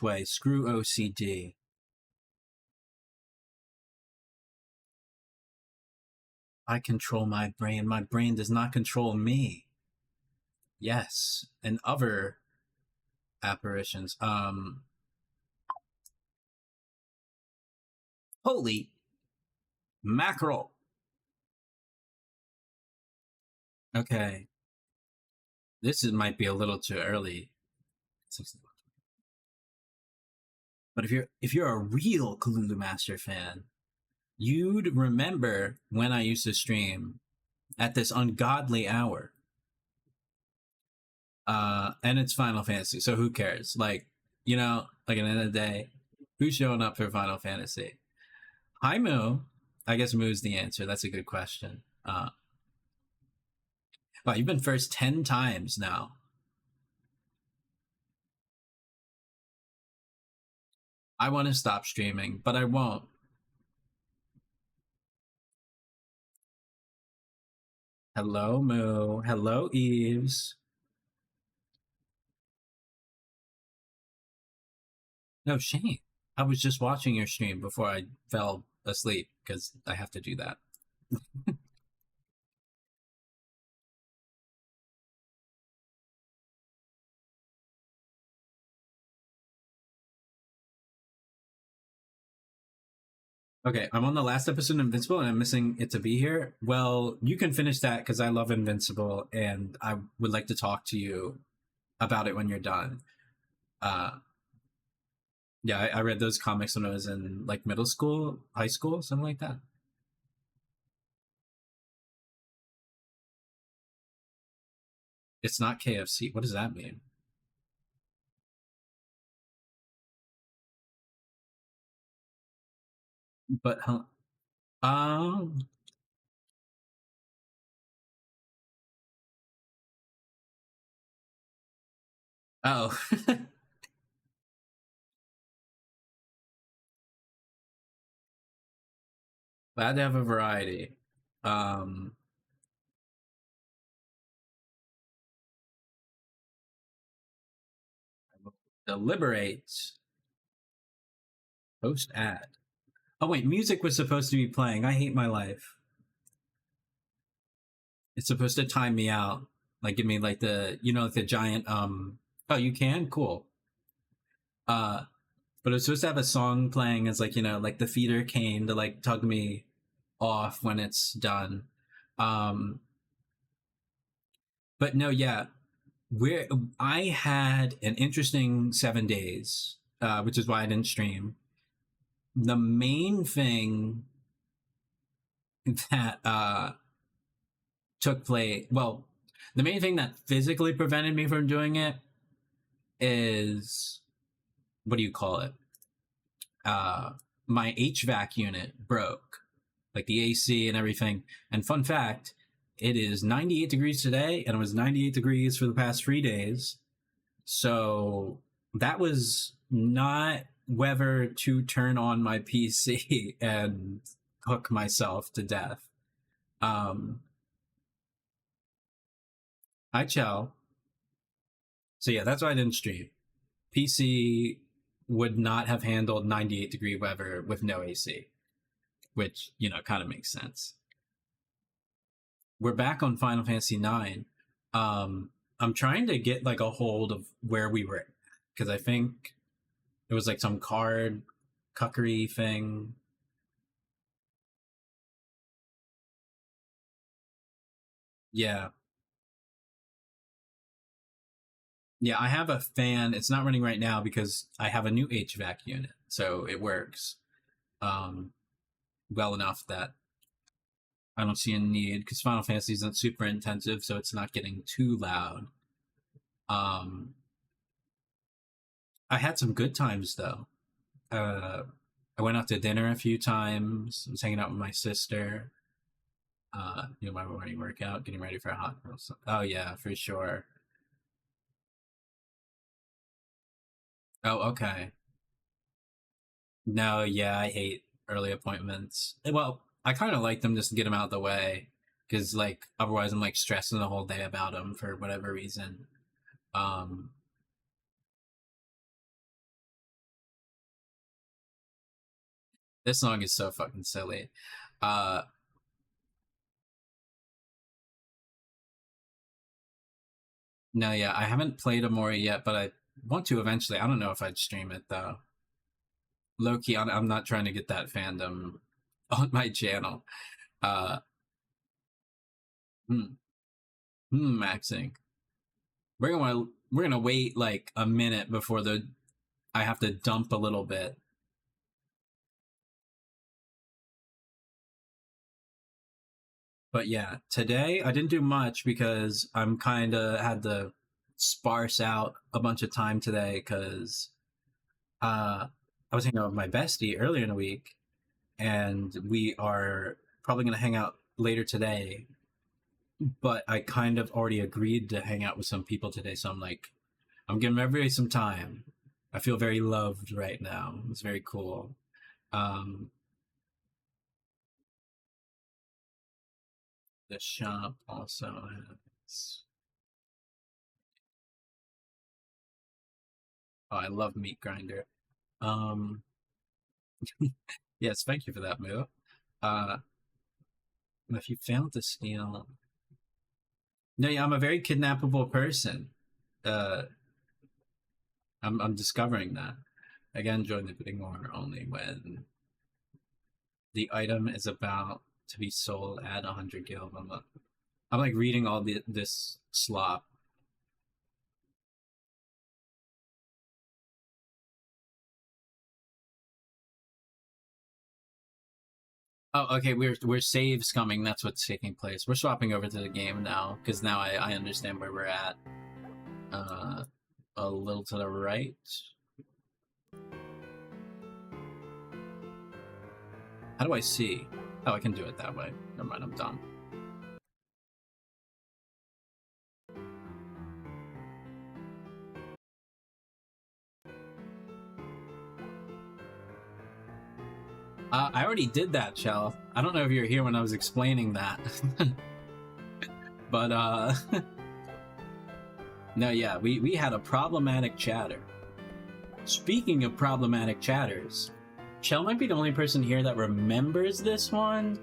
way. Screw OCD. I control my brain. My brain does not control me. Yes. And other apparitions. Holy mackerel. Okay. Might be a little too early. But if you're a real Cthulhu Master fan, you'd remember when I used to stream at this ungodly hour. And it's Final Fantasy, so who cares? Like, like at the end of the day, who's showing up for Final Fantasy? Hi, Moo. I guess Moo's the answer. That's a good question. Wow, you've been first 10 times now. I want to stop streaming, but I won't. Hello, Moo. Hello, Eves. No, Shane. I was just watching your stream before I fell asleep because I have to do that. Okay, I'm on the last episode of Invincible and I'm missing it to be here. Well, you can finish that because I love Invincible and I would like to talk to you about it when you're done. Yeah, I read those comics when I was in like middle school, high school, something like that. It's not KFC. What does that mean? But um oh. Glad to have a variety. Um Deliberate. Post ad. Oh wait, music was supposed to be playing. I hate my life. It's supposed to time me out. Like give me like like the giant oh you can? Cool. Uh but it was supposed to have a song playing as like, like the feeder cane to like tug me off when it's done. Um but no, yeah. Where I had an interesting 7 days, which is why I didn't stream. The main thing that took place, well, the main thing that physically prevented me from doing it is, what do you call it? My HVAC unit broke, like the AC and everything. And fun fact, it is 98 degrees today, and it was 98 degrees for the past 3 days. So that was not whether to turn on my PC and cook myself to death. Hi, Chow. So yeah, that's why I didn't stream. PC would not have handled 98-degree weather with no AC, which, kind of makes sense. We're back on Final Fantasy IX. I'm trying to get like a hold of where we were because I think it was like some card cuckery thing. Yeah. Yeah, I have a fan. It's not running right now because I have a new HVAC unit, so it works well enough that I don't see a need because Final Fantasy isn't super intensive, so it's not getting too loud. Um, I had some good times though. Uh, I went out to dinner a few times. I was hanging out with my sister. My morning workout, getting ready for a hot girl. Oh yeah, for sure. Oh okay. No, yeah, I hate early appointments. Well, I kind of like them just to get them out of the way because like otherwise I'm like stressing the whole day about them for whatever reason. Um, This song is so fucking silly. Uh, no, yeah, I haven't played Amori yet, but I want to eventually. I don't know if I'd stream it though. Low key, I'm not trying to get that fandom on my channel. Uh, hmm, maxing. We're gonna wait like a minute before I have to dump a little bit. But yeah, today I didn't do much because I'm kind of had to sparse out a bunch of time today because I was hanging out with my bestie earlier in the week, and we are probably going to hang out later today. But I kind of already agreed to hang out with some people today, so I'm like, I'm giving everybody some time. I feel very loved right now. It's very cool. Um, the shop also has. Oh, I love Meat Grinder. Um, yes, thank you for that, Moo. Uh, if you failed to steal, no, yeah, I'm a very kidnappable person. Uh, I'm discovering that. Again, join the bidding war only when the item is about to be sold at 100 gil. I'm like reading all this slop. Oh, okay. We're saves coming. That's what's taking place. We're swapping over to the game now because now I understand where we're at. A little to the right. How do I see? Oh, I can do it that way. Never mind. I'm dumb. I already did that, Shell. I don't know if you were here when I was explaining that. But, no, yeah, we had a problematic chatter. Speaking of problematic chatters, Shell might be the only person here that remembers this one,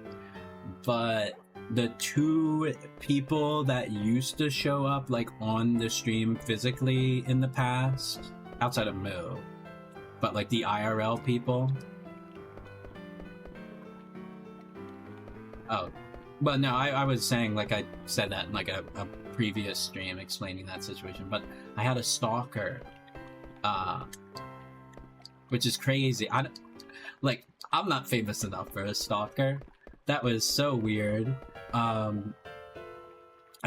but the two people that used to show up, like, on the stream physically in the past, outside of Moo, but, like, the IRL people. Oh, but no, I was saying, like, I said that in like a previous stream explaining that situation, but I had a stalker, which is crazy. I'm not famous enough for a stalker. That was so weird. I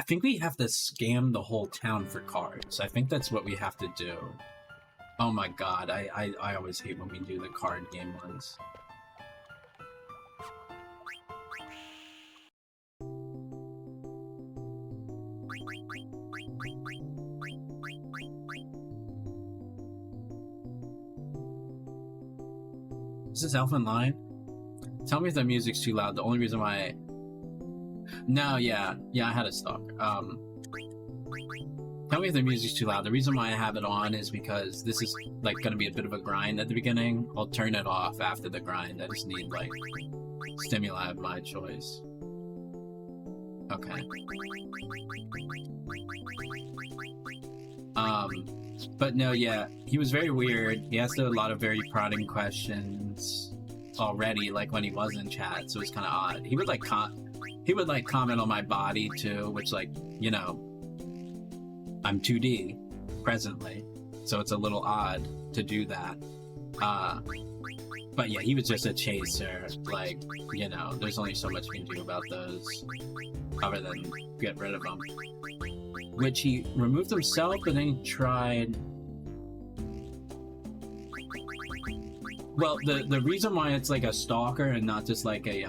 think we have to scam the whole town for cards. I think that's what we have to do. Oh my god, I always hate when we do the card game ones. Is this Elf in Line? Tell me if the music's too loud. The only reason why... No, yeah, I had a stalker. Tell me if the music's too loud. The reason why I have it on is because this is like gonna be a bit of a grind at the beginning. I'll turn it off after the grind. I just need like stimuli of my choice. Okay. But no, yeah, he was very weird. He asked a lot of very prodding questions already, like when he was in chat, so it was kind of odd. He would like comment on my body too, which, like, you know, I'm 2D presently, so it's a little odd to do that. But yeah, he was just a chaser. Like, you know, there's only so much we can do about those other than get rid of them. Which he removed himself, but then he tried... Well, the reason why it's like a stalker and not just like a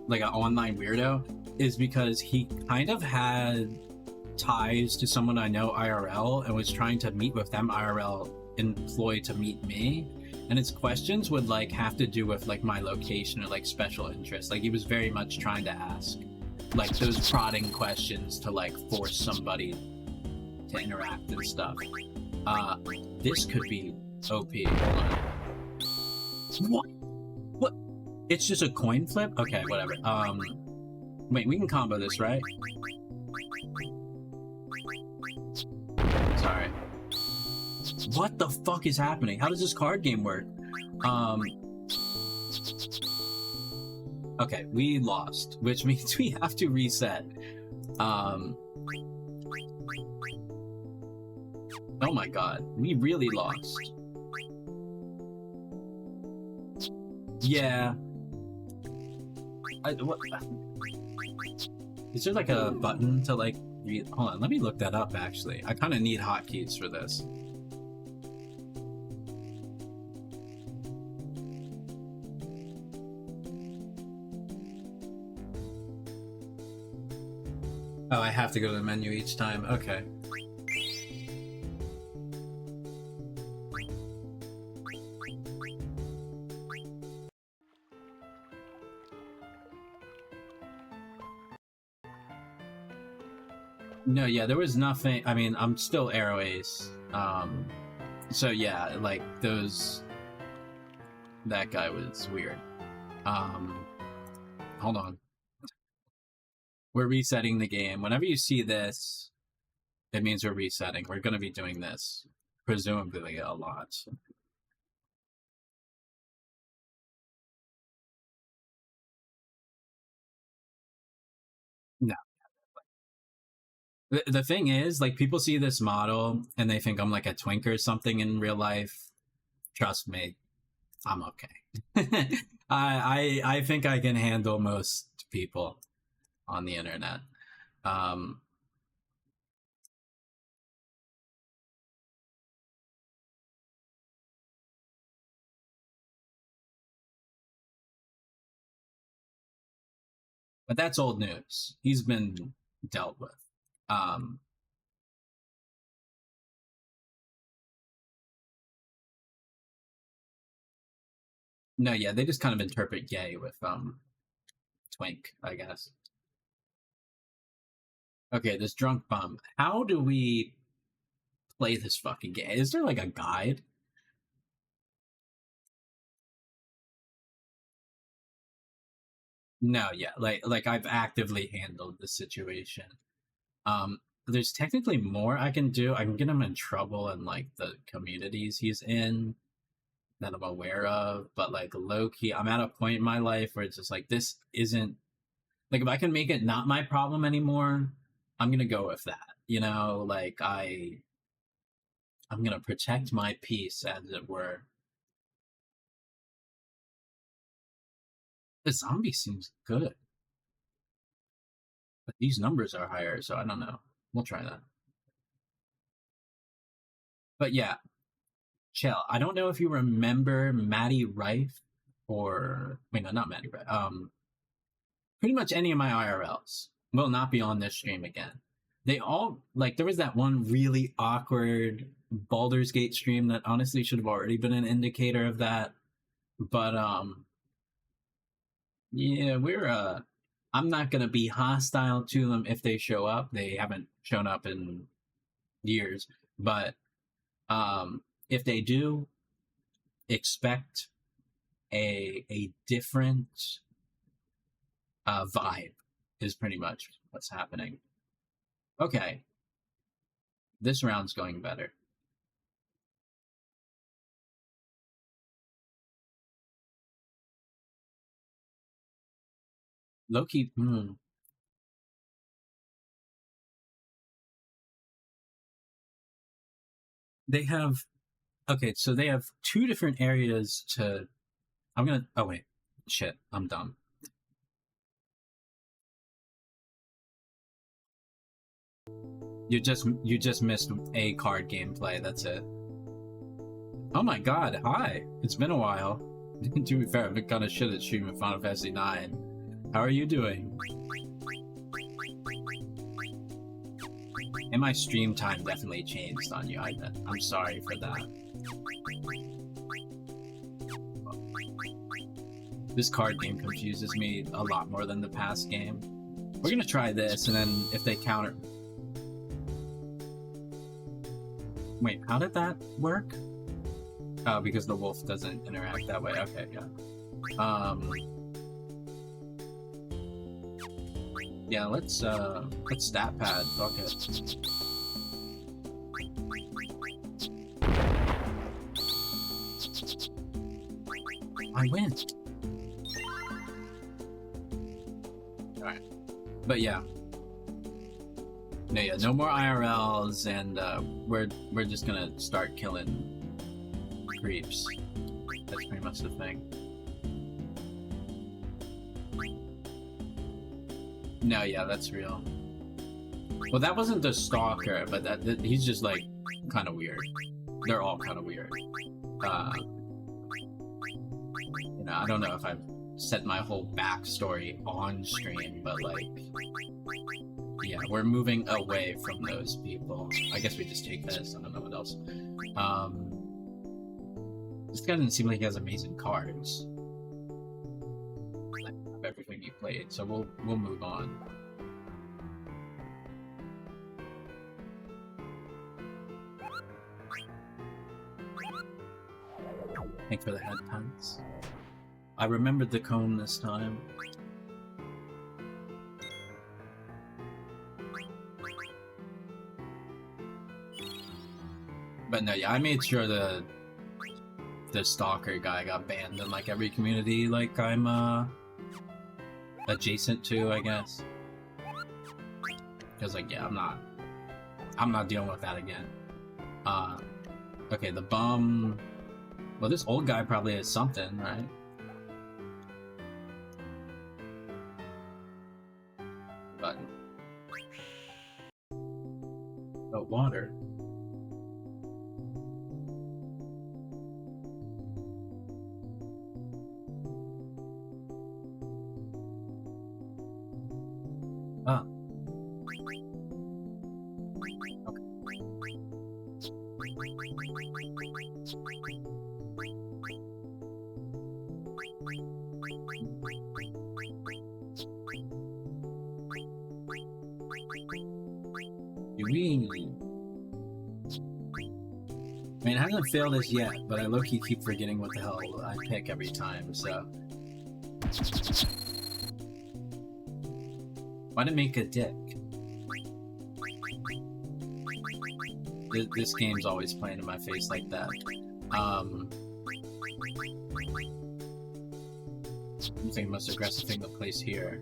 like an online weirdo is because he kind of had ties to someone I know IRL and was trying to meet with them IRL employed to meet me, and his questions would like have to do with like my location or like special interest. Like he was very much trying to ask like those prodding questions to like force somebody to interact and stuff. This could be OP. Hold on. What? What? It's just a coin flip? Okay, whatever. Wait, we can combo this, right? Sorry. What the fuck is happening? How does this card game work? Okay, we lost, which means we have to reset. Oh my god, we really lost. Yeah. What? Is there like a button to like hold on, let me look that up actually. I kind of need hotkeys for this. Oh, I have to go to the menu each time. Okay. No, yeah, there was nothing. I mean, I'm still Arrow Ace. So yeah, like that guy was weird. Hold on. We're resetting the game. Whenever you see this, it means we're resetting. We're gonna be doing this, presumably a lot. No. The thing is, like, people see this model and they think I'm like a twink or something in real life. Trust me, I'm okay. I think I can handle most people on the internet. But that's old news. He's been dealt with. No, yeah, they just kind of interpret gay with twink, I guess. Okay, this drunk bum. How do we play this fucking game? Is there like a guide? No, yeah, like I've actively handled the situation. There's technically more I can do. I can get him in trouble in like the communities he's in that I'm aware of, but like low key, I'm at a point in my life where it's just like this isn't like if I can make it not my problem anymore, I'm gonna go with that. You know, like I'm gonna protect my peace, as it were. The zombie seems good, but these numbers are higher, so I don't know. We'll try that. But yeah, chill. I don't know if you remember Maddie Rife or wait, no, not Maddie Rife. Pretty much any of my IRLs will not be on this stream again. They all like there was that one really awkward Baldur's Gate stream that honestly should have already been an indicator of that. But yeah, I'm not gonna be hostile to them if they show up. They haven't shown up in years, but if they do, expect a different vibe is pretty much what's happening. Okay, this round's going better. Loki. They have okay, so they have two different areas to. I'm gonna. Oh wait, shit, I'm dumb. You just missed a card gameplay. That's it. Oh my god, hi. It's been a while. To be fair, I've been kind of shit at streaming Final Fantasy 9. How are you doing? And my stream time definitely changed on you, I bet. I'm sorry for that. This card game confuses me a lot more than the past game. We're gonna try this, and then if they counter... Wait, how did that work? Because the wolf doesn't interact that way. Okay, yeah. Yeah, let's stat pad. Fuck it. I win. Alright. But yeah. No more IRLs, and we're just gonna start killing creeps. That's pretty much the thing. No, yeah, that's real. Well, that wasn't the stalker, but he's just like kind of weird. They're all kind of weird. You know, I don't know if I've set my whole backstory on stream, but like, yeah, we're moving away from those people. I guess we just take this. I don't know what else. This guy doesn't seem like he has amazing cards. Of everything he played, so we'll move on. Thanks for the head punts. I remembered the cone this time. But no, yeah, I made sure the stalker guy got banned in like every community like I'm adjacent to, I guess. Because like, yeah, I'm not dealing with that again. Okay, the bum. Well, this old guy probably has something, right? Button. Oh, water. Ah. I mean, I haven't failed this yet, but I low-key keep forgetting what the hell I pick every time, so... Why did make a dick? This game's always playing in my face like that. I think the most aggressive thing to place here.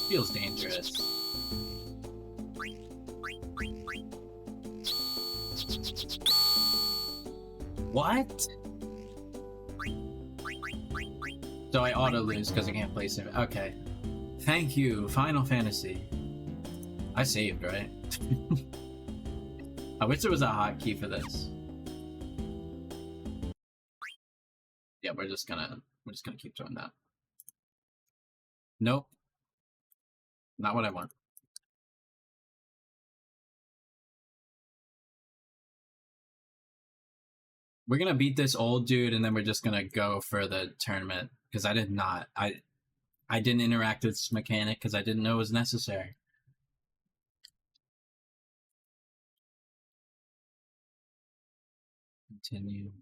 Feels dangerous. What? So I auto lose because I can't place him. Okay. Thank you, Final Fantasy. I saved, right? I wish there was a hotkey for this. Yeah, we're just gonna keep doing that. Nope. Not what I want. We're gonna beat this old dude and then we're just gonna go for the tournament. Because I didn't interact with this mechanic because I didn't know it was necessary. Continue.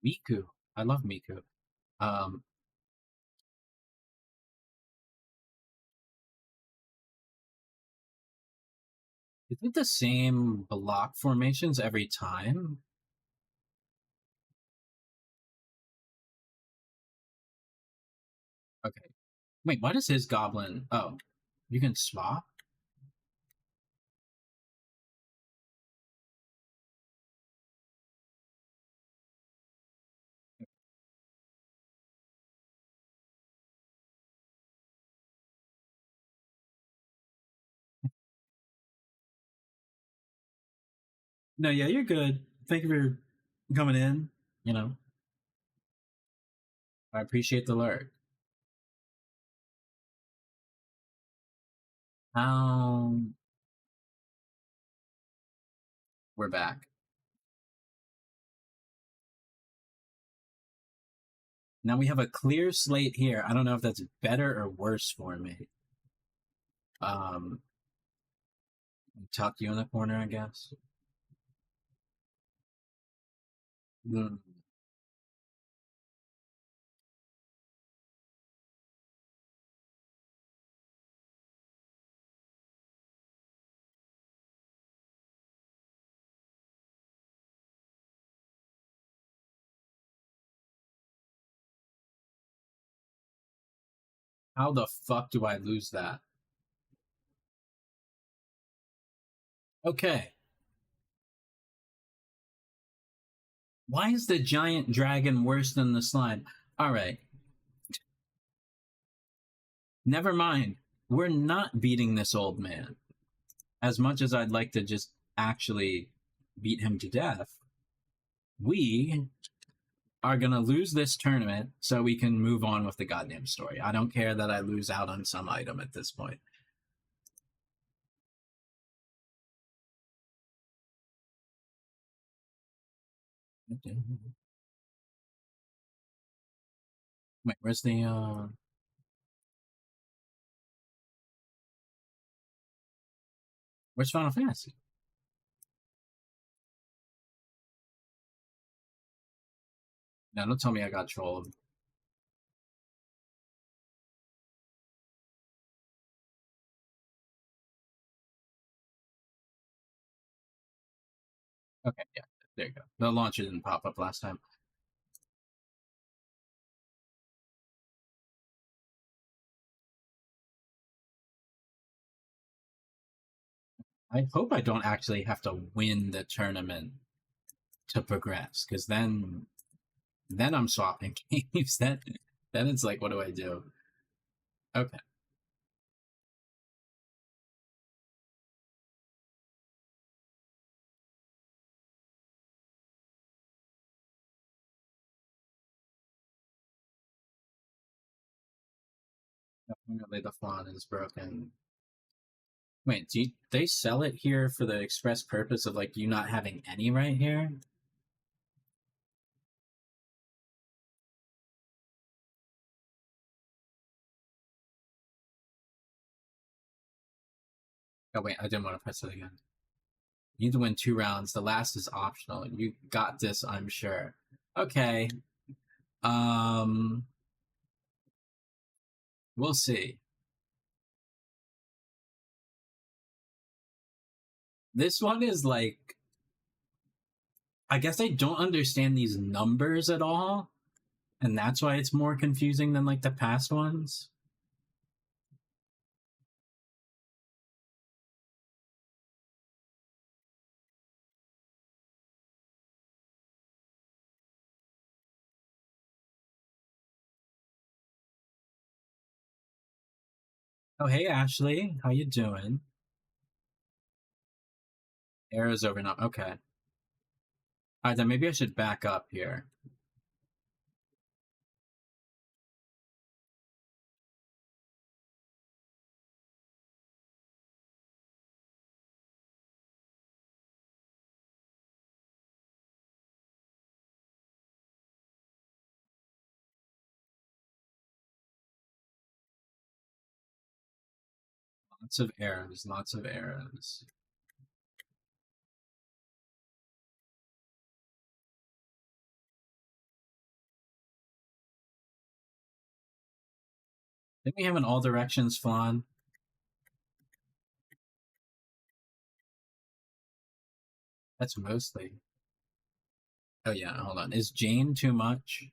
Miku. I love Miku. Is it the same block formations every time? Okay. Wait, why does his goblin... Oh, you can swap? No, yeah, you're good. Thank you for coming in, you know. I appreciate the alert. Um, we're back. Now we have a clear slate here. I don't know if that's better or worse for me. Um, tuck you in the corner, I guess. Mm. How the fuck do I lose that? Okay. Why is the giant dragon worse than the slime? All right. Never mind. We're not beating this old man. As much as I'd like to just actually beat him to death, we are going to lose this tournament so we can move on with the goddamn story. I don't care that I lose out on some item at this point. Wait, where's the where's Final Fantasy? No, don't tell me I got trolled. Okay, yeah, there you go. The launcher didn't pop up last time. I hope I don't actually have to win the tournament to progress, because then I'm swapping games. Then it's like, what do I do? Okay. Apparently the font is broken. Wait, they sell it here for the express purpose of like you not having any right here? Oh wait, I didn't want to press it again. You need to win 2 rounds. The last is optional. You got this, I'm sure. Okay. Um, we'll see. This one is like, I guess I don't understand these numbers at all, and that's why it's more confusing than like the past ones. Oh, hey Ashley, how you doing? Arrow's over now. Okay. All right, then maybe I should back up here. Lots of arrows, lots of arrows. Didn't we have an all directions flan? That's mostly. Oh yeah, hold on. Is Jane too much?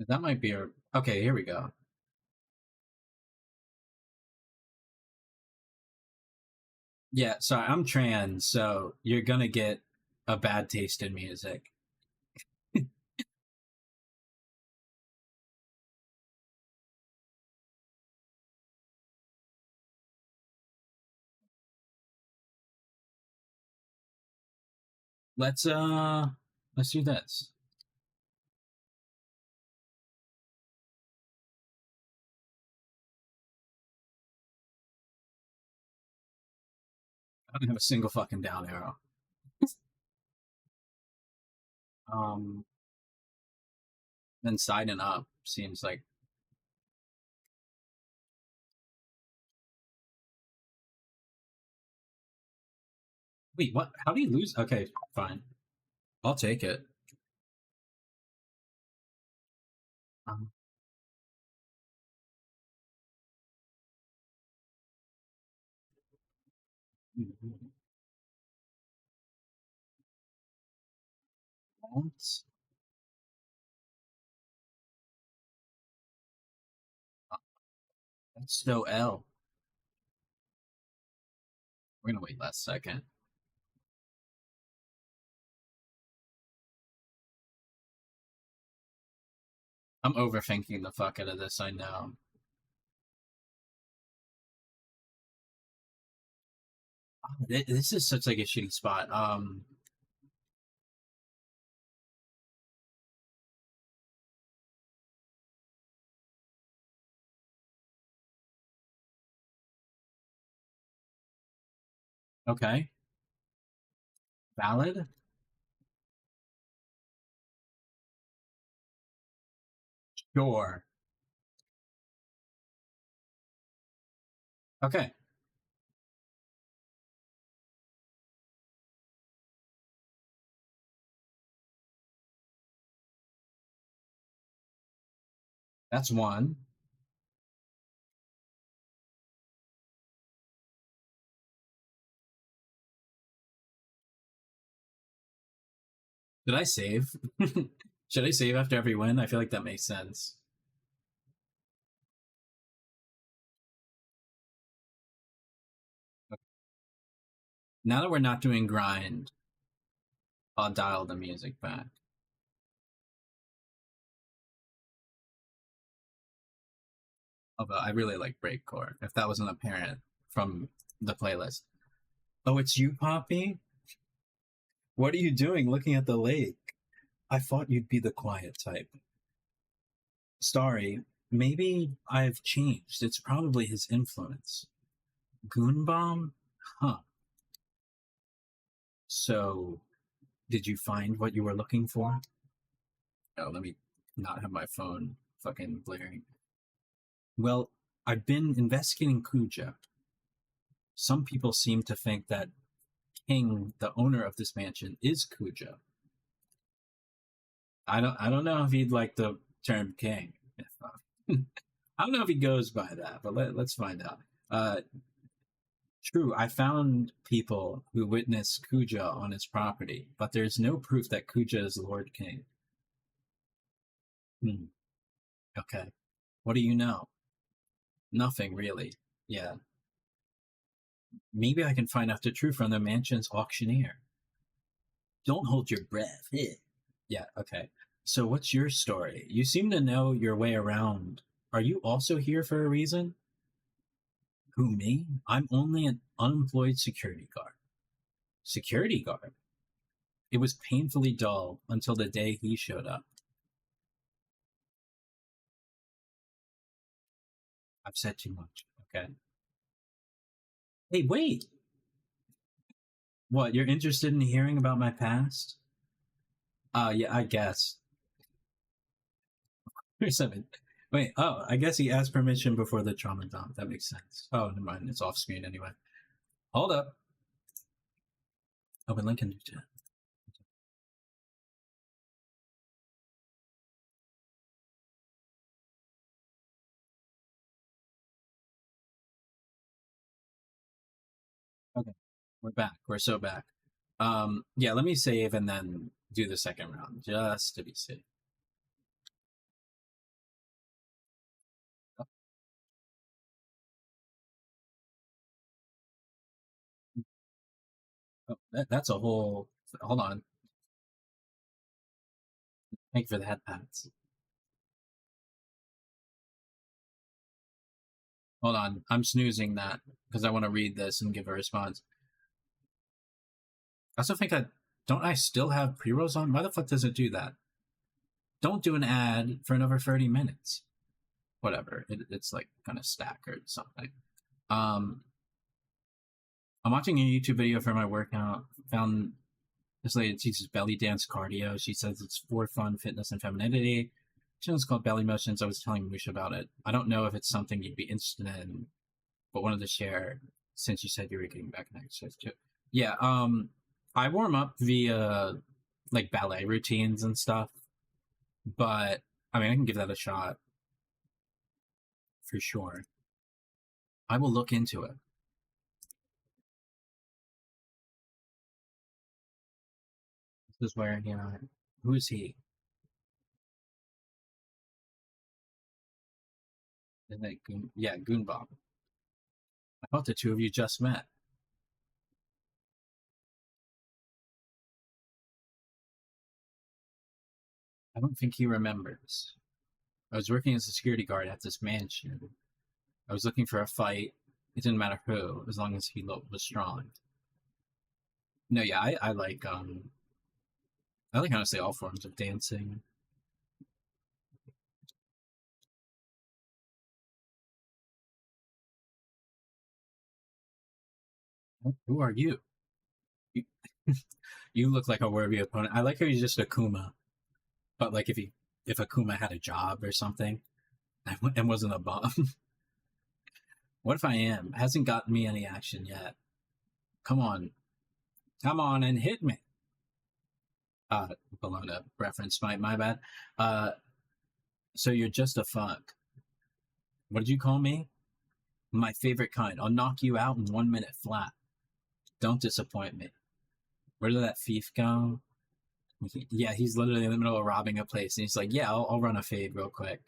That might be a. Okay, here we go. Yeah, sorry, I'm trans, so you're gonna get a bad taste in music. Let's do this. I don't have a single fucking down arrow. Um, then side and up seems like. Wait, what? How do you lose? Okay, fine. I'll take it. Um, that's so L. We're gonna wait last second. I'm overthinking the fuck out of this. I know. Oh, this is such like a shitty spot. Okay. Valid. Sure. Okay. That's one. Did I save? Should I save after every win? I feel like that makes sense. Now that we're not doing grind, I'll dial the music back. Although I really like breakcore, if that wasn't apparent from the playlist. Oh, it's you, Poppy? What are you doing looking at the lake? I thought you'd be the quiet type. Sorry, maybe I've changed. It's probably his influence. Goonbomb? Huh. So, did you find what you were looking for? Oh, let me not have my phone fucking blaring. Well, I've been investigating Kuja. Some people seem to think that King, the owner of this mansion, is Kuja. I don't know if he'd like the term king. I don't know if he goes by that, but let's find out. True, I found people who witnessed Kuja on his property, but there's no proof that Kuja is Lord King. Hmm. Okay. What do you know? Nothing really. Yeah. Maybe I can find out the truth from the mansion's auctioneer. Don't hold your breath. Yeah, okay. So what's your story? You seem to know your way around. Are you also here for a reason? Who, me? I'm only an unemployed security guard. Security guard? It was painfully dull until the day he showed up. I've said too much. Okay. Hey, wait. What, you're interested in hearing about my past? Yeah, I guess. Here's something. Wait, oh, I guess he asked permission before the trauma dump. That makes sense. Oh, never mind. It's off screen anyway. Hold up. Open link in the chat. Okay. We're back. We're so back. Yeah, let me save and then do the second round just to be safe. Oh, that's a whole. Hold on. Thank you for the head pats. Hold on. I'm snoozing that because I want to read this and give a response. I also think I Don't I still have pre-rolls on? Why the fuck does it do that? Don't do an ad for another 30 minutes. Whatever. It's like kind of staggered something. I'm watching a YouTube video for my workout. Found this lady teaches belly dance cardio. She says it's for fun, fitness, and femininity. Channel's called Belly Motions. I was telling Musha about it. I don't know if it's something you'd be interested in, but wanted to share since you said you were getting back in exercise too. Yeah, I warm up via like ballet routines and stuff, but I mean I can give that a shot for sure. I will look into it. This is where who is he? Isn't it Goon? Yeah, Goonbomb. I thought the two of you just met. I don't think he remembers. I was working as a security guard at this mansion. I was looking for a fight. It didn't matter who, as long as he was strong. No, yeah, I like honestly all forms of dancing. Who are you? You, you look like a worthy opponent. I like how he's just Akuma, but like if Akuma had a job or something and wasn't a bum. What if I am? Hasn't gotten me any action yet. Come on and hit me. Bologna reference, my bad. So you're just a fuck. What did you call me? My favorite kind. I'll knock you out in 1 minute flat. Don't disappoint me. Where did that thief go? Yeah, he's literally in the middle of robbing a place, and he's like, "Yeah, I'll run a fade real quick."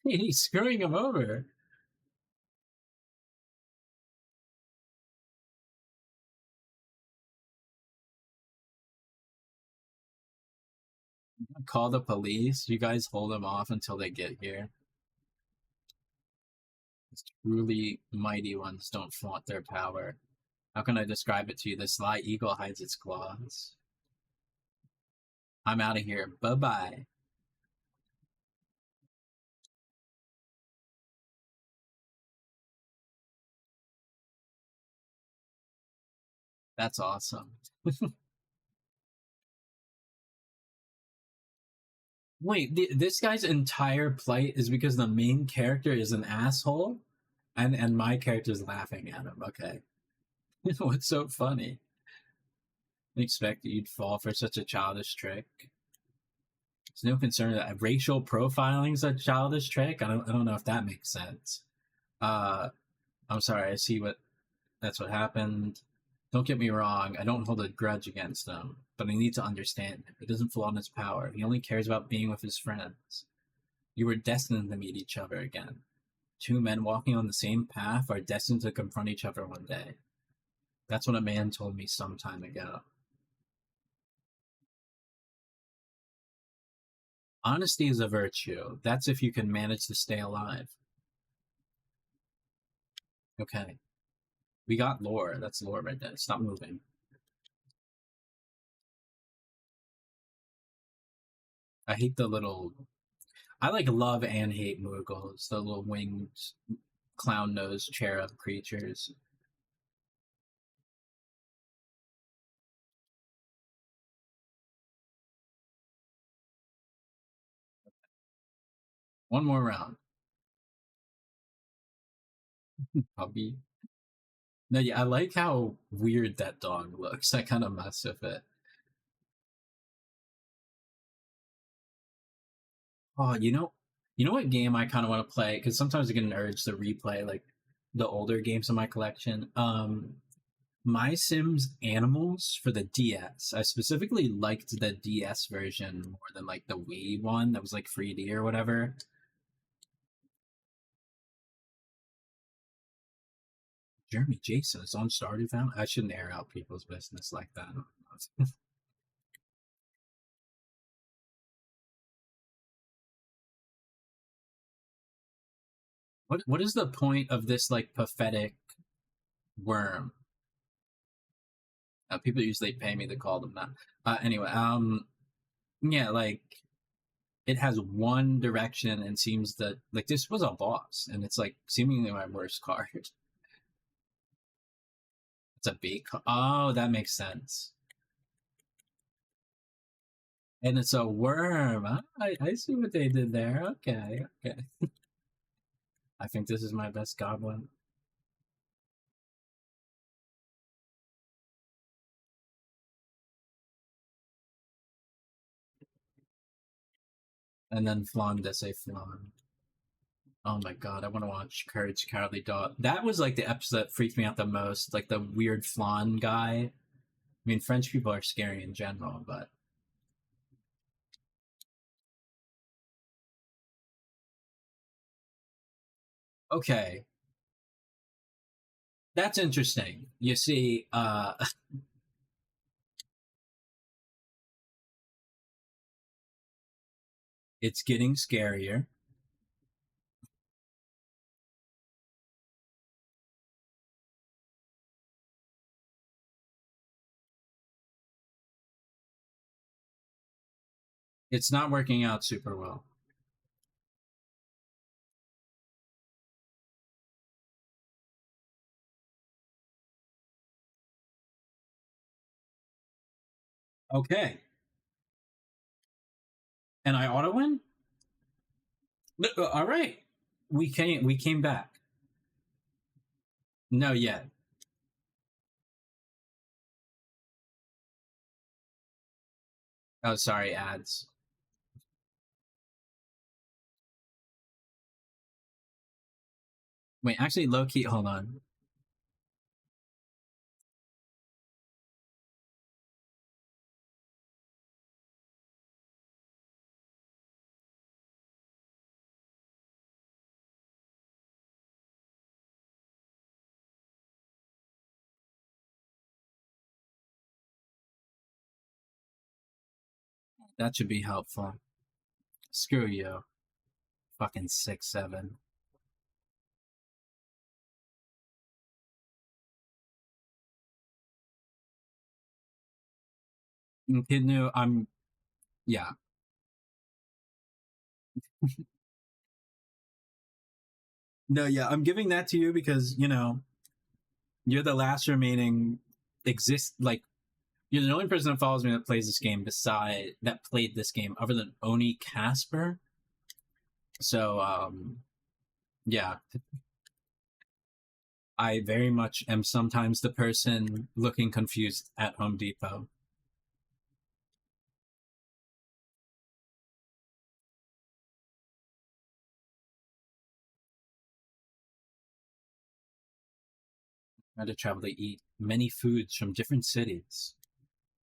He's screwing him over. Call the police. You guys hold him off until they get here. These truly mighty ones don't flaunt their power. How can I describe it to you? The sly eagle hides its claws. I'm out of here. Bye-bye. That's awesome. Wait, this guy's entire plight is because the main character is an asshole? And my character's laughing at him. Okay. What's so funny? I expect that you'd fall for such a childish trick. There's no concern that racial profiling is a childish trick. I don't know if that makes sense. I'm sorry. I see that's what happened. Don't get me wrong. I don't hold a grudge against him, but I need to understand him. He doesn't flaunt his power. He only cares about being with his friends. You were destined to meet each other again. Two men walking on the same path are destined to confront each other one day. That's what a man told me some time ago. Honesty is a virtue. That's if you can manage to stay alive. Okay. We got lore. That's lore right there. Stop moving. I hate the little... I like love and hate Moogles. The little winged clown nose cherub creatures. One more round. Puppy. No, yeah, I like how weird that dog looks. I kind of mess with it. Oh, you know what game I kind of want to play? Because sometimes I get an urge to replay like the older games in my collection. My Sims Animals for the DS. I specifically liked the DS version more than like the Wii one that was like 3D or whatever. Jeremy Jason is on Stardew Valley. I shouldn't air out people's business like that. What is the point of this like pathetic worm? People usually pay me to call them that. Anyway, yeah, like it has one direction and seems that like this was a boss, and it's like seemingly my worst card. It's a big. Oh, that makes sense. And it's a worm. I see what they did there. Okay, okay. I think this is my best goblin. And then Flan de say Flan. Oh my god, I want to watch Courage Cowardly Dog. That was like the episode that freaked me out the most. Like the weird Flan guy. I mean, French people are scary in general, but okay. That's interesting. You see, it's getting scarier. It's not working out super well. Okay. And I auto win? All right. We came back. No yet. Oh, sorry, ads. Wait, actually low key, hold on. That should be helpful. Screw you. Fucking 6-7. Continue. I'm yeah. No, yeah, I'm giving that to you because, you're the last remaining exist like you're the only person that follows me that plays this game beside that played this game other than Oni Casper. So yeah, I very much am sometimes the person looking confused at Home Depot. I had to travel to eat many foods from different cities.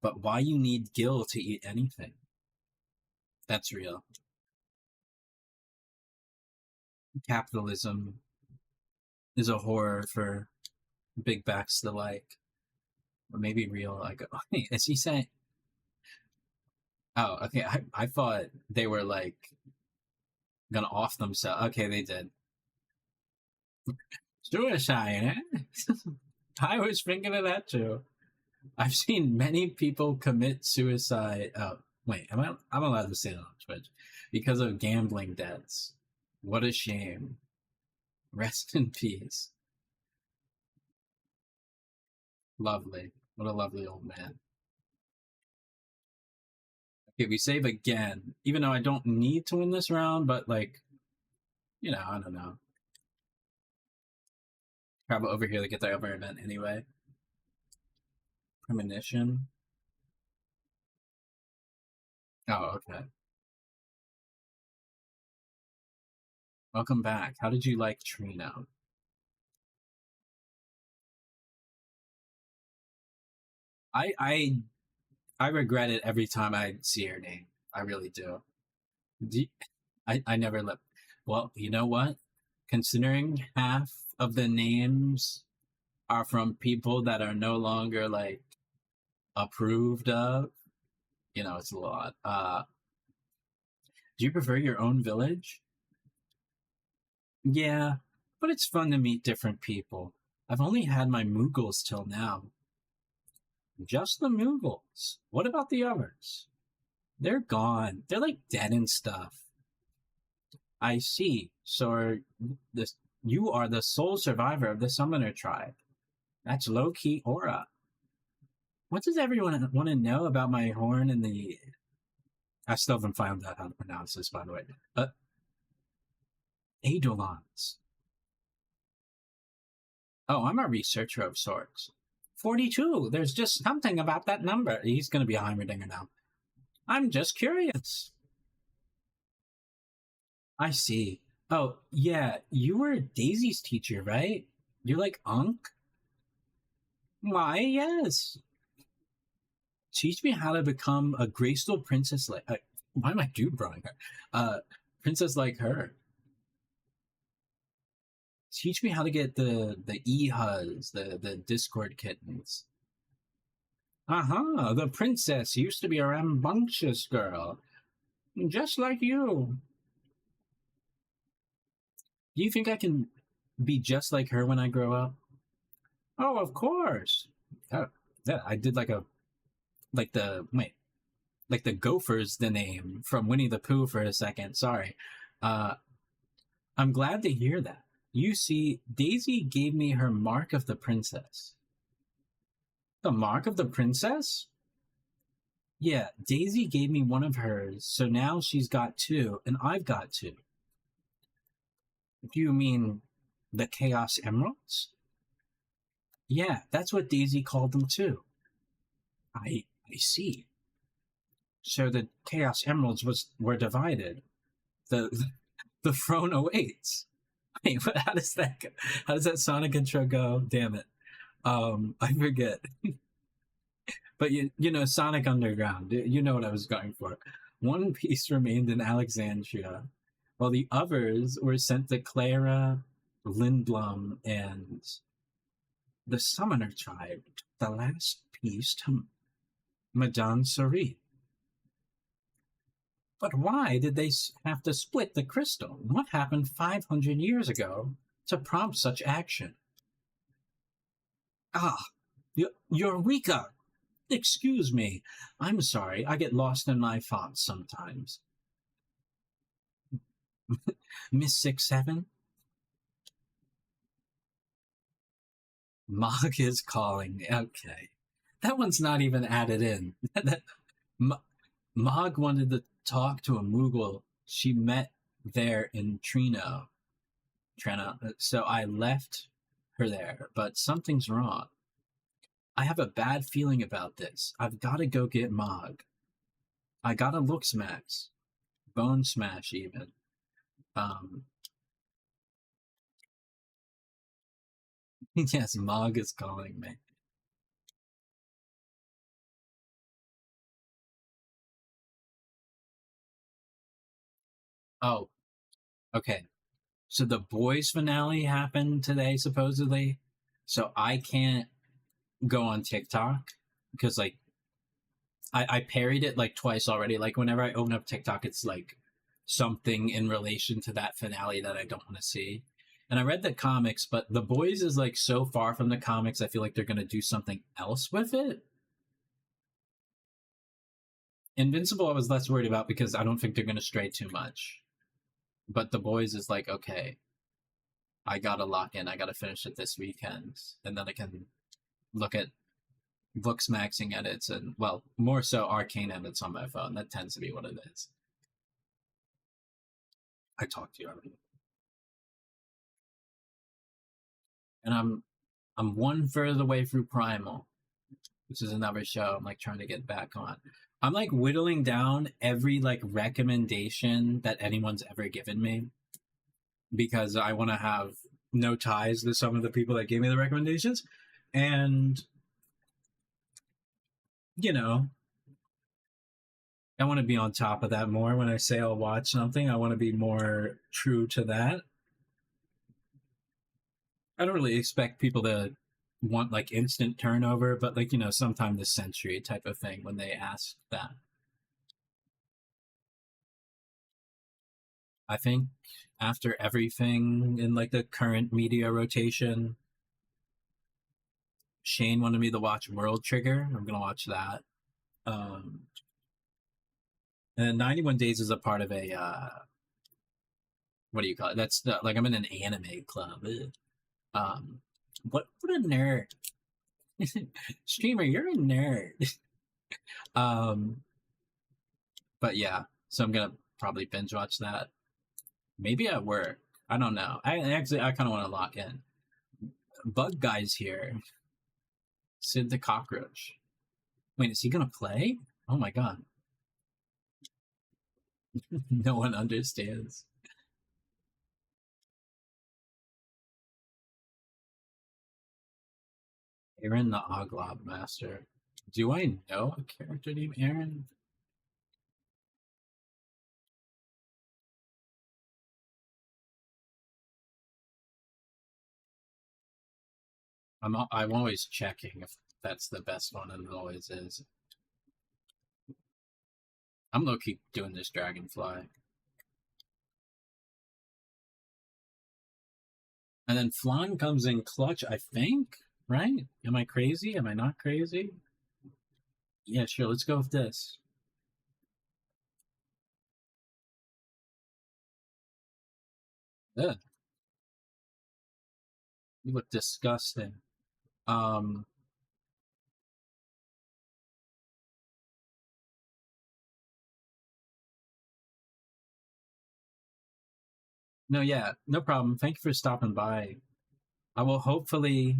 But why you need Gil to eat anything? That's real. Capitalism is a horror for big backs the like. Or maybe real. Like, hey, is he saying? Oh, okay. I thought they were like gonna off themselves. Okay, they did. Suicide, eh? I was thinking of that too. I've seen many people commit suicide. Oh, wait, I'm allowed to say that on Twitch because of gambling debts. What a shame. Rest in peace. Lovely. What a lovely old man. Okay, we save again. Even though I don't need to win this round, but like, I don't know. Travel over here to get the other event anyway. Premonition. Oh, okay. Welcome back. How did you like Trino? I I I regret it every time I see her name. I really do. do you- I never let. Well, you know what? Considering half of the names are from people that are no longer like approved of, it's a lot. Do you prefer your own village? Yeah. But it's fun to meet different people. I've only had my Moogles till now. Just the Moogles. What about the others? They're gone. They're like dead and stuff. I see. So this you are the sole survivor of the Summoner tribe. That's low-key aura. What does everyone want to know about my horn and the... I still haven't found out how to pronounce this, by the way. Eidolons. Oh, I'm a researcher of sorts. 42. There's just something about that number. He's going to be a Heimerdinger now. I'm just curious. I see. Oh, yeah, you were Daisy's teacher, right? You're like Unc? Why, yes. Teach me how to become a graceful princess like... why am I drawing her? Princess like her. Teach me how to get the E-Huzz, the Discord kittens. Uh-huh, the princess used to be a rambunctious girl. Just like you. Do you think I can be just like her when I grow up? Oh, of course. Oh, yeah, I did like the Gopher's the name from Winnie the Pooh for a second. Sorry. I'm glad to hear that. You see, Daisy gave me her Mark of the Princess. The Mark of the Princess? Yeah, Daisy gave me one of hers, so now she's got two, and I've got two. Do you mean the Chaos Emeralds? Yeah, that's what Daisy called them too. I see. So the Chaos Emeralds were divided. The throne awaits. Wait, how does that Sonic intro go? Damn it. I forget. But you know, Sonic Underground. You know what I was going for. One piece remained in Alexandria, while the others were sent to Clara, Lindblom, and the Summoner tribe. The last piece to Madame Cerie. But why did they have to split the crystal? What happened 500 years ago to prompt such action? Ah, Eureka! Excuse me. I'm sorry, I get lost in my thoughts sometimes. Miss 6-7? Mog is calling. Okay. That one's not even added in. Mog wanted to talk to a Moogle she met there in Treno. So I left her there, but something's wrong. I have a bad feeling about this. I've got to go get Mog. I got to look smash. Bone smash, even. Yes, Mog is calling me. Oh, okay. So the boys finale happened today, supposedly. So I can't go on TikTok because, like, I parried it like twice already. Like, whenever I open up TikTok, it's like something in relation to that finale that I don't want to see. And I read the comics, but The Boys is like so far from the comics, I feel like they're going to do something else with it. Invincible, I was less worried about because I don't think they're going to stray too much. But The Boys is like, okay, I got to lock in. I got to finish it this weekend. And then I can look at books maxing edits and, well, more so arcane edits on my phone. That tends to be what it is. I talked to you already. And I'm one further away through Primal, which is another show I'm like trying to get back on. I'm like whittling down every like recommendation that anyone's ever given me because I want to have no ties to some of the people that gave me the recommendations. And, you know, I want to be on top of that more. When I say I'll watch something, I want to be more true to that. I don't really expect people to want like instant turnover, but like, you know, sometime this century type of thing when they ask that. I think after everything in like the current media rotation, Shane wanted me to watch World Trigger. I'm gonna watch that. Um, and 91 Days is a part of a what do you call it? That's the, like I'm in an anime club. What a nerd. Streamer, you're a nerd. um, but yeah, so I'm gonna probably binge watch that. Maybe at work. I don't know. I kind of want to lock in. Bug Guy's here. Sid the Cockroach. Wait, is he gonna play? Oh my god. No one understands. Aaron the Oglob Master. Do I know a character named Aaron? I'm always checking if that's the best one, and it always is. I'm low key doing this Dragonfly. And then Flan comes in clutch, I think, right? Am I crazy? Am I not crazy? Yeah, sure, let's go with this. Ugh. You look disgusting. Um, no, yeah, no problem. Thank you for stopping by. I will hopefully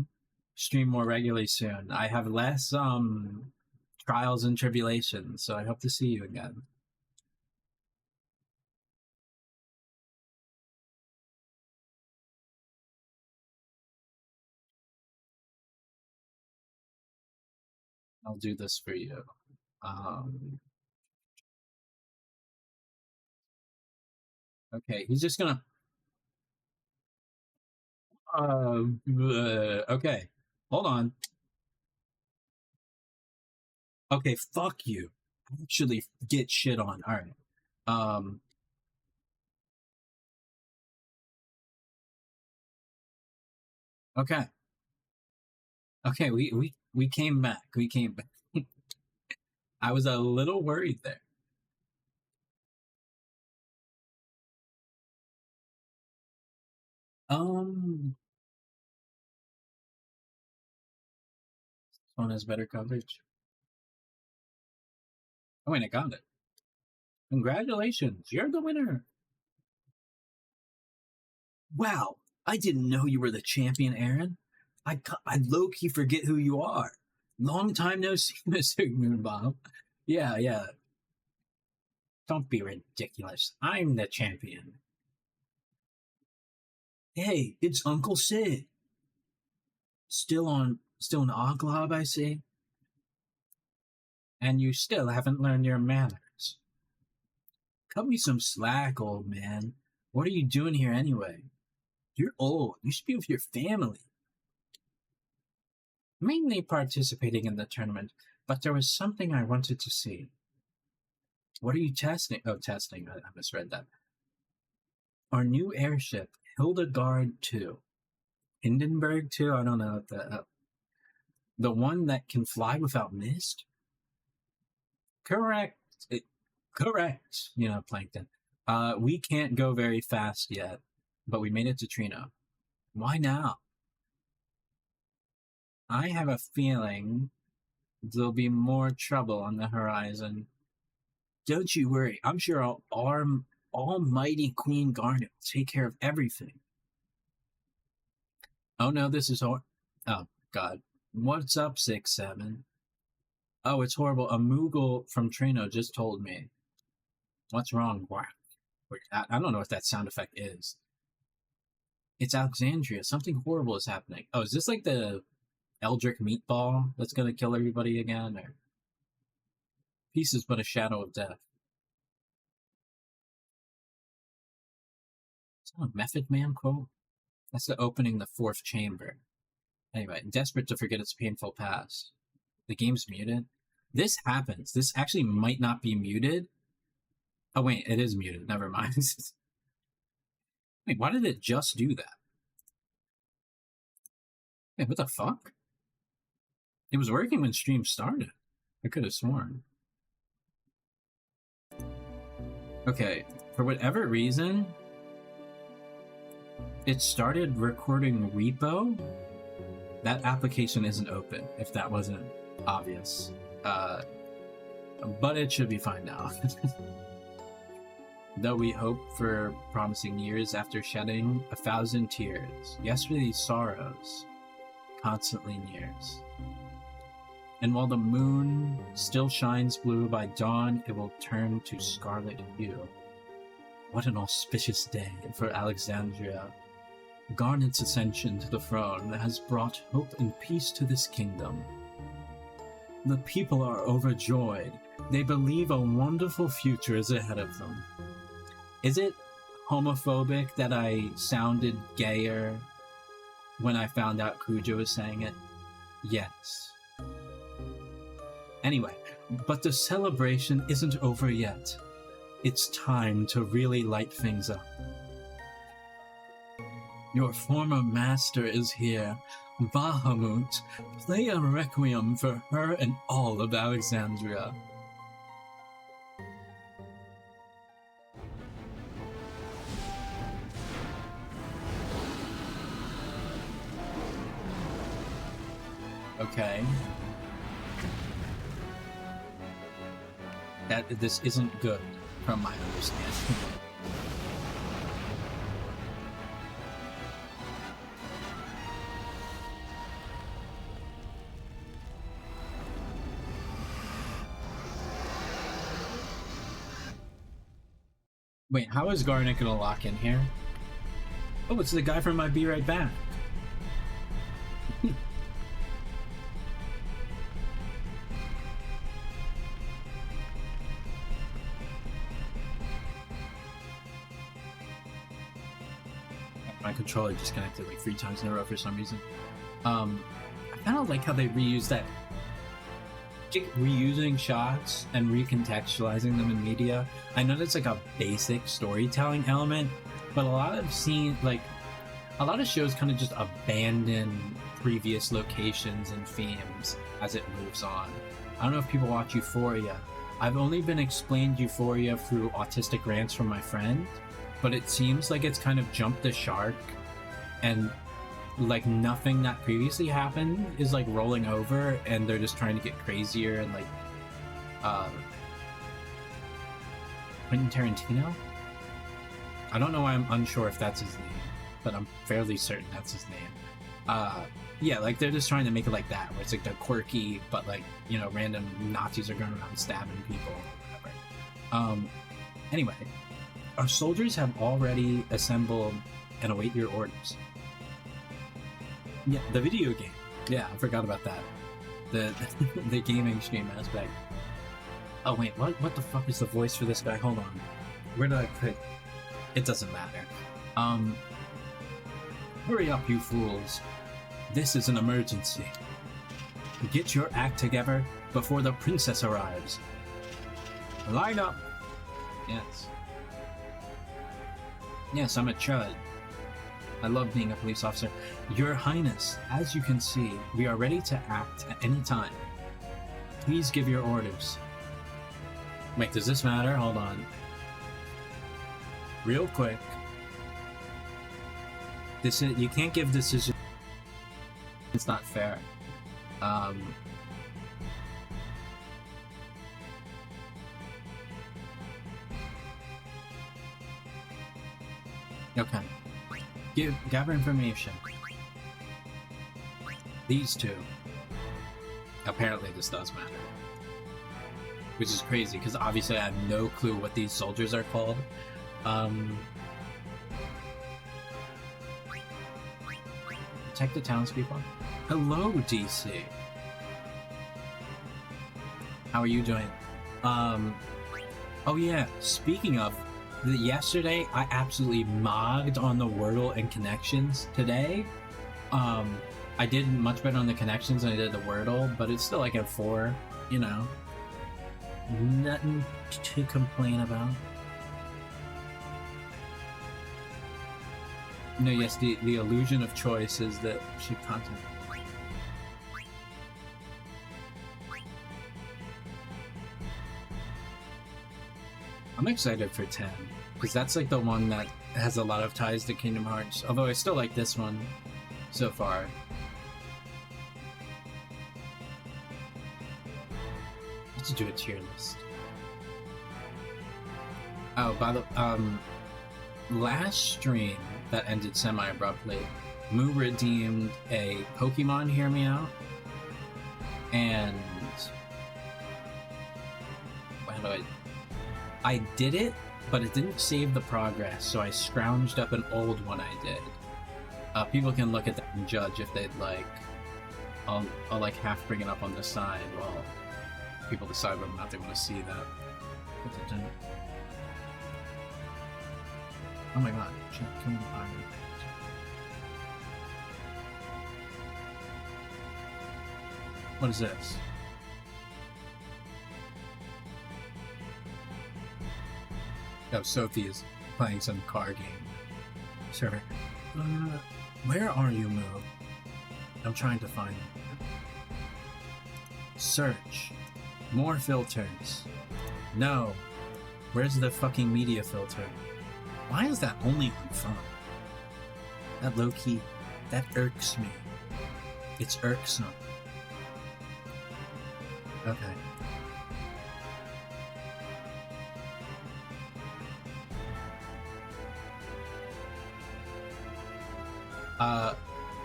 stream more regularly soon. I have less trials and tribulations, so I hope to see you again. I'll do this for you. Okay, he's just gonna. Okay, hold on. Okay, fuck you. Actually, get shit on. All right. Um. Okay. Okay. We came back. We came back. I was a little worried there. Um. This one has better coverage. Oh wait, I got it. Congratulations, you're the winner. Wow, I didn't know you were the champion, Aaron. I low key forget who you are. Long time no see, Mr. Moonbomb. Yeah, yeah. Don't be ridiculous. I'm the champion. Hey, it's Uncle Sid. Still an Oglob, I see. And you still haven't learned your manners. Cut me some slack, old man. What are you doing here anyway? You're old. You should be with your family. Mainly participating in the tournament, but there was something I wanted to see. What are you testing? Oh, testing. I misread that. Our new airship, Hildegard 2. Hindenburg 2? I don't know. The one that can fly without mist? Correct. Correct. Plankton. We can't go very fast yet, but we made it to Trino. Why now? I have a feeling there'll be more trouble on the horizon. Don't you worry. I'm sure our almighty Queen Garnet will take care of everything. Oh no, this is oh god. What's up, 6-7? Oh, it's horrible. A Moogle from Trino just told me. What's wrong? I don't know what that sound effect is. It's Alexandria. Something horrible is happening. Oh, is this like the Eldritch meatball that's gonna kill everybody again? Or peace is but a shadow of death. Is that a Method Man quote? That's the opening the fourth chamber. Anyway, desperate to forget its painful past. The game's muted. This happens. This actually might not be muted. Oh wait, it is muted. Never mind. Wait, why did it just do that? Wait, what the fuck? It was working when stream started. I could have sworn. Okay, for whatever reason, it started recording repo. That application isn't open, if that wasn't obvious. But it should be fine now. Though we hope for promising years after shedding 1,000 tears, yesterday's sorrows constantly nears. And while the moon still shines blue, by dawn it will turn to scarlet hue. What an auspicious day for Alexandria. Garnet's ascension to the throne has brought hope and peace to this kingdom. The people are overjoyed. They believe a wonderful future is ahead of them. Is it homophobic that I sounded gayer when I found out Kuja was saying it? Yes. Anyway, but the celebration isn't over yet. It's time to really light things up. Your former master is here. Bahamut, play a requiem for her and all of Alexandria. Okay. This isn't good, from my understanding. Wait, how is Garnet gonna lock in here? Oh, it's the guy from my Be Right Back. My controller disconnected like 3 times in a row for some reason. I kind of like how they reuse that. Reusing shots and recontextualizing them in media. I know that's like a basic storytelling element, but a lot of shows kind of just abandon previous locations and themes as it moves on. I don't know if people watch Euphoria. I've only been explained Euphoria through autistic rants from my friend, but it seems like it's kind of jumped the shark and like nothing that previously happened is like rolling over, and they're just trying to get crazier and like Quentin Tarantino? I don't know why I'm unsure if that's his name, but I'm fairly certain that's his name. Yeah, like they're just trying to make it like that, where it's like the quirky, but like, you know, random Nazis are going around stabbing people or whatever. Anyway, our soldiers have already assembled and await your orders. Yeah, the video game. Yeah, I forgot about that. The gaming stream aspect. Oh wait, what the fuck is the voice for this guy? Hold on. Where did I put? It doesn't matter. Hurry up, you fools. This is an emergency. Get your act together before the princess arrives. Line up. Yes. Yes, I'm a chud. I love being a police officer. Your Highness, as you can see, we are ready to act at any time. Please give your orders. Wait, does this matter? Hold on. Real quick. You can't give decisions. It's not fair. Okay. Gather information. These two. Apparently this does matter. Which is crazy, because obviously I have no clue what these soldiers are called. Protect the townspeople. Hello, DC. How are you doing? Oh yeah, speaking of, yesterday I absolutely mogged on the Wordle and connections. Today, I did much better on the connections than I did the Wordle, but it's still like a 4, you know. Nothing to complain about. No, yes, the illusion of choice is that she content. I'm excited for 10, because that's like the one that has a lot of ties to Kingdom Hearts, although I still like this one so far. Let's do a tier list. Oh, by the last stream that ended semi-abruptly, Moo redeemed a Pokemon Hear Me Out, and how do I did it, but it didn't save the progress, so I scrounged up an old one I did. People can look at that and judge if they'd like. I'll like half bring it up on the side while people decide whether or not they want to see that. Oh my god, come on. What is this? Oh, Sophie is playing some car game. Sure. Where are you, Moo? I'm trying to find you. Search. More filters. No. Where's the fucking media filter? Why is that only on phone? That low-key, that irks me. It's irksome. Okay.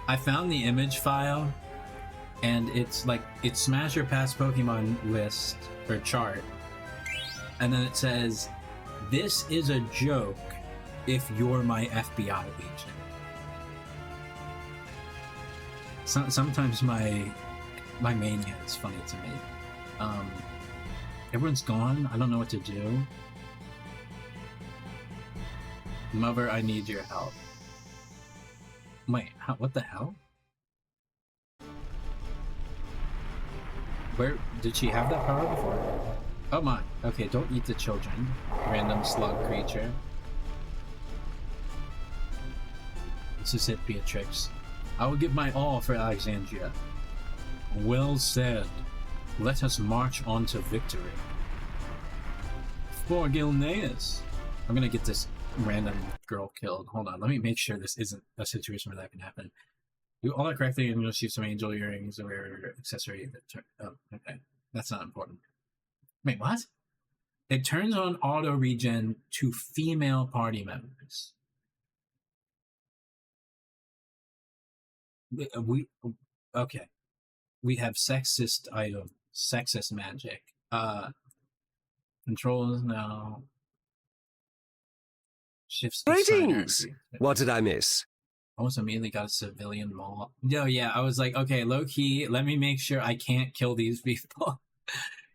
I found the image file, and it's like, it's Smash or Pass Pokemon list, or chart, and then it says, this is a joke if you're my FBI agent. Sometimes my mania is funny to me. Everyone's gone, I don't know what to do. Mother, I need your help. Wait, what the hell? Where did she have that power before? Oh my. Okay, don't eat the children. Random slug creature. This is it, Beatrix. I will give my all for Alexandria. Well said. Let us march on to victory. For Gilneas. I'm gonna get this random girl killed. Hold on, let me make sure this isn't a situation where that can happen. Do all that correctly and you'll receive some angel earrings or accessory that oh, okay. That's not important. Wait, what? It turns on auto regen to female party members. We okay. We have sexist item, sexist magic. Controls now. Shifts. Greetings! What did I miss? Almost immediately got a civilian mall. No, yeah, I was like, okay, low key, let me make sure I can't kill these people.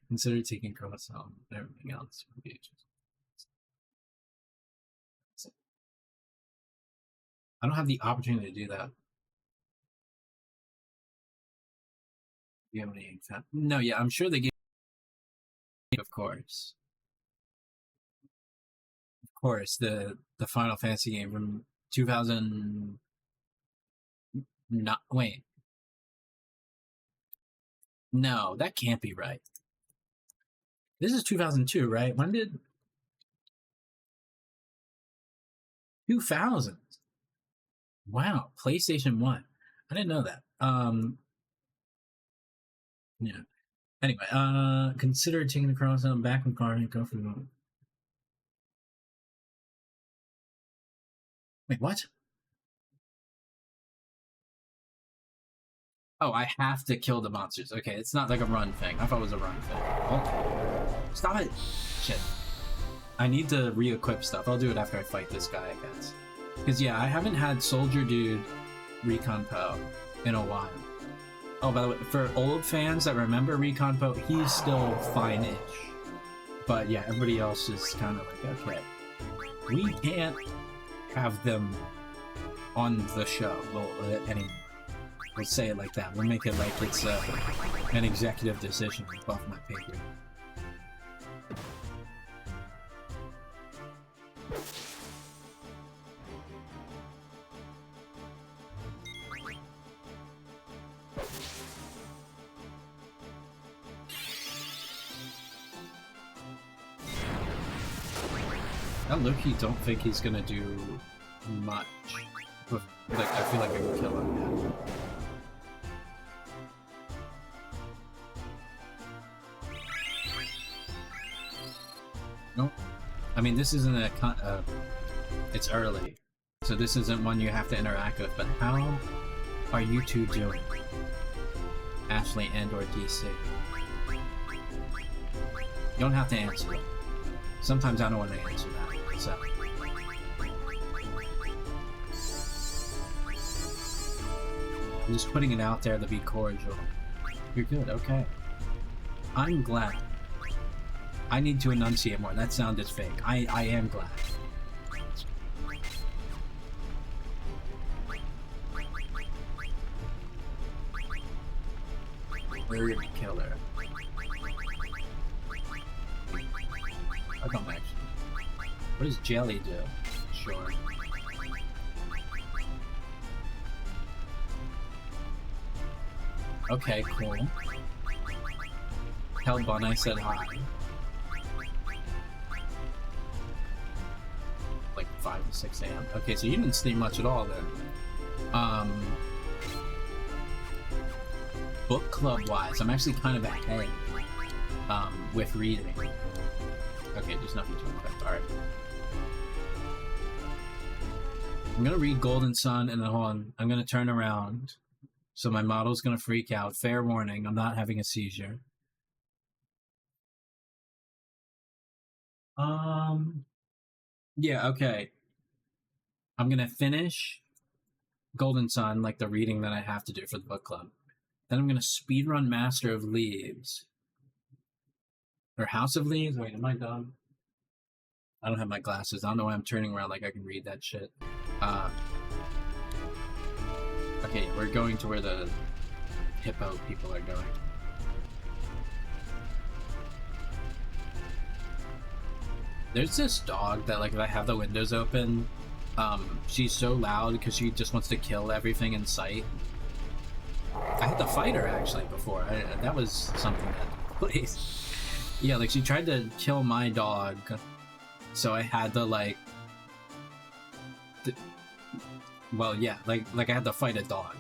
Consider taking cross home. Everything else. I don't have the opportunity to do that. Do you have any example? No, yeah, I'm sure they gave. Of course. Of course, the Final Fantasy game from 2000. Not wait. No, that can't be right. This is 2002, right? When did 2000? Wow, PlayStation 1. I didn't know that. Yeah. Anyway, consider taking the cross on back from car and go for the moment. Wait, what? Oh, I have to kill the monsters. Okay, it's not like a run thing. I thought it was a run thing. Oh. Stop it! Shit. I need to re-equip stuff. I'll do it after I fight this guy, I guess. Because, yeah, I haven't had Soldier Dude Recon Po in a while. Oh, by the way, for old fans that remember Recon Po, he's still fine-ish. But, yeah, everybody else is kind of like, okay, we can't have them on the show anymore. We'll say it like that. We'll make it like it's an executive decision above my pay grade. I low-key don't think he's gonna do much. With, like, I feel like I can kill him, yeah. Nope. I mean, this isn't a it's early, so this isn't one you have to interact with, but how are you two doing? Ashley and or DC? You don't have to answer it. Sometimes I don't want to answer that, so... I'm just putting it out there to be cordial. You're good, okay. I'm glad. I need to enunciate more. That sounded fake. I am glad. We're gonna kill her. I don't actually. What does Jelly do? Sure. Okay, cool. Tell Bun I said hi. Like 5 to 6 a.m. Okay, so you didn't sleep much at all then. Book club wise, I'm actually kind of ahead with reading. Okay, there's nothing to equip. Alright. I'm gonna read Golden Sun and then hold on. I'm gonna turn around. So my model's gonna freak out. Fair warning, I'm not having a seizure. Yeah, okay. I'm gonna finish Golden Sun, like the reading that I have to do for the book club. Then I'm gonna speedrun Master of Leaves. Or House of Leaves? Wait, am I dumb? I don't have my glasses. I don't know why I'm turning around like I can read that shit. Okay, we're going to where the hippo people are going. There's this dog that, like, if I have the windows open, she's so loud because she just wants to kill everything in sight. I had to fight her, actually, before. That was something that took place. Yeah, like, she tried to kill my dog, so I had to, like... Well, yeah, like I had to fight a dog.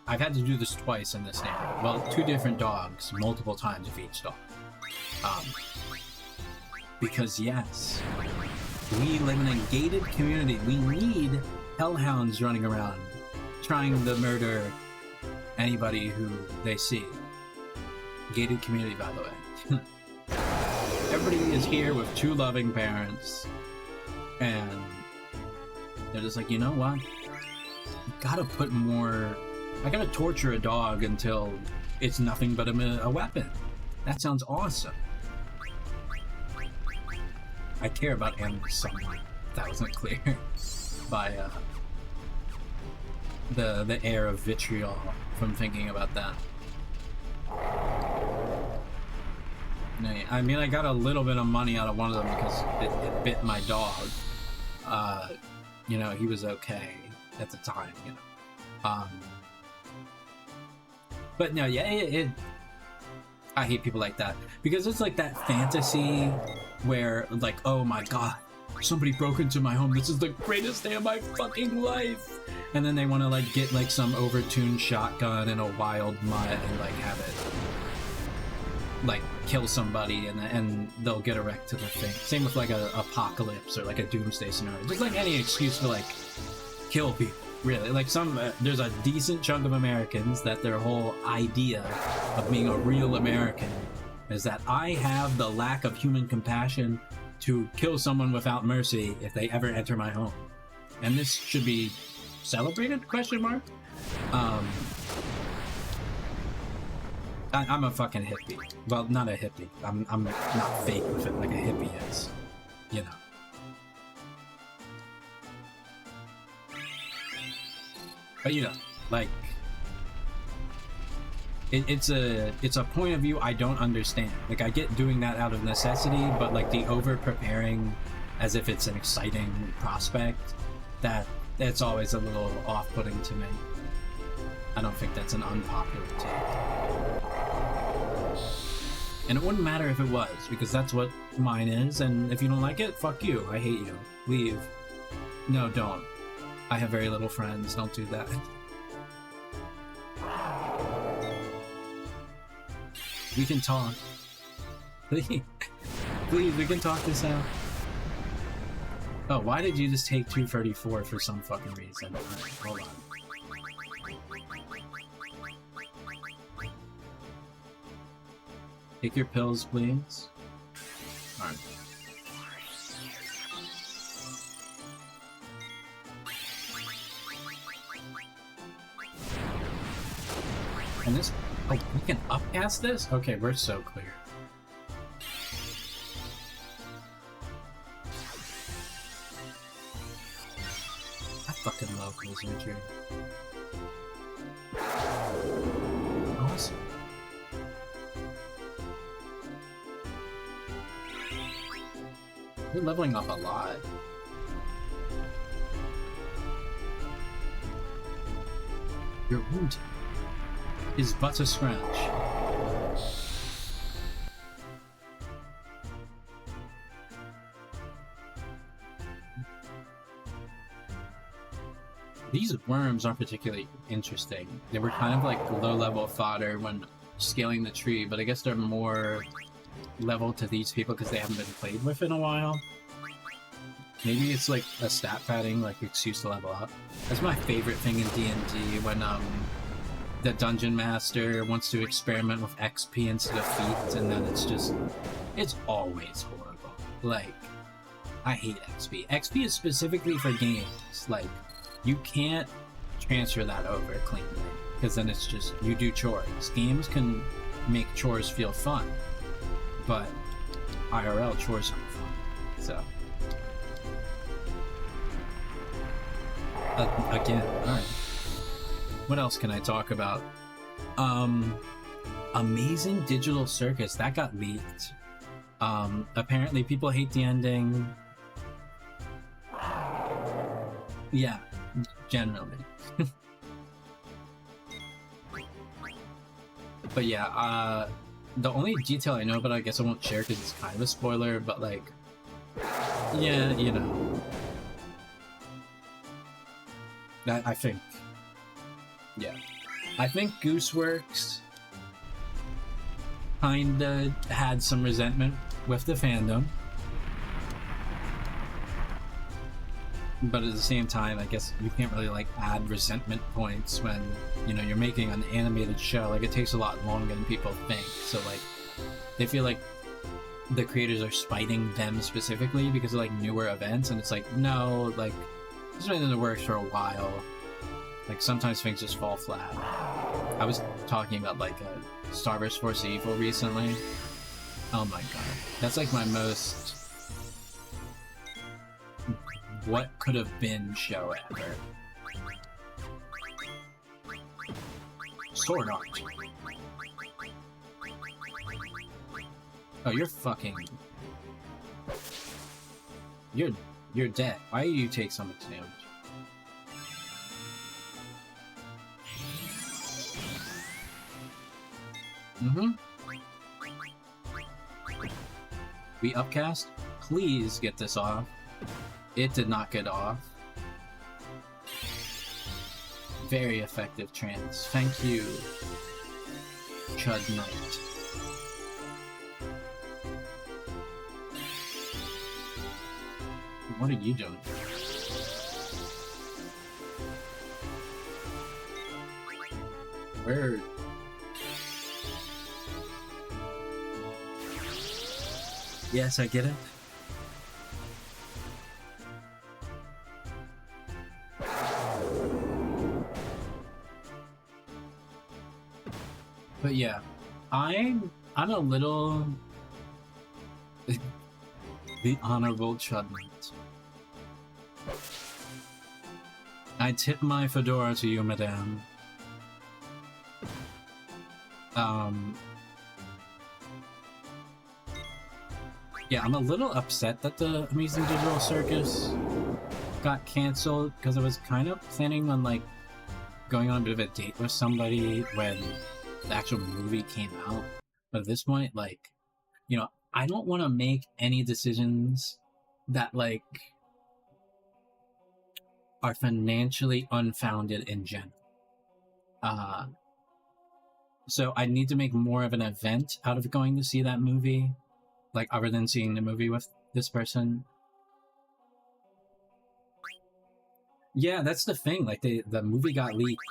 I've had to do this twice in this neighborhood. Well, 2 different dogs, multiple times with each dog. Because yes, we live in a gated community. We need hellhounds running around, trying to murder anybody who they see. Gated community, by the way. Everybody is here with 2 loving parents, and they're just like, you know what? Gotta put more... I gotta torture a dog until it's nothing but a weapon. That sounds awesome. I care about animals somewhat. That wasn't clear by the air of vitriol from thinking about that. I mean, I got a little bit of money out of one of them because it bit my dog. You know, he was okay at the time, you know. But no, yeah, I hate people like that because it's like that fantasy where, like, oh my god, somebody broke into my home. This is the greatest day of my fucking life. And then they want to, like, get, like, some overtuned shotgun in a wild mutt and, like, have it, like, kill somebody and they'll get erect to the thing. Same with, like, a apocalypse or, like, a doomsday scenario. Just, like, any excuse to, like, kill people. Really, like there's a decent chunk of Americans that their whole idea of being a real American is that I have the lack of human compassion to kill someone without mercy if they ever enter my home. And this should be celebrated, question mark? I'm a fucking hippie. Well, not a hippie. I'm not fake with it like a hippie is, you know. But, you know, like, it's a point of view I don't understand. Like, I get doing that out of necessity, but, like, the over-preparing as if it's an exciting prospect, that's always a little off-putting to me. I don't think that's an unpopular take. And it wouldn't matter if it was, because that's what mine is, and if you don't like it, fuck you. I hate you. Leave. No, don't. I have very little friends. Don't do that. We can talk. Please. Please, we can talk this out. Oh, why did you just take 234 for some fucking reason? Alright, hold on. Take your pills, please. Alright. And this... Oh, we can upcast this? Okay, we're so clear. I fucking love wizardry. Awesome. We're leveling up a lot. Your wound is but a scratch. These worms aren't particularly interesting. They were kind of like low-level fodder when scaling the tree, but I guess they're more level to these people because they haven't been played with in a while. Maybe it's like a stat padding, like excuse to level up. That's my favorite thing in D&D when the dungeon master wants to experiment with XP instead of feet, and then it's always horrible. Like, I hate XP. XP is specifically for games. Like, you can't transfer that over cleanly, because then it's just, you do chores. Games can make chores feel fun, but IRL chores aren't fun. So, again, alright. What else can I talk about? Amazing Digital Circus, that got leaked. Apparently people hate the ending. Yeah, generally. But yeah, the only detail I know about it, I guess I won't share because it's kind of a spoiler, but like, yeah, you know. I think, yeah. I think Gooseworks kinda had some resentment with the fandom. But at the same time, I guess you can't really like add resentment points when, you know, you're making an animated show. Like, it takes a lot longer than people think. So like, they feel like the creators are spiting them specifically because of like newer events, and it's like, no, like, this has been in the works for a while. Like, sometimes things just fall flat. I was talking about like a Star Wars Force Evil recently. Oh my god. That's like my most what could have been show ever. Sword Art. Oh, you're fucking... You're dead. Why do you take so much damage? We upcast? Please get this off. It did not get off. Very effective trance. Thank you, Chud Knight. What are you doing? Where? Yes, I get it. But yeah, I'm a little the honorable Chudmint. I tip my fedora to you, madame. Yeah, I'm a little upset that the Amazing Digital Circus got canceled because I was kind of planning on like going on a bit of a date with somebody when the actual movie came out. But at this point, like, you know, I don't want to make any decisions that, like, are financially unfounded in general. So I need to make more of an event out of going to see that movie, like, other than seeing the movie with this person. Yeah, that's the thing. Like, the movie got leaked,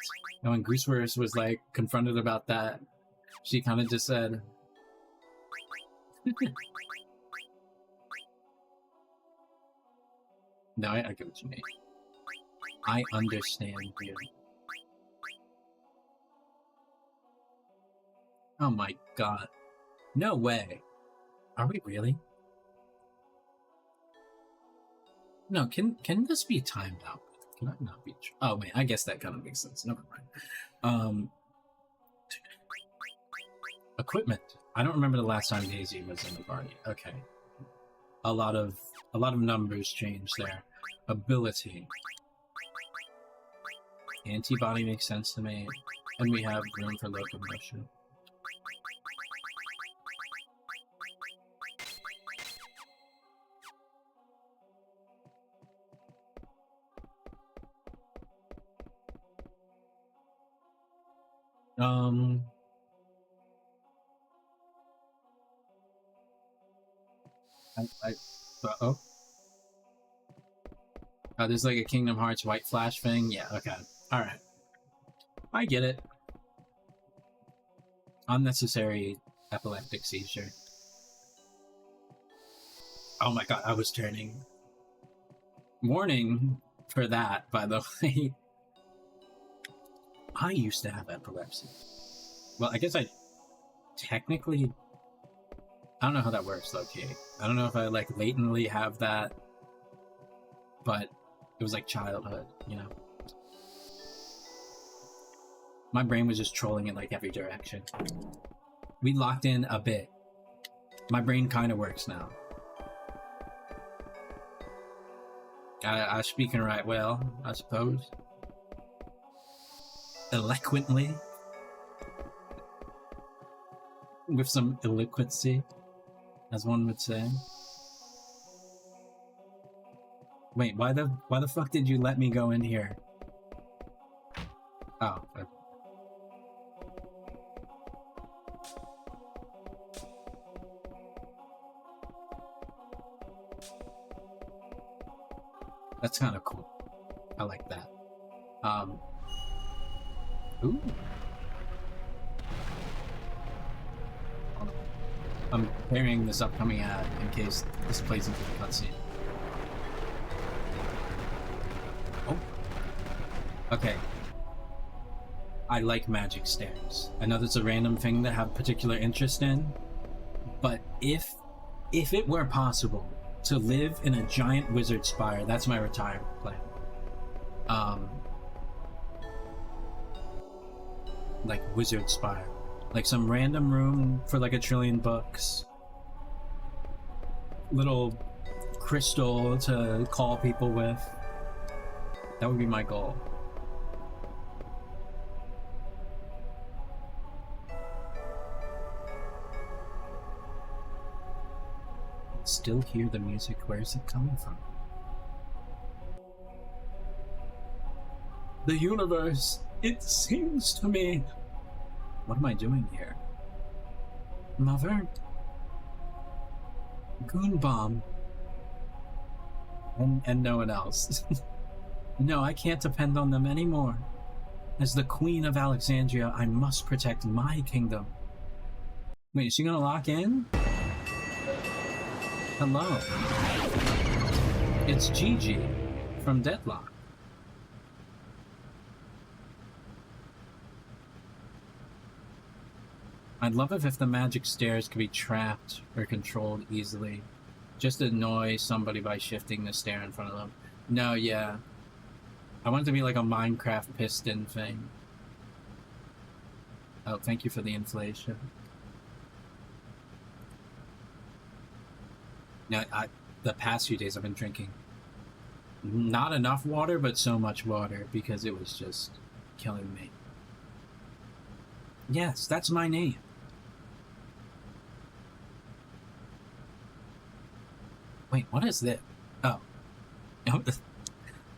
and when Gooseverse was, like, confronted about that, she kind of just said, no, I get what you mean. I understand you. Oh my god. No way. Are we really? No, can this be timed out? Can that not be true? Oh wait, I guess that kind of makes sense. Never mind. Equipment. I don't remember the last time Daisy was in the party. Okay. A lot of numbers changed there. Ability. Antibody makes sense to me. And we have room for locomotion. Uh-oh. Oh, there's like a Kingdom Hearts white flash thing? Yeah, okay. Alright. I get it. Unnecessary epileptic seizure. Oh my god, I was turning. Warning for that, by the way. I used to have epilepsy. Well, I guess I technically... I don't know how that works, low-key. I don't know if I, like, latently have that, but it was like childhood, you know? My brain was just trolling in, like, every direction. We locked in a bit. My brain kind of works now. I speak and write well, I suppose. Eloquently. With some eloquency, as one would say. Wait, why the fuck did you let me go in here? Oh. Okay. That's kind of cool. I like that. Ooh. I'm preparing this upcoming ad in case this plays into the cutscene. Oh. Okay. I like magic stairs. I know that's a random thing to have particular interest in, but if it were possible to live in a giant wizard spire, that's my retirement plan. Like wizard spire. Like some random room for like 1 trillion books. Little crystal to call people with. That would be my goal. Still hear the music. Where is it coming from? The universe, it sings to me. What am I doing here? Mother? Goon Bomb. And no one else. No, I can't depend on them anymore. As the Queen of Alexandria, I must protect my kingdom. Wait, is she gonna lock in? Hello. It's Gigi from Deadlock. I'd love it if the magic stairs could be trapped or controlled easily. Just annoy somebody by shifting the stair in front of them. No, yeah. I want it to be like a Minecraft piston thing. Oh, thank you for the inflation. Now, the past few days I've been drinking not enough water, but so much water because it was just killing me. Yes, that's my name. Wait, what is this? Oh.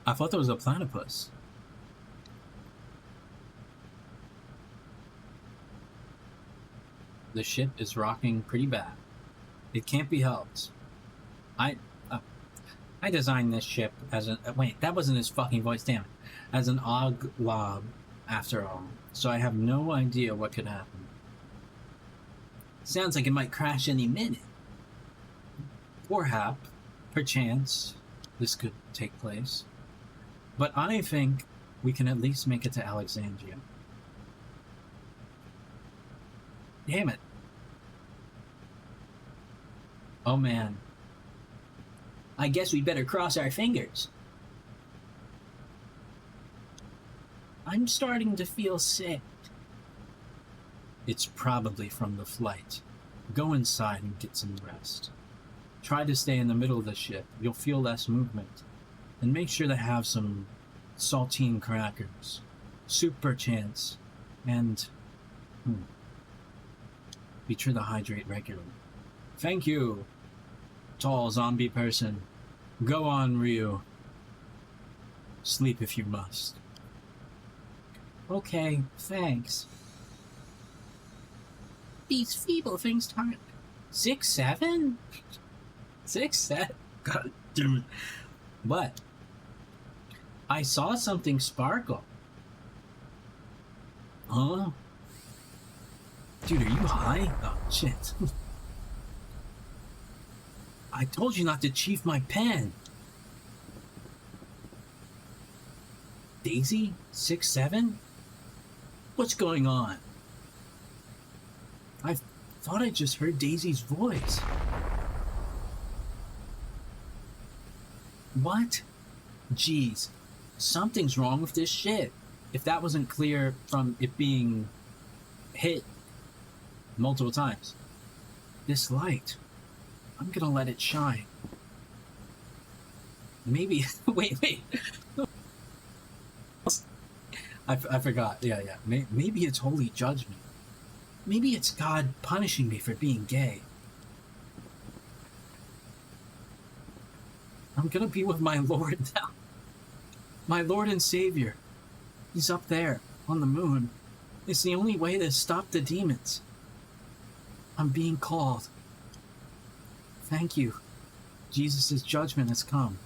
I thought there was a platypus. The ship is rocking pretty bad. It can't be helped. I designed this ship as a... Wait, that wasn't his fucking voice, damn it. As an og-lob, after all. So I have no idea what could happen. Sounds like it might crash any minute. Perchance, this could take place. But I think we can at least make it to Alexandria. Damn it. Oh man. I guess we better cross our fingers. I'm starting to feel sick. It's probably from the flight. Go inside and get some rest. Try to stay in the middle of the ship. You'll feel less movement. And make sure to have some saltine crackers. Soup perchance. And... be sure to hydrate regularly. Thank you, tall zombie person. Go on, Ryu. Sleep if you must. Okay, thanks. These feeble things aren't... 6'7"? 6'7"? God damn it. What? I saw something sparkle. Huh? Dude, are you high? Oh, shit. I told you not to chief my pen. Daisy? 6'7"? What's going on? I thought I just heard Daisy's voice. What? Jeez. Something's wrong with this ship. If that wasn't clear from it being hit multiple times. This light. I'm gonna let it shine. Maybe... wait. I forgot. Yeah. Maybe it's holy judgment. Maybe it's God punishing me for being gay. I'm gonna be with my Lord now. My Lord and Savior. He's up there, on the moon. It's the only way to stop the demons. I'm being called. Thank you. Jesus' judgment has come.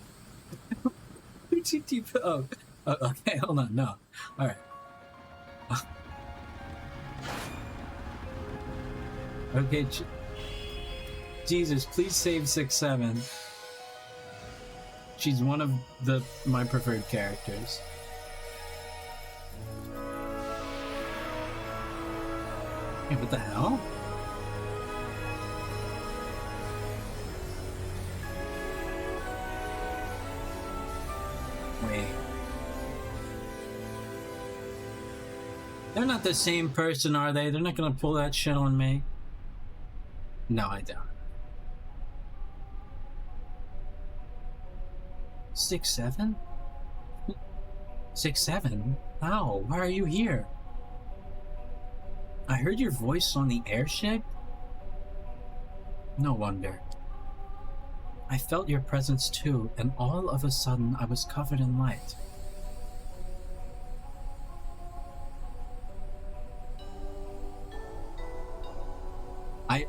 Oh, okay, hold on, no. Alright. Okay, Jesus, please save 6'7". She's one of my preferred characters. Hey, what the hell? Wait. They're not the same person, are they? They're not gonna pull that shit on me. No, I doubt it. 6'7"? 6'7"? How? Why are you here? I heard your voice on the airship? No wonder. I felt your presence too, and all of a sudden I was covered in light.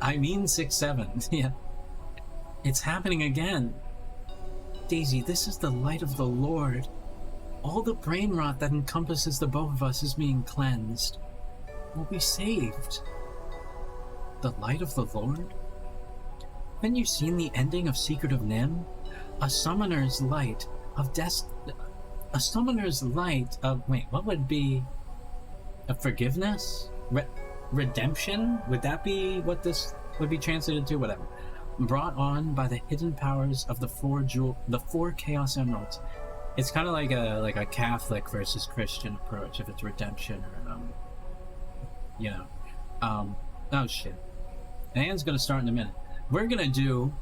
I mean 6'7". Yeah. It's happening again. Daisy, this is the light of the Lord. All the brain rot that encompasses the both of us is being cleansed. We'll be saved. The light of the Lord? Haven't you seen the ending of Secret of Nim? A summoner's light of a summoner's light of... Wait, what would be... a forgiveness? Redemption? Would that be what this would be translated to? Whatever. Brought on by the hidden powers of the four Chaos Emeralds. It's kind of like a Catholic versus Christian approach if it's redemption or oh shit. Anne's gonna start in a minute. We're gonna do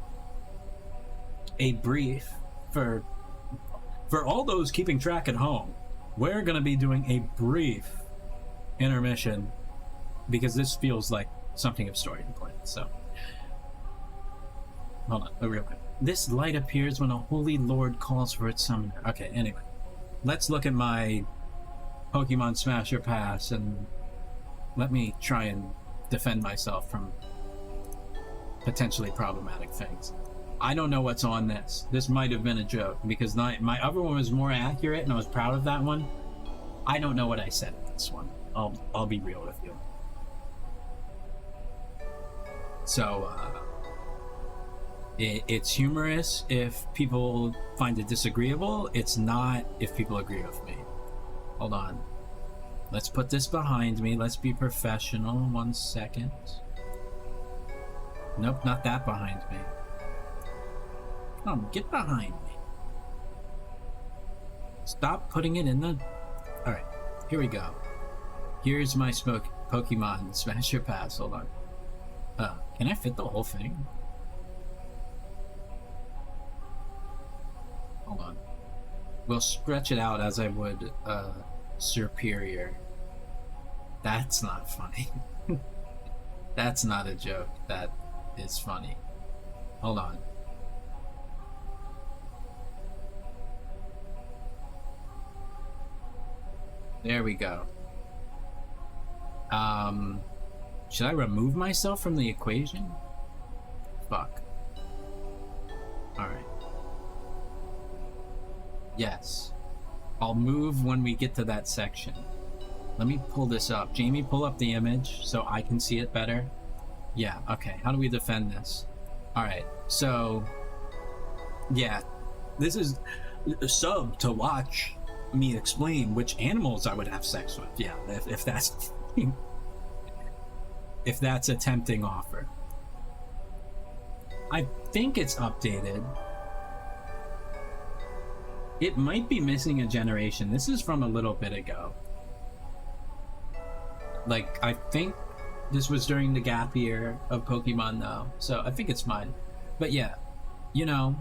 a brief for all those keeping track at home. We're gonna be doing a brief intermission because this feels like something of story important. So hold on, real quick. This light appears when a holy lord calls for its summoner. Okay, anyway. Let's look at my Pokemon Smasher Pass and let me try and defend myself from potentially problematic things. I don't know what's on this. This might have been a joke because my other one was more accurate and I was proud of that one. I don't know what I said in this one. I'll be real with you. So it's humorous if people find it disagreeable. It's not if people agree with me. Hold on. Let's put this behind me. Let's be professional. 1 second. Nope, not that behind me. Come on, get behind me. Stop putting it in the... Alright, here we go. Here's my Pokemon Smasher Pass. Hold on. Can I fit the whole thing? Hold on. We'll stretch it out as I would Superior. That's not funny. That's not a joke. That is funny. Hold on. There we go. Should I remove myself from the equation? Fuck. Alright. Yes. I'll move when we get to that section. Let me pull this up. Jamie, pull up the image so I can see it better. Yeah, okay. How do we defend this? Alright, so... yeah. This is a sub to watch me explain which animals I would have sex with. Yeah, if that's... if that's a tempting offer. I think it's updated. It might be missing a generation. This is from a little bit ago. Like, I think this was during the gap year of Pokemon though, so I think it's mine. But yeah, you know,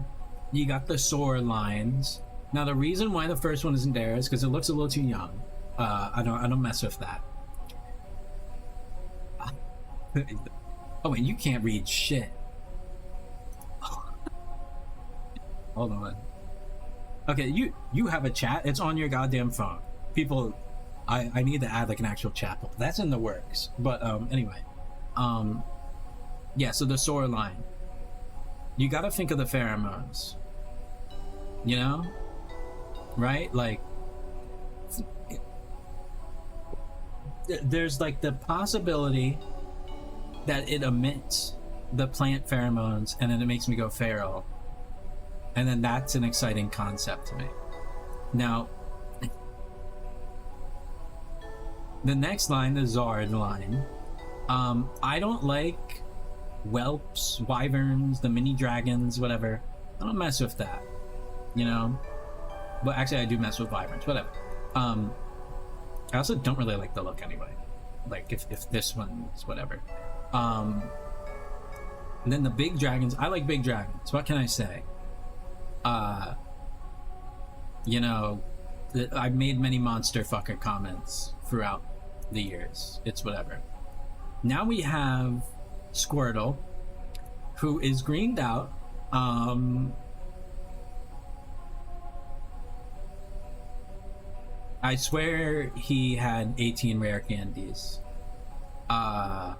you got the Soar lines. Now the reason why the first one isn't there is because it looks a little too young. I don't mess with that. Oh, and you can't read shit. Hold on. Okay, you have a chat. It's on your goddamn phone. People, I need to add like an actual chat. That's in the works. But anyway, yeah. So the Soar line. You got to think of the pheromones. You know, right? Like, there's like the possibility that it emits the plant pheromones and then it makes me go feral. And then that's an exciting concept to me. Now, the next line, the Zard line, I don't like whelps, wyverns, the mini dragons, whatever. I don't mess with that, you know? But actually I do mess with wyverns, whatever. I also don't really like the look anyway. Like if this one's whatever. And then the big dragons, I like big dragons. What can I say? You know, I've made many monster fucker comments throughout the years. It's whatever. Now we have Squirtle, who is greened out. I swear he had 18 rare candies. I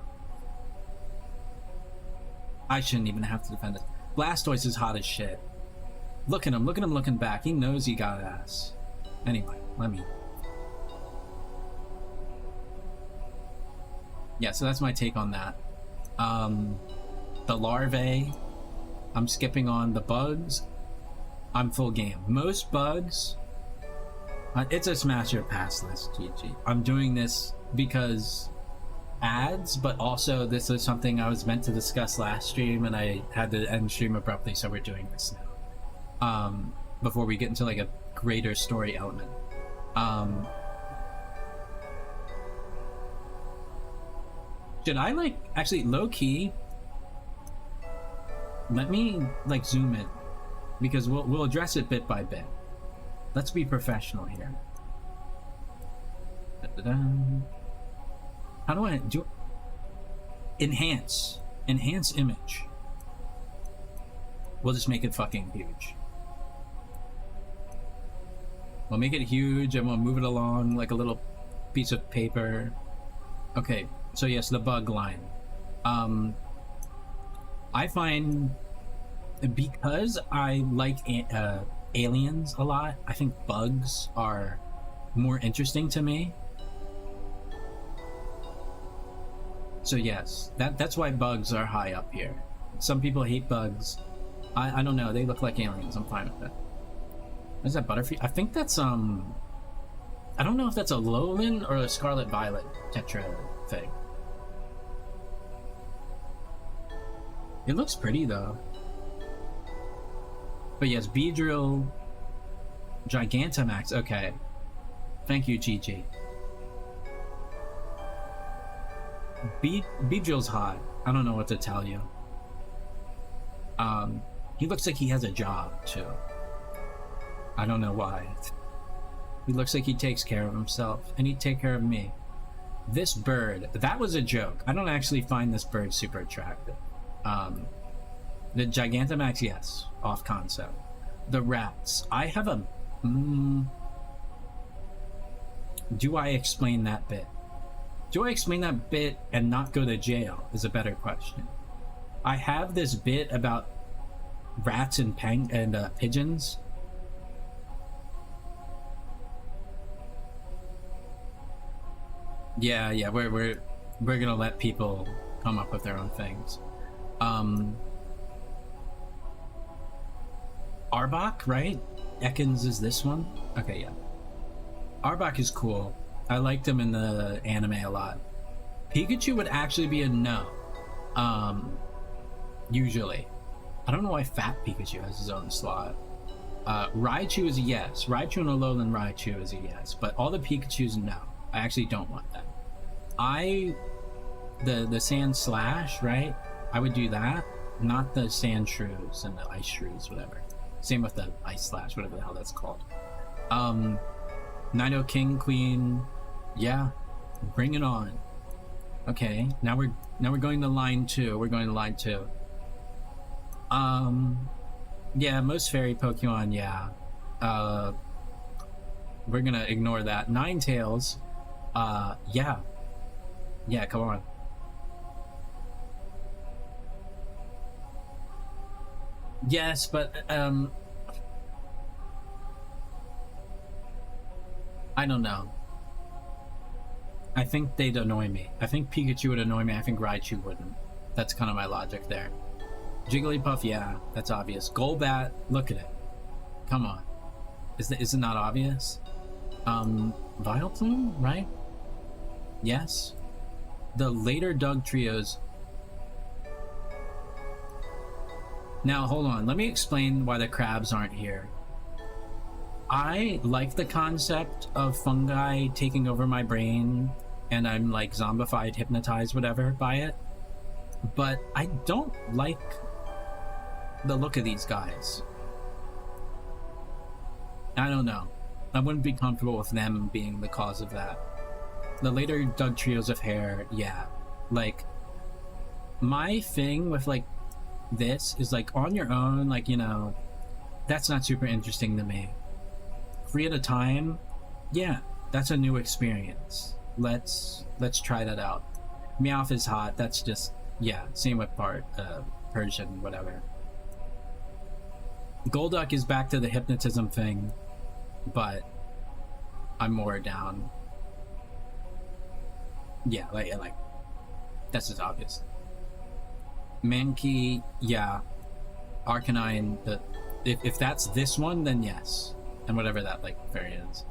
shouldn't even have to defend it. Blastoise is hot as shit. Look at him looking back. He knows he got ass. Anyway, let me... yeah, so that's my take on that. The larvae, I'm skipping on. The bugs, I'm full game. Most bugs, it's a Smasher Pass list, GG. I'm doing this because ads, but also this is something I was meant to discuss last stream and I had to end stream abruptly, so we're doing this now. Before we get into like a greater story element. Should I like actually low key? Let me like zoom in because we'll address it bit by bit. Let's be professional here. How do I do? Enhance image. We'll just make it fucking huge. We'll make it huge and we'll move it along like a little piece of paper. Okay, so yes, the bug line. I find, because I like aliens a lot, I think bugs are more interesting to me. So yes, that's why bugs are high up here. Some people hate bugs. I don't know, they look like aliens. I'm fine with it. Is that Butterfree? I think that's I don't know if that's a Lowland or a Scarlet Violet Tetra thing. It looks pretty though. But yes, Beedrill, Gigantamax. Okay, thank you, GG. Beedrill's hot. I don't know what to tell you. He looks like he has a job too. I don't know why. He looks like he takes care of himself, and he'd take care of me. This bird, that was a joke. I don't actually find this bird super attractive. The Gigantamax, yes, off concept. The rats, I have a... do I explain that bit? Do I explain that bit and not go to jail is a better question. I have this bit about rats and pigeons. Yeah, we're gonna let people come up with their own things. Arbok, right? Ekans is this one? Okay, yeah. Arbok is cool. I liked him in the anime a lot. Pikachu would actually be a no. Usually. I don't know why Fat Pikachu has his own slot. Raichu is a yes. Raichu and Alolan Raichu is a yes. But all the Pikachus, no. I actually don't want them. The Sand Slash, right? I would do that. Not the Sand Shrews and the Ice Shrews, whatever. Same with the Ice Slash, whatever the hell that's called. Nido King, Queen. Yeah. Bring it on. Okay. Now we're going to line 2. We're going to line 2. Yeah, most fairy Pokemon, yeah. We're gonna ignore that. Ninetales, yeah. Yeah, come on. Yes, but, I don't know. I think they'd annoy me. I think Pikachu would annoy me. I think Raichu wouldn't. That's kind of my logic there. Jigglypuff, yeah, that's obvious. Golbat, look at it. Come on. Is it not obvious? Vileplume, right? Yes. The later Doug trios. Now, hold on. Let me explain why the crabs aren't here. I like the concept of fungi taking over my brain, and I'm like zombified, hypnotized, whatever, by it. But I don't like the look of these guys. I don't know. I wouldn't be comfortable with them being the cause of that. The later Doug trios of hair, yeah. Like, my thing with like this is like on your own, like, you know, that's not super interesting to me. 3 at a time, yeah, that's a new experience. Let's try that out. Meowth is hot. That's just, yeah, same with Persian, whatever. Golduck is back to the hypnotism thing, but I'm more down. Yeah, like that's just obvious. Mankey, yeah. Arcanine, if that's this one, then yes. And whatever that like variant is.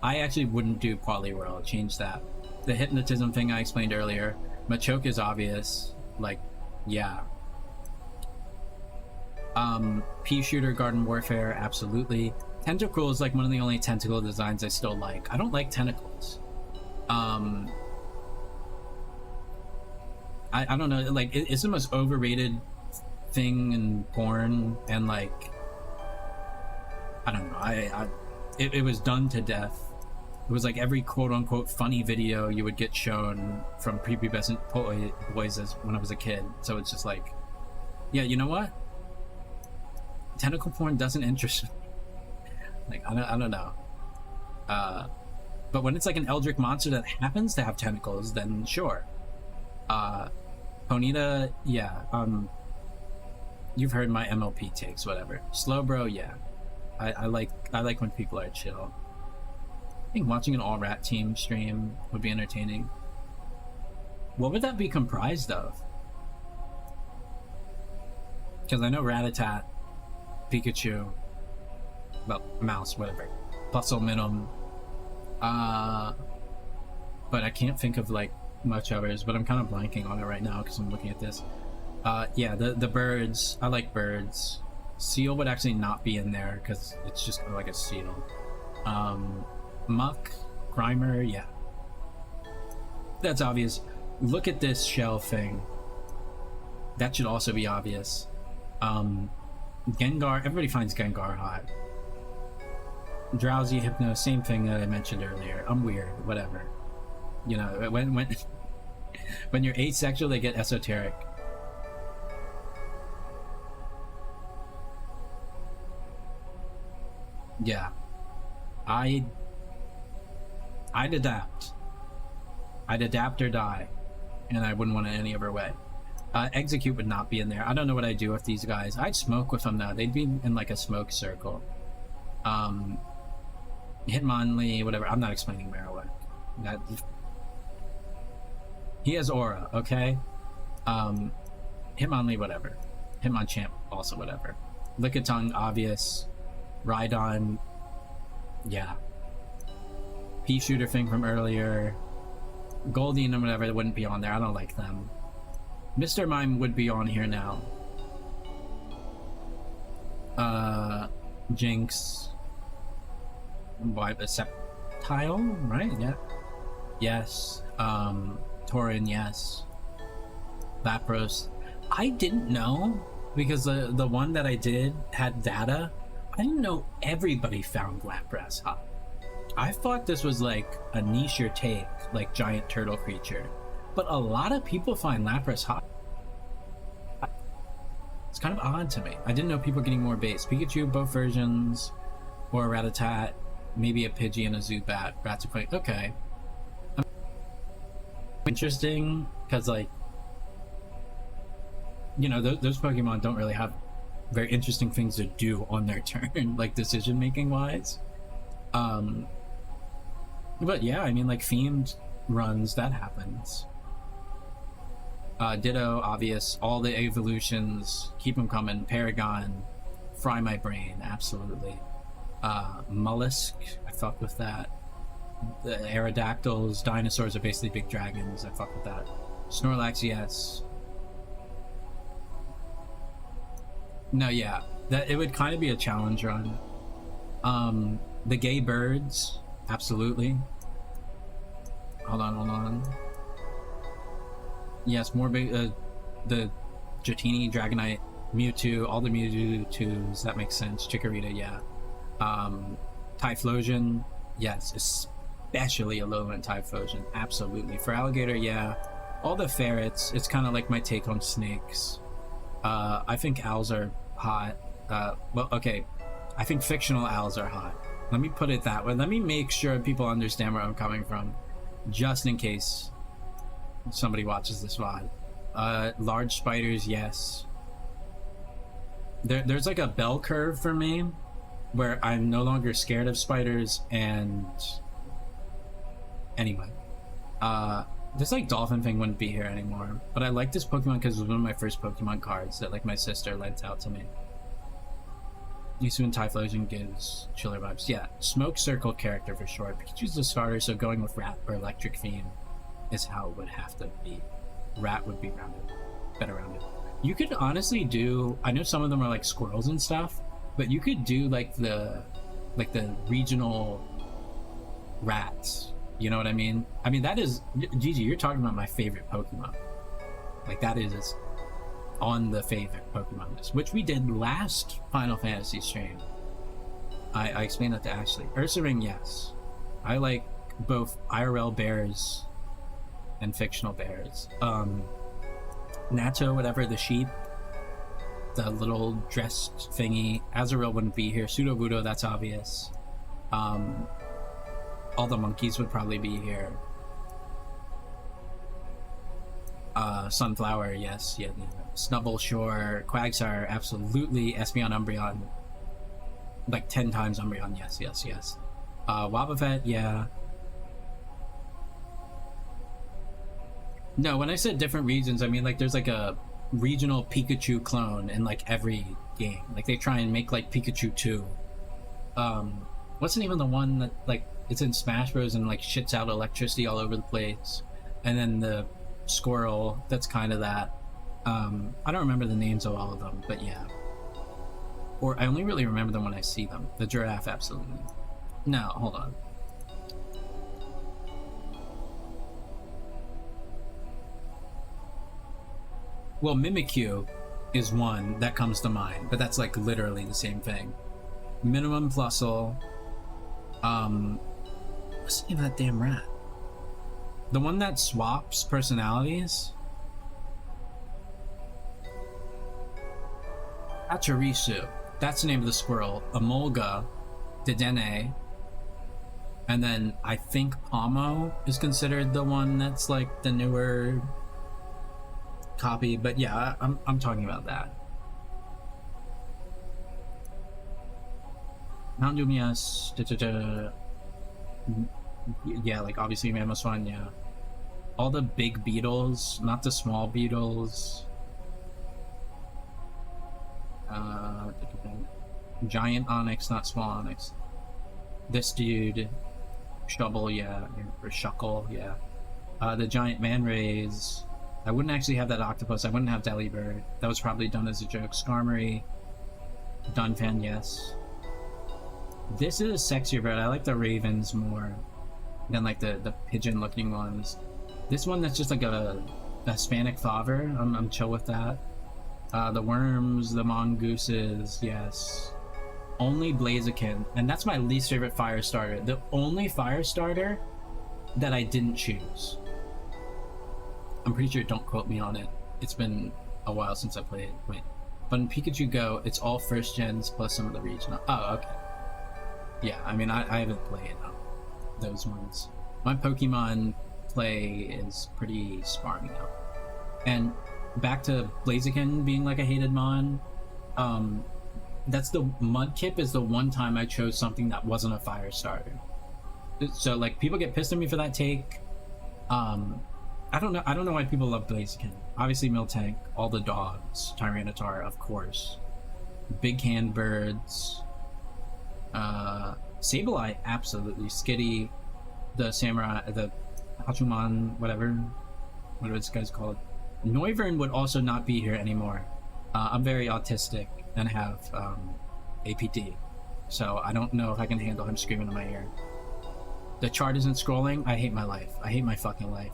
I actually wouldn't do Poliwhirl, change that. The hypnotism thing I explained earlier. Machoke is obvious. Like, yeah. Pea Shooter, Garden Warfare, absolutely. Tentacruel is like one of the only tentacle designs I still like. I don't like tentacles. I don't know, like it's the most overrated thing in porn, and like I don't know, it was done to death. It was like every quote-unquote funny video you would get shown from prepubescent boys when I was a kid. So it's just like, yeah, you know what? Tentacle porn doesn't interest me. Like, I don't know. But when it's like an eldritch monster that happens to have tentacles, then sure. Ponyta, yeah. You've heard my MLP takes, whatever. Slowbro, yeah. I like when people are chill. I think watching an all rat team stream would be entertaining. What would that be comprised of? Because I know Rattata, Pikachu, well, Mouse, whatever. Bustle Minimum. But I can't think of like much others, but I'm kind of blanking on it right now because I'm looking at this. Yeah, the birds. I like birds. Seal would actually not be in there because it's just kind of like a seal. Muck, Grimer, yeah. That's obvious. Look at this shell thing. That should also be obvious. Gengar, everybody finds Gengar hot. Drowsy, Hypno, same thing that I mentioned earlier. I'm weird, whatever. You know, when you're asexual, they get esoteric. Yeah. I'd adapt. I'd adapt or die. And I wouldn't want it any other way. Execute would not be in there. I don't know what I'd do with these guys. I'd smoke with them though. They'd be in like a smoke circle. Hitmonlee, whatever. I'm not explaining Marowak. That he has aura, okay? Hitmonlee, whatever. Hitmonchamp, also whatever. Lickitung, obvious. Rhydon, yeah. Pea shooter thing from earlier. Goldeen and whatever, that wouldn't be on there. I don't like them. Mr. Mime would be on here now. Jinx. Why the Sceptile, right? Yeah. Yes. Tauren, yes. Lapras. I didn't know because the one that I did had data. I didn't know everybody found Lapras hot. I thought this was like a niche take, like giant turtle creature. But a lot of people find Lapras hot. It's kind of odd to me. I didn't know people were getting more base. Pikachu, both versions, or a Rattata, maybe a Pidgey and a Zubat. Rats are quite okay. Interesting, because like, you know, those Pokemon don't really have very interesting things to do on their turn, like decision making wise. But yeah, I mean, like themed runs, that happens. Ditto, obvious. All the evolutions, keep them coming. Paragon, fry my brain, absolutely. Mollusk, I fuck with that. The Aerodactyls, dinosaurs are basically big dragons, I fuck with that. Snorlax, yes. No, yeah, that it would kind of be a challenge run. The gay birds, absolutely. Hold on. Yes, more big. The Dratini, Dragonite, Mewtwo, all the Mewtwo's, that makes sense. Chikorita, yeah. Typhlosion, yes, especially a Alolan Typhlosion, absolutely. For Alligator, yeah. All the ferrets, it's kind of like my take on snakes. I think owls are hot. Well, okay, I think fictional owls are hot. Let me put it that way. Let me make sure people understand where I'm coming from, just in case somebody watches this VOD. Large spiders, yes. There's like a bell curve for me where I'm no longer scared of spiders, and anyway, this like dolphin thing wouldn't be here anymore, but I like this Pokemon because it was one of my first Pokemon cards that like my sister lent out to me. Usually Typhlosion gives chiller vibes. Yeah, smoke circle character for sure. Pikachu's the starter, so going with rat or electric theme is how it would have to be. Rat would be rounded, better rounded. You could honestly do, I know some of them are like squirrels and stuff, but you could do like the regional rats. You know what I mean? I mean, that is, Gigi, you're talking about my favorite Pokemon. Like that is on the favorite Pokemon list, which we did last Final Fantasy stream. I explained that to Ashley. Ursaring, yes. I like both IRL bears and fictional bears. Natto, whatever, the sheep. the little dressed thingy. Azrael wouldn't be here. Pseudo Voodoo, that's obvious. All the monkeys would probably be here. Sunflower, yes, yeah. Snubble, sure. Quagsire, absolutely. Espeon, Umbreon, like 10 times Umbreon, yes, yes, yes. Wobbuffet, yeah. No, when I said different regions, I mean like there's like a regional Pikachu clone in like every game. Like they try and make like Pikachu 2. What's the name of the one that like it's in Smash Bros and like shits out electricity all over the place? And then the Squirrel, that's kind of that. I don't remember the names of all of them, but yeah. Or I only really remember them when I see them. The Giraffe, absolutely. No, hold on. Well, Mimikyu is one that comes to mind, but that's like literally the same thing. Minimum Plusle. What's the name of that damn rat? The one that swaps personalities? Pachirisu. That's the name of the squirrel. Emolga, Dedenne, and then I think Pomo is considered the one that's like the newer copy, but yeah, I'm talking about that. Houndoom, yes. Yeah, like obviously Mamoswine, yeah. All the big beetles, not the small beetles. Giant Onyx, not small Onyx. This dude, Shovel, yeah, or Shuckle, yeah. The giant Man-Rays. I wouldn't actually have that octopus. I wouldn't have Delibird. That was probably done as a joke. Skarmory, Dunfan, yes. This is a sexier bird. I like the ravens more than like the pigeon-looking ones. This one that's just like a Hispanic favor. I'm chill with that. The worms, the mongooses, yes. Only Blaziken, and that's my least favorite fire starter. The only fire starter that I didn't choose. I'm pretty sure, don't quote me on it. It's been a while since I played. Wait. But in Pikachu Go, it's all first gens plus some of the regional. Oh, okay. Yeah, I mean, I haven't played those ones. My Pokemon play is pretty sparmy now. And back to Blaziken being like a hated mon, that's the Mudkip is the one time I chose something that wasn't a fire starter. So like people get pissed at me for that take. I don't know why people love Blaziken. Obviously Miltank, all the dogs, Tyranitar, of course. Big hand birds. Sableye, absolutely. Skitty, the Samurai, the Hachuman, whatever this guy's called. Noivern would also not be here anymore. I'm very autistic and have APD, so I don't know if I can handle him screaming in my ear. The chart isn't scrolling. I hate my life. I hate my fucking life.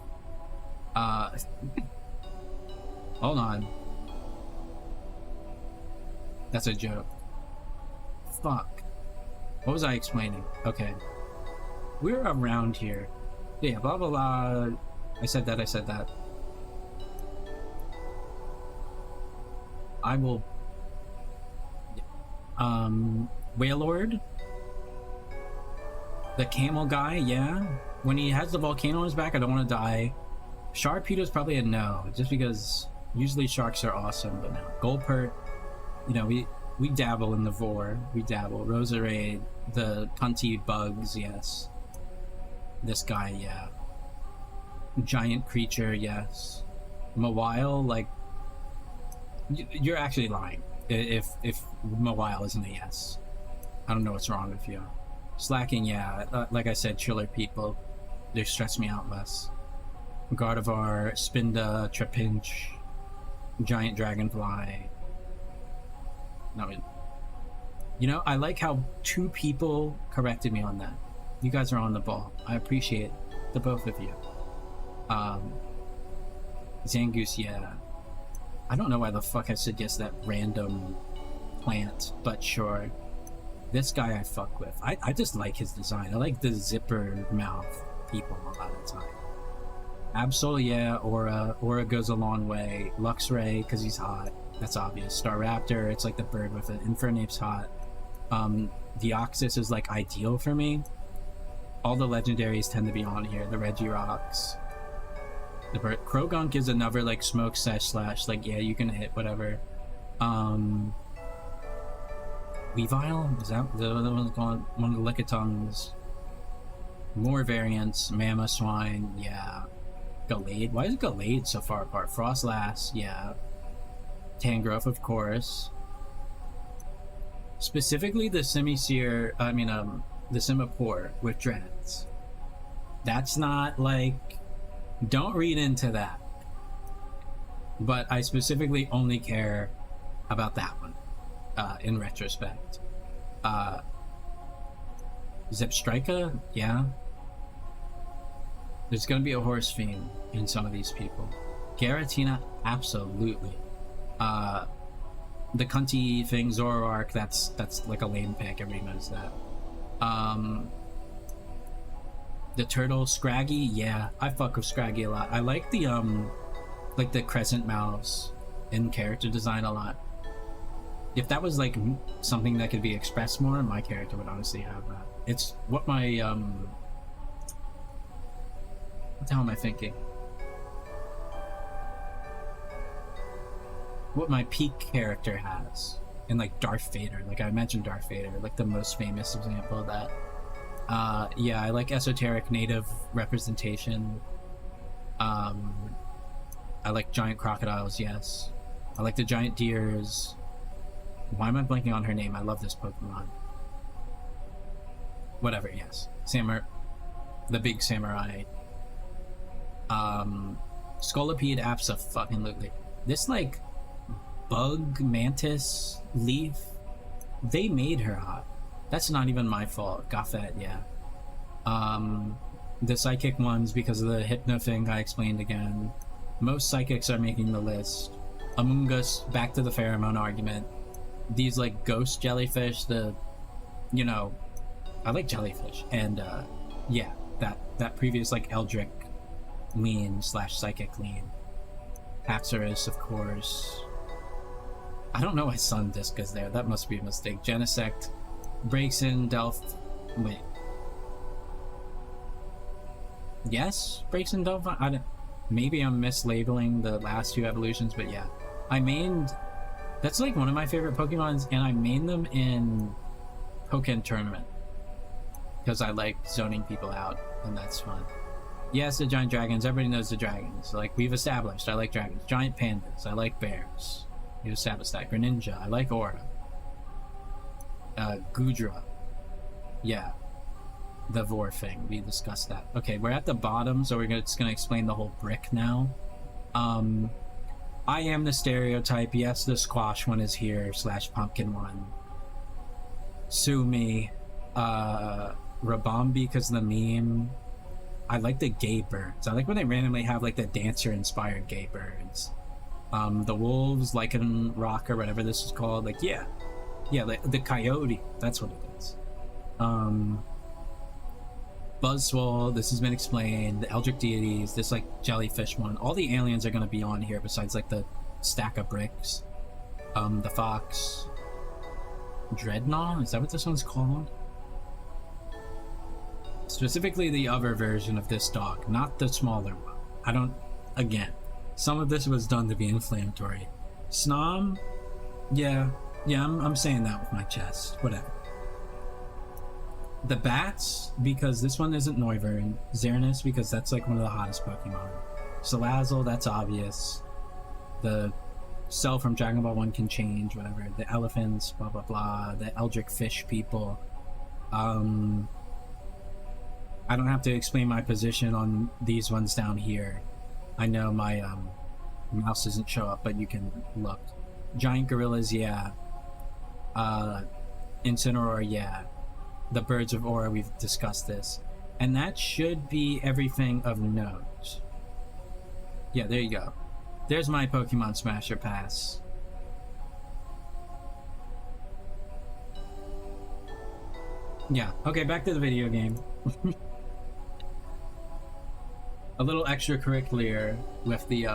Hold on. That's a joke. Fuck. What was I explaining? Okay. We're around here. Yeah, blah blah blah. I said that. I will... Wailord? The camel guy, yeah. When he has the volcano on his back, I don't want to die. Sharpedo's probably a no, just because usually sharks are awesome, but no. Golpert, you know, we dabble in the vor. We dabble. Roserade, the punty bugs, yes. This guy, yeah. Giant creature, yes. Mawile, like... You're actually lying if Mawile isn't a yes. I don't know what's wrong with you. Slacking, yeah. Like I said, chiller people. They stress me out less. Gardevoir, Spinda, Trapinch, Giant Dragonfly. No, you know, I like how 2 people corrected me on that. You guys are on the ball. I appreciate the both of you. Zangoose, yeah. I don't know why the fuck I said yes to that random plant, but sure. This guy I fuck with. I just like his design. I like the zipper mouth people a lot of the time. Absol, yeah. Aura goes a long way. Luxray, because he's hot. That's obvious. Staraptor, it's like the bird with it. Infernape's hot. Deoxys is like ideal for me. All the legendaries tend to be on here. The Regirox. The bird. Krogunk is another like smoke slash like, yeah, you can hit whatever. Weavile? Is that the other one's going? One of the Lickitungs. More variants. Mamoswine, yeah. Gallade? Why is Gallade so far apart? Frostlass, yeah. Tangrowth, of course. Specifically the Simisear, the Simipour with dreads. That's not like, don't read into that. But I specifically only care about that one, in retrospect. Zipstrika, yeah. There's gonna be a horse fiend in some of these people. Garatina, absolutely. The cunty thing, Zoroark, that's like a lame pick, everybody knows that. The turtle, Scraggy, yeah, I fuck with Scraggy a lot. I like the crescent mouths in character design a lot. If that was like something that could be expressed more, my character would honestly have that. It's what my what the hell am I thinking? What my peak character has. And like Darth Vader, like I mentioned Darth Vader, like the most famous example of that. Yeah, I like esoteric native representation. I like giant crocodiles, yes. I like the giant deers. Why am I blanking on her name? I love this Pokemon. Whatever, yes. The big samurai. Scolipede, abso-fucking-lutely. This like bug mantis leaf, they made her hot. That's not even my fault. Goffet, yeah. The psychic ones, because of the hypno thing I explained again. Most psychics are making the list. Amoonguss, back to the pheromone argument. These like ghost jellyfish, I like jellyfish, and yeah, that previous like Eldritch lean / psychic lean. Haxorus, of course. I don't know why Sun Disc is there. That must be a mistake. Genesect, Braixen, Delph. Wait. Yes, Braixen, Delph. Maybe I'm mislabeling the last two evolutions, but yeah, I mained. That's like one of my favorite Pokemons, and I mained them in Pokken Tournament because I like zoning people out, and that's fun. Yes, the giant dragons. Everybody knows the dragons. Like we've established, I like dragons. Giant pandas. I like bears. We've established that. Greninja. I like Aura. Gudra. Yeah. The Vor thing. We discussed that. Okay, we're at the bottom, so we're just gonna explain the whole brick now. I am the stereotype. Yes, the squash one is here / pumpkin one. Sue me. Rabombi because the meme. I like the gay birds. I like when they randomly have like the dancer inspired gay birds. The wolves, Lycan Rock or whatever this is called. Like yeah, the coyote. That's what it is. Buzzswole, this has been explained. The Eldritch deities, this like jellyfish one. All the aliens are gonna be on here besides like the stack of bricks. The fox. Dreadnought? Is that what this one's called? Specifically the other version of this dog, not the smaller one. Again, some of this was done to be inflammatory. Snom? Yeah, I'm saying that with my chest. Whatever. The bats, because this one isn't Noivern. Xerneas, because that's like one of the hottest Pokemon. Salazzle, that's obvious. The cell from Dragon Ball 1 can change, whatever. The elephants, blah blah blah. The Eldritch fish people. I don't have to explain my position on these ones down here. I know my mouse doesn't show up, but you can look. Giant gorillas, yeah. Incineroar, yeah. The birds of Aura, we've discussed this. And that should be everything of note. Yeah, there you go. There's my Pokemon Smasher Pass. Yeah, okay, back to the video game. A little extracurricular with the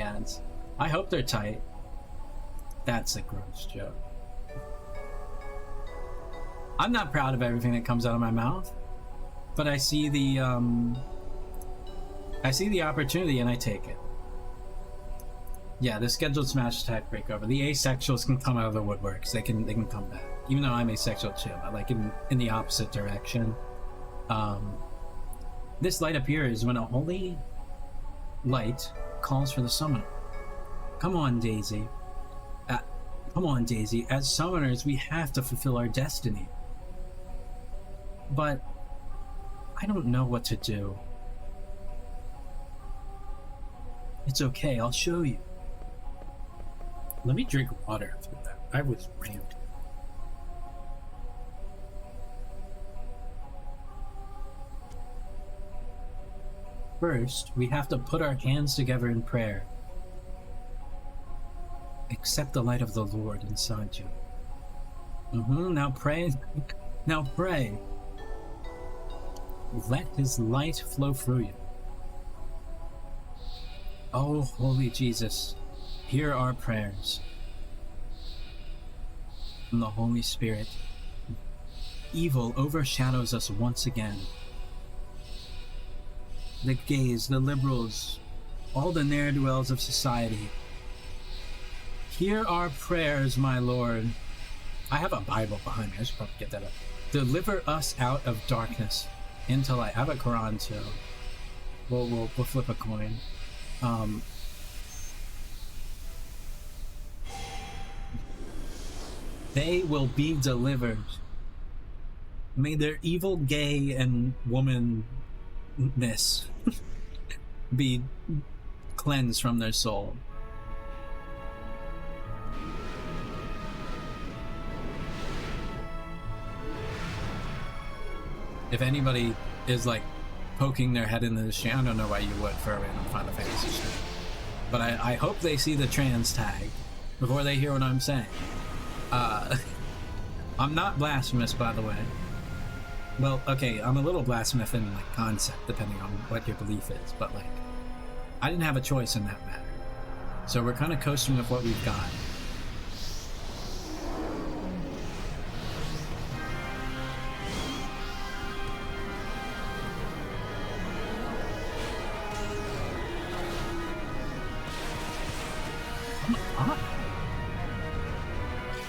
ads. I hope they're tight. That's a gross joke. I'm not proud of everything that comes out of my mouth, but I see the opportunity and I take it. Yeah, the scheduled smash attack breakover. The asexuals can come out of the woodworks. They can come back. Even though I'm asexual too, I like in the opposite direction. This light appears when a holy light calls for the summoner. Come on, Daisy. Come on, Daisy. As summoners, we have to fulfill our destiny. But I don't know what to do. It's okay, I'll show you. Let me drink water after that. I was ranting. First, we have to put our hands together in prayer. Accept the light of the Lord inside you. Now pray. Now pray. Let his light flow through you. Oh, holy Jesus, hear our prayers. From the Holy Spirit, evil overshadows us once again. The gays, the liberals, all the ne'er-do-wells of society. Hear our prayers, my Lord. I have a Bible behind me. I should probably get that up. Deliver us out of darkness into light. I have a Quran too. We'll flip a coin. They will be delivered. May their evil gay and womanness be cleansed from their soul. If anybody is like poking their head into the stream, I don't know why you would for a random Final Fantasy stream, but I hope they see the trans tag before they hear what I'm saying. I'm not blasphemous, by the way. Well, okay, I'm a little blasphemous in like concept, depending on what your belief is, but like, I didn't have a choice in that matter. So we're kind of coasting with what we've got.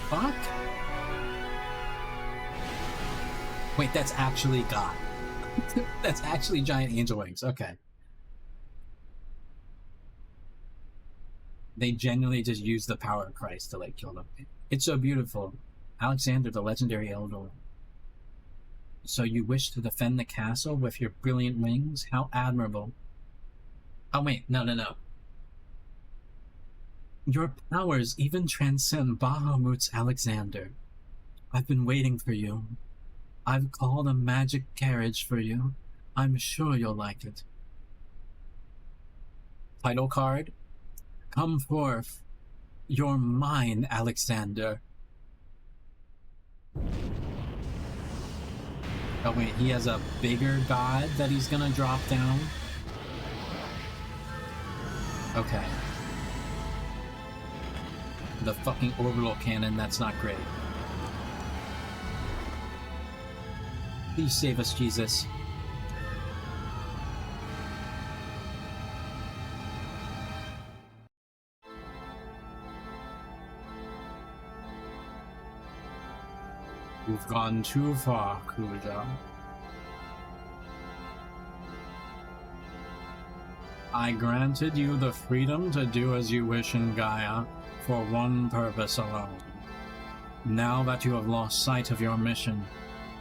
Fuck? Wait, that's actually God. That's actually giant angel wings. Okay. They genuinely just use the power of Christ to like kill them. It's so beautiful. Alexander, the legendary elder. So you wish to defend the castle with your brilliant wings? How admirable. Oh wait, no. Your powers even transcend Bahamut's Alexander. I've been waiting for you. I've called a magic carriage for you. I'm sure you'll like it. Title card. Come forth. You're mine, Alexander. Oh wait, he has a bigger god that he's gonna drop down? Okay. The fucking orbital cannon, that's not great. Please save us, Jesus. You've gone too far, Kuja. I granted you the freedom to do as you wish in Gaia for one purpose alone. Now that you have lost sight of your mission,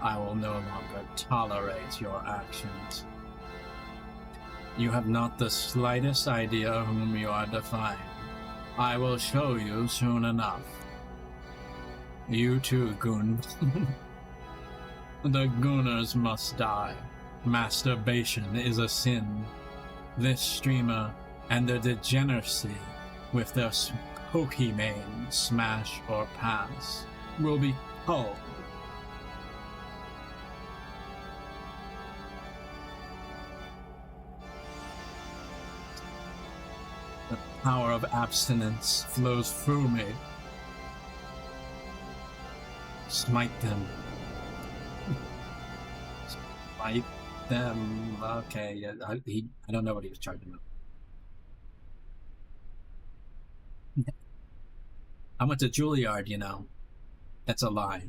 I will no longer tolerate your actions. You have not the slightest idea whom you are defying. I will show you soon enough. You too, Goon. The Gooners must die. Masturbation is a sin. This streamer and their degeneracy with their Pokemon smash or pass will be culled. The power of abstinence flows through me. Smite them. Smite them. Okay, yeah, I don't know what he was charging them. I went to Juilliard, you know. That's a lie.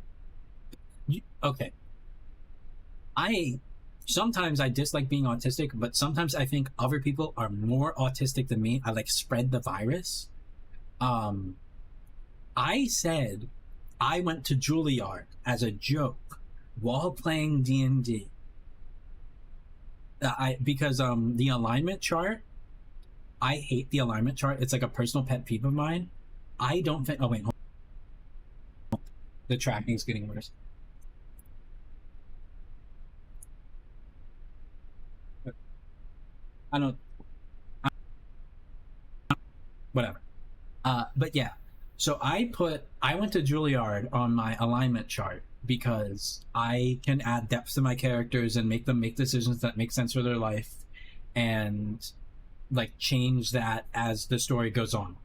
Okay. Sometimes I dislike being autistic, but sometimes I think other people are more autistic than me. I like spread the virus. I said I went to Juilliard as a joke while playing D&D. Because the alignment chart, I hate the alignment chart. It's like a personal pet peeve of mine. I don't think. Oh wait, hold on. The tracking's getting worse. I don't. Whatever. But yeah. So I went to Juilliard on my alignment chart because I can add depth to my characters and make them make decisions that make sense for their life, and like change that as the story goes on.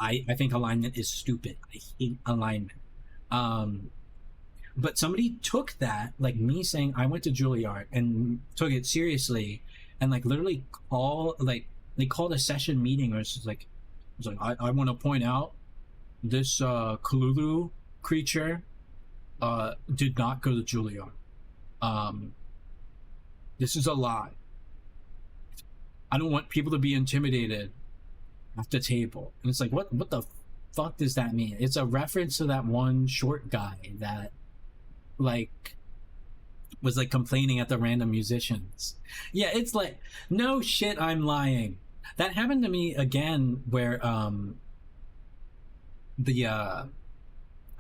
I think alignment is stupid. I hate alignment. But somebody took that, like me saying I went to Juilliard, and took it seriously, and like literally they called a session meeting where it's like, I want to point out this Kululu creature did not go to Juilliard. This is a lie. I don't want people to be intimidated at the table. And it's like, what the fuck does that mean? It's a reference to that one short guy that like was like complaining at the random musicians. Yeah, it's like, no shit, I'm lying. That happened to me again where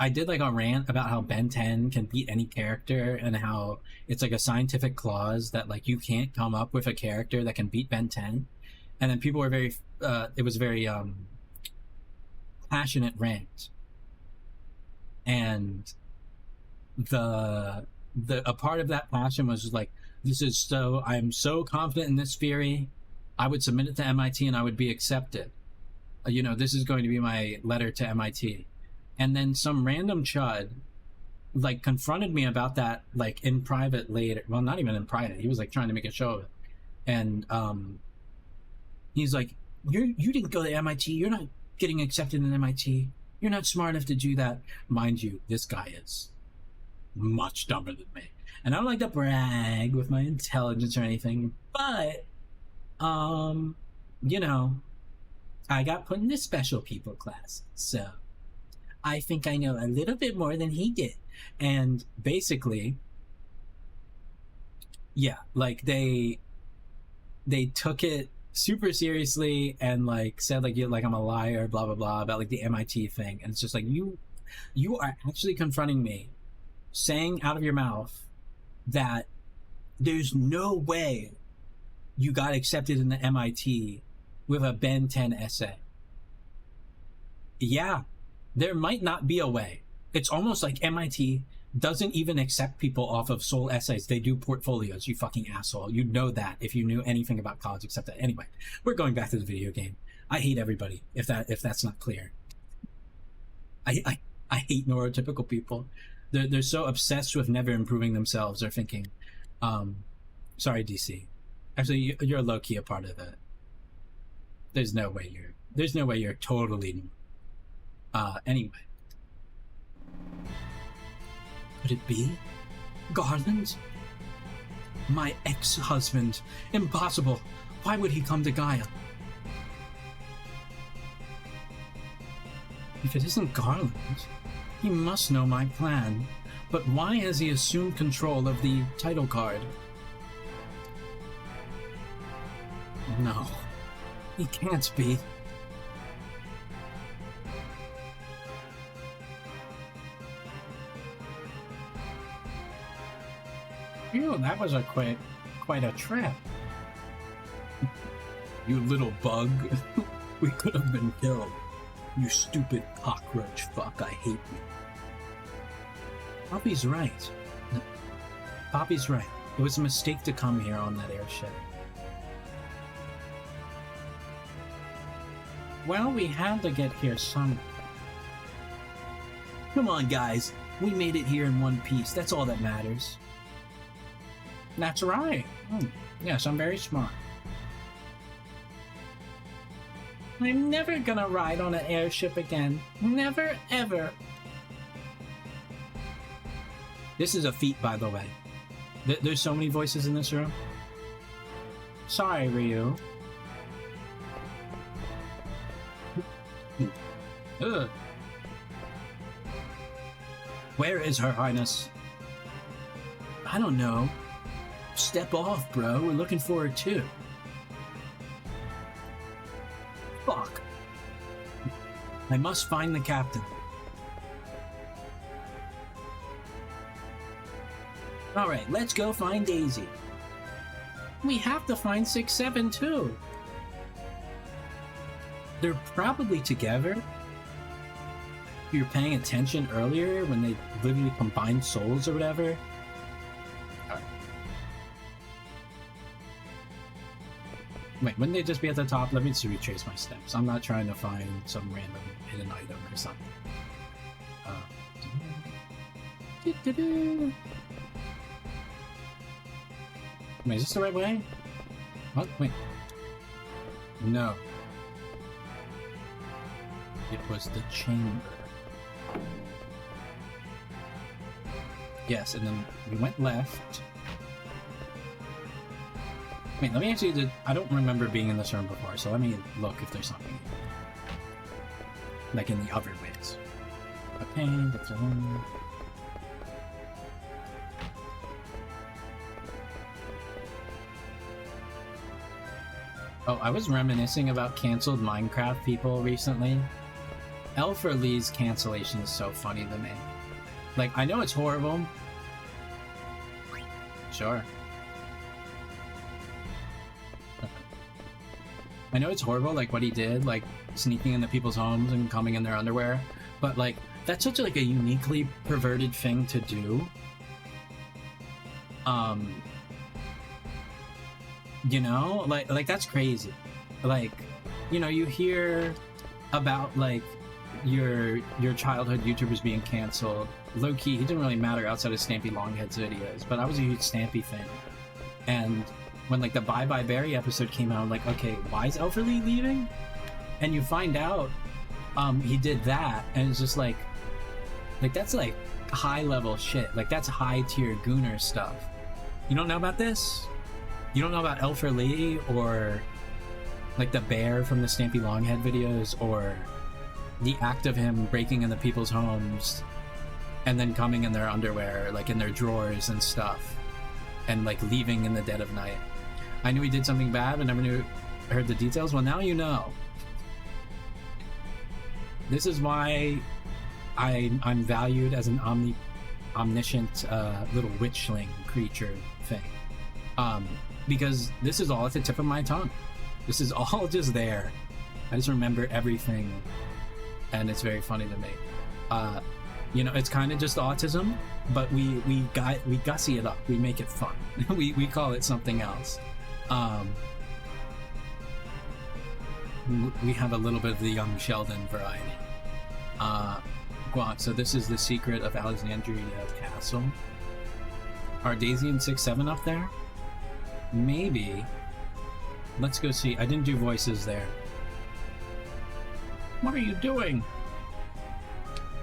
I did like a rant about how Ben 10 can beat any character, and how it's like a scientific clause that like you can't come up with a character that can beat Ben 10. And then people were very it was very passionate rant. And a part of that passion was just like, I'm so confident in this theory, I would submit it to MIT and I would be accepted. You know, this is going to be my letter to MIT. And then some random chud like confronted me about that like in private later. Well, not even in private. He was like trying to make a show of it. And he's like, you didn't go to MIT. You're not getting accepted in MIT. You're not smart enough to do that. Mind you, this guy is much dumber than me. And I don't like to brag with my intelligence or anything, but you know, I got put in this special people class, so I think I know a little bit more than he did. And basically, yeah, like they took it super seriously and like said like I'm a liar, blah blah blah, about like the MIT thing. And it's just like, you are actually confronting me, saying out of your mouth that there's no way you got accepted in the MIT with a Ben 10 essay. Yeah, there might not be a way. It's almost like MIT doesn't even accept people off of sole essays. They do portfolios, you fucking asshole. You'd know that if you knew anything about college except that. Anyway, we're going back to the video game. I hate everybody, if that's not clear. I hate neurotypical people. They're so obsessed with never improving themselves or thinking, sorry, DC. Actually, you're low-key a part of it. There's no way you're totally anyway. Could it be Garland? My ex-husband. Impossible. Why would he come to Gaia? If it isn't Garland, he must know my plan. But why has he assumed control of the title card? No, he can't be. Ew, that was quite a trap. You little bug. We could have been killed. You stupid cockroach fuck, I hate you. Poppy's right. Poppy's right. It was a mistake to come here on that airship. Well, we had to get here somehow. Come on, guys. We made it here in one piece. That's all that matters. That's right. Yes, I'm very smart. I'm never gonna ride on an airship again. Never, ever. This is a feat, by the way. There's so many voices in this room. Sorry, Ryu. Ugh. Where is Her Highness? I don't know. Step off, bro. We're looking for her too. Fuck. I must find the captain. Alright, let's go find Daisy. We have to find 6-7 too. They're probably together. If you're paying attention earlier when they literally combined souls or whatever. Right. Wait, wouldn't they just be at the top? Let me just retrace my steps. I'm not trying to find some random hidden item or something. Wait, is this the right way? What? Wait. No. It was the chamber. Yes, and then we went left. Wait, let me actually... I don't remember being in this room before, so let me look if there's something. Like in the other ways. Okay, that's one. Oh, I was reminiscing about canceled Minecraft people recently. Elfer Lee's cancellation is so funny to me. Like, I know it's horrible. Sure. I know it's horrible, like, what he did, like, sneaking into people's homes and coming in their underwear. But, like, that's such, like, a uniquely perverted thing to do. You know? Like that's crazy. Like, you know, you hear about, like, your childhood YouTubers being canceled. Low-key, he didn't really matter outside of Stampy Longhead's videos, but I was a huge Stampy fan. And when, like, the Bye Bye Berry episode came out, I'm like, okay, why is Elfer Lee leaving? And you find out he did that, and it's just like that's, like, high-level shit. Like, that's high-tier Gooner stuff. You don't know about this? You don't know about Elfer Lee, or, like, the bear from the Stampy Longhead videos, or the act of him breaking into people's homes and then coming in their underwear, like, in their drawers and stuff, and, like, leaving in the dead of night. I knew he did something bad, but never heard the details. Well, now you know. This is why I'm valued as an omniscient little witchling creature thing. Because this is all at the tip of my tongue. This is all just there. I just remember everything, and it's very funny to me. You know, it's kind of just autism, but we gussy it up. We make it fun. we call it something else. We have a little bit of the young Sheldon variety. Guan, so this is the secret of Alexandria Castle. Are Daisy and 6-7 up there? Maybe. Let's go see. I didn't do voices there. What are you doing?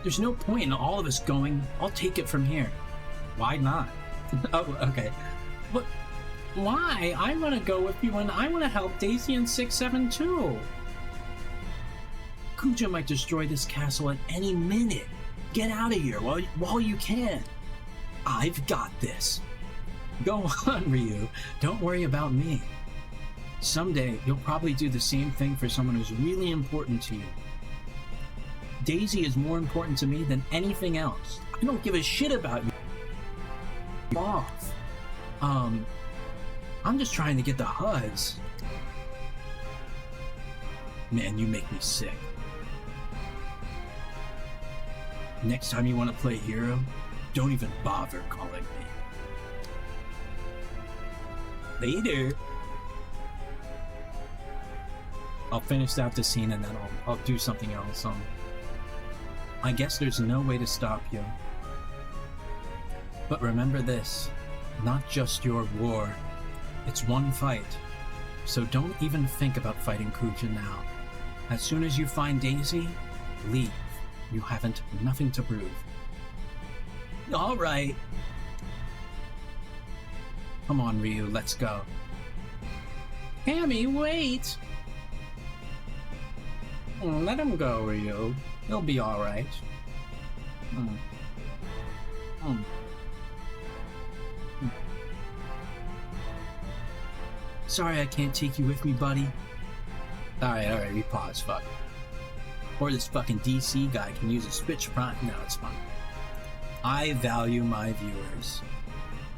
There's no point in all of us going. I'll take it from here. Why not? Oh, okay. But why? I want to go with you, and I want to help Daisy and 6-7 too. Kuja might destroy this castle at any minute. Get out of here while you can. I've got this. Go on, Ryu. Don't worry about me. Someday, you'll probably do the same thing for someone who's really important to you. Daisy is more important to me than anything else. I don't give a shit about you. Off. I'm just trying to get the HUDs. Man, you make me sick. Next time you want to play hero, don't even bother calling me. Later. I'll finish out the scene and then I'll do something else. I guess there's no way to stop you. But remember this, not just your war. It's one fight. So don't even think about fighting Kuja now. As soon as you find Daisy, leave. You haven't nothing to prove. All right. Come on, Ryu, let's go. Cammy, wait! Let him go, Ryu. He'll be alright. Sorry I can't take you with me, buddy. Alright, we pause, fuck. Or this fucking DC guy can use a Switch Prime. No, it's fine. I value my viewers.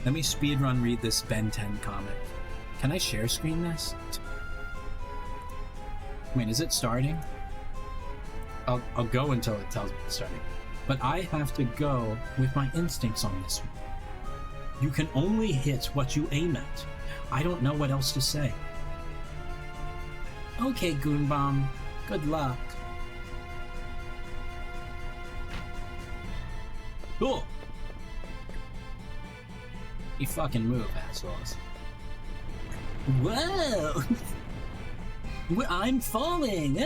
Let me speedrun read this Ben 10 comic. Can I share screen this? Wait, is it starting? I'll go until it tells me it's starting. But I have to go with my instincts on this one. You can only hit what you aim at. I don't know what else to say. Okay, Goonbomb. Good luck. Cool. You fucking move, assholes. Whoa! I'm falling!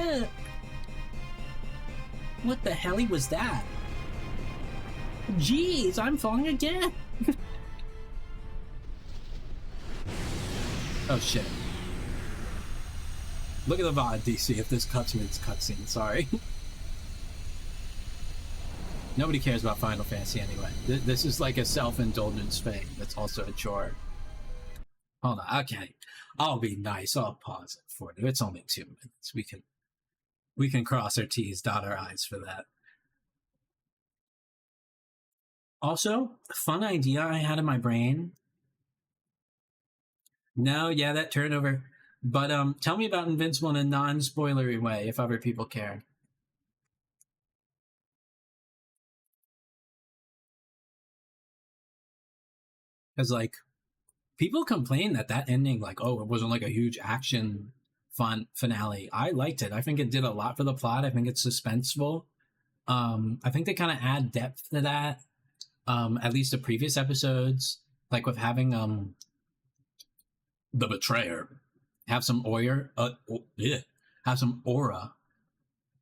What the hell was that? Jeez, I'm falling again! Oh shit. Look at the VOD, DC, if this cuts me, it's cutscene, sorry. Nobody cares about Final Fantasy anyway. This is like a self-indulgence thing that's also a chore. Hold on, okay. I'll be nice, I'll pause it for you. It's only 2 minutes. We can cross our T's, dot our I's for that. Also, a fun idea I had in my brain. No, yeah, that turnover. But tell me about Invincible in a non-spoilery way, if other people care. Because, like, people complain that ending, like, oh, it wasn't like a huge action fun finale. I liked it. I think it did a lot for the plot. I think it's suspenseful. I think they kind of add depth to that. At least the previous episodes, like with having the betrayer have some have some aura.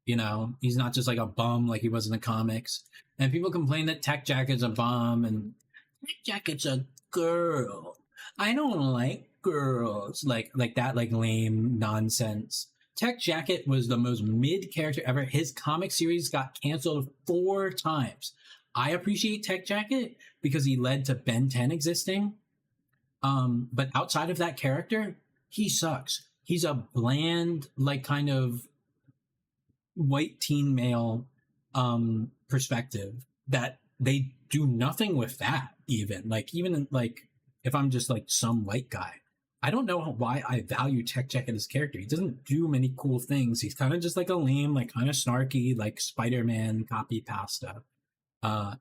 You know, he's not just like a bum like he was in the comics. And people complain that Tech Jacket's a bum and Tech Jacket's a girl. I don't like girls. Like that, like lame nonsense. Tech Jacket was the most mid character ever. His comic series got canceled 4 times. I appreciate Tech Jacket because he led to Ben 10 existing. But outside of that character, he sucks. He's a bland, like kind of white teen male perspective that they do nothing with that even if I'm just like some white guy, I don't know why I value Tech Jacket as character. He doesn't do many cool things. He's kind of just like a lame, like kind of snarky, like Spider-Man copy pasta.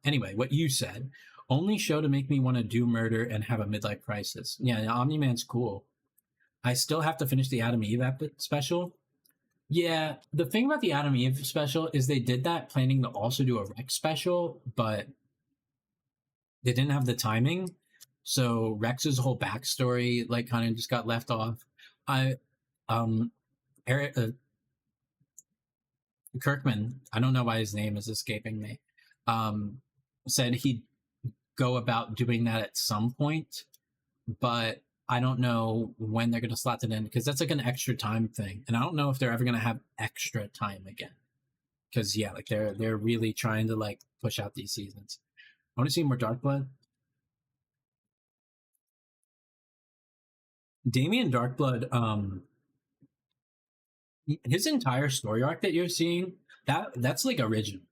Anyway, what you said, only show to make me want to do murder and have a midlife crisis. Yeah, Omni-Man's cool. I still have to finish the Adam Eve special. Yeah, the thing about the Adam Eve special is they did that planning to also do a Rex special, but they didn't have the timing. So Rex's whole backstory like kind of just got left off. Eric Kirkman, I don't know why his name is escaping me, said he'd go about doing that at some point, but I don't know when they're going to slot it in because that's like an extra time thing. And I don't know if they're ever going to have extra time again. Because, yeah, like they're really trying to like push out these seasons. I want to see more Darkblood. Damien Darkblood, his entire story arc that you're seeing, that's like original,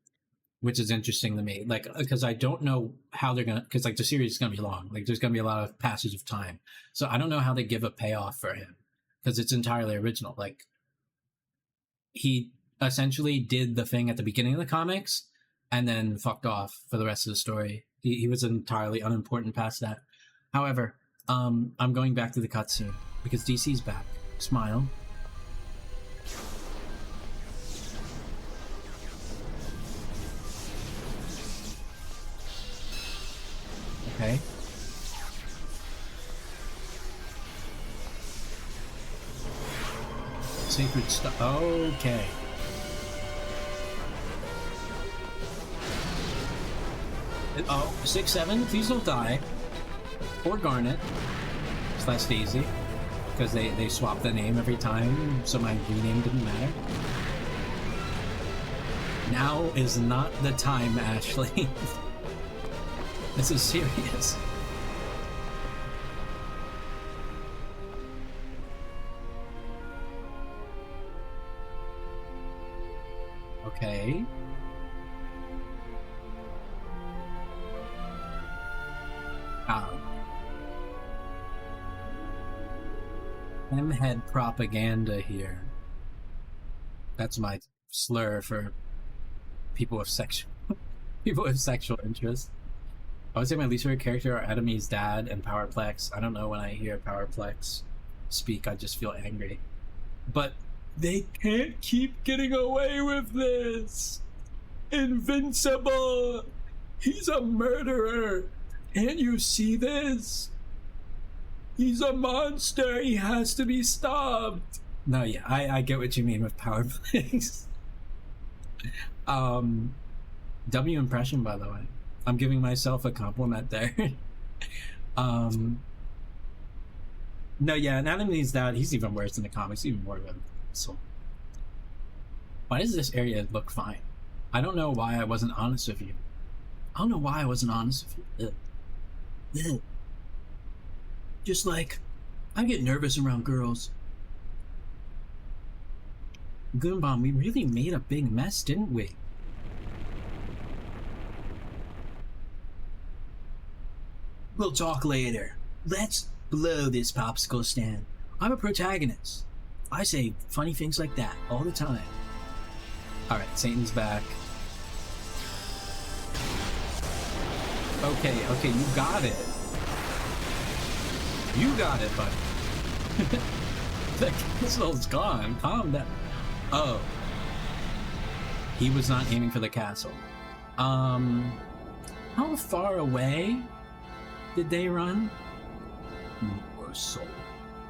which is interesting to me. Like, because I don't know how they're gonna, because like the series is gonna be long. Like, there's gonna be a lot of passage of time, so I don't know how they give a payoff for him because it's entirely original. Like, he essentially did the thing at the beginning of the comics and then fucked off for the rest of the story. He was entirely unimportant past that. However, I'm going back to the cutscene because DC's back. Smile. Okay, Okay. Sacred stuff. Okay. Oh, 6/7. Please don't die. Or Garnet. So that's Daisy. Because they swap the name every time, so my rename didn't matter. Now is not the time, Ashley. This is serious. Okay. M-head propaganda here. That's my slur for people with sexual interest. I would say my least favorite character are Adamy's dad and Powerplex. I don't know, when I hear Powerplex speak, I just feel angry. But they can't keep getting away with this. Invincible. He's a murderer. Can't you see this? He's a monster. He has to be stopped. No, yeah, I get what you mean with Powerplex. W impression, by the way. I'm giving myself a compliment there. No, yeah, Anatomy's dad, he's even worse in the comics, even more of a asshole. Why does this area look fine? I don't know why I wasn't honest with you. I don't know why I wasn't honest with you. Ugh. Just like, I get nervous around girls. Goonbomb, we really made a big mess, didn't we? We'll talk later. Let's blow this popsicle stand. I'm a protagonist. I say funny things like that all the time. Alright, Satan's back. Okay, you got it. You got it, buddy. The castle's gone. Calm down. Oh. He was not aiming for the castle. How far away did they run? More souls.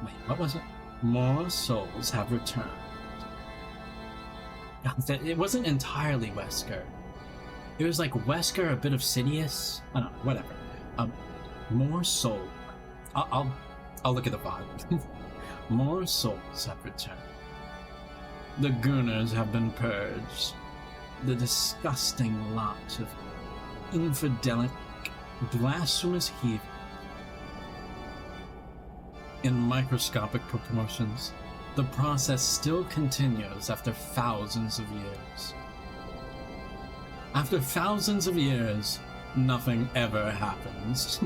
Wait, what was it? More souls have returned. It wasn't entirely Wesker. It was like Wesker, a bit of Sidious. I don't know, whatever. More souls. I'll look at the bottom. More souls have returned. The Gooners have been purged. The disgusting lot of infidelic, blasphemous heathen. In microscopic proportions, the process still continues after thousands of years. After thousands of years, nothing ever happens.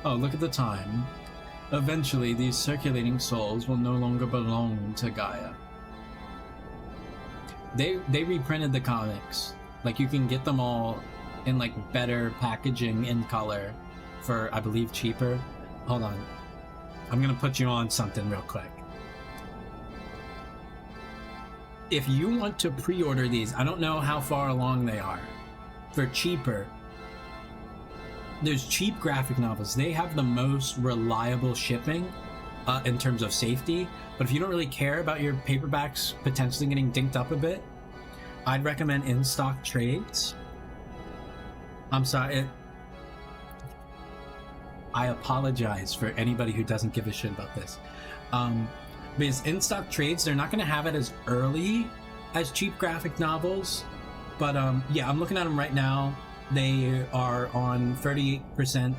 Oh, look at the time. Eventually, these circulating souls will no longer belong to Gaia. They reprinted the comics. Like, you can get them all in, like, better packaging in color for, I believe, cheaper. Hold on. I'm gonna put you on something real quick. If you want to pre-order these, I don't know how far along they are, for cheaper, there's cheap graphic novels. They have the most reliable shipping in terms of safety, but if you don't really care about your paperbacks potentially getting dinked up a bit, I'd recommend in-stock trades. I'm sorry, I apologize for anybody who doesn't give a shit about this. Because in-stock trades, they're not going to have it as early as cheap graphic novels, but yeah, I'm looking at them right now. They are on 38%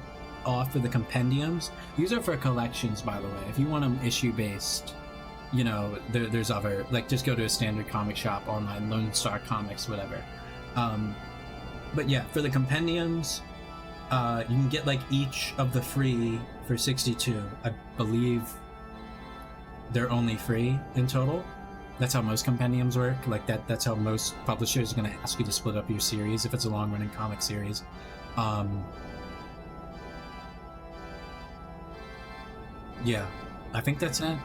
off for the compendiums. These are for collections, by the way. If you want them issue-based, you know, there's other, like, just go to a standard comic shop online, Lone Star Comics, whatever. But yeah, for the compendiums, you can get, like, each of the free for 62. I believe they're only free in total. That's how most compendiums work. Like, that's how most publishers are going to ask you to split up your series if it's a long-running comic series. Yeah, I think that's it.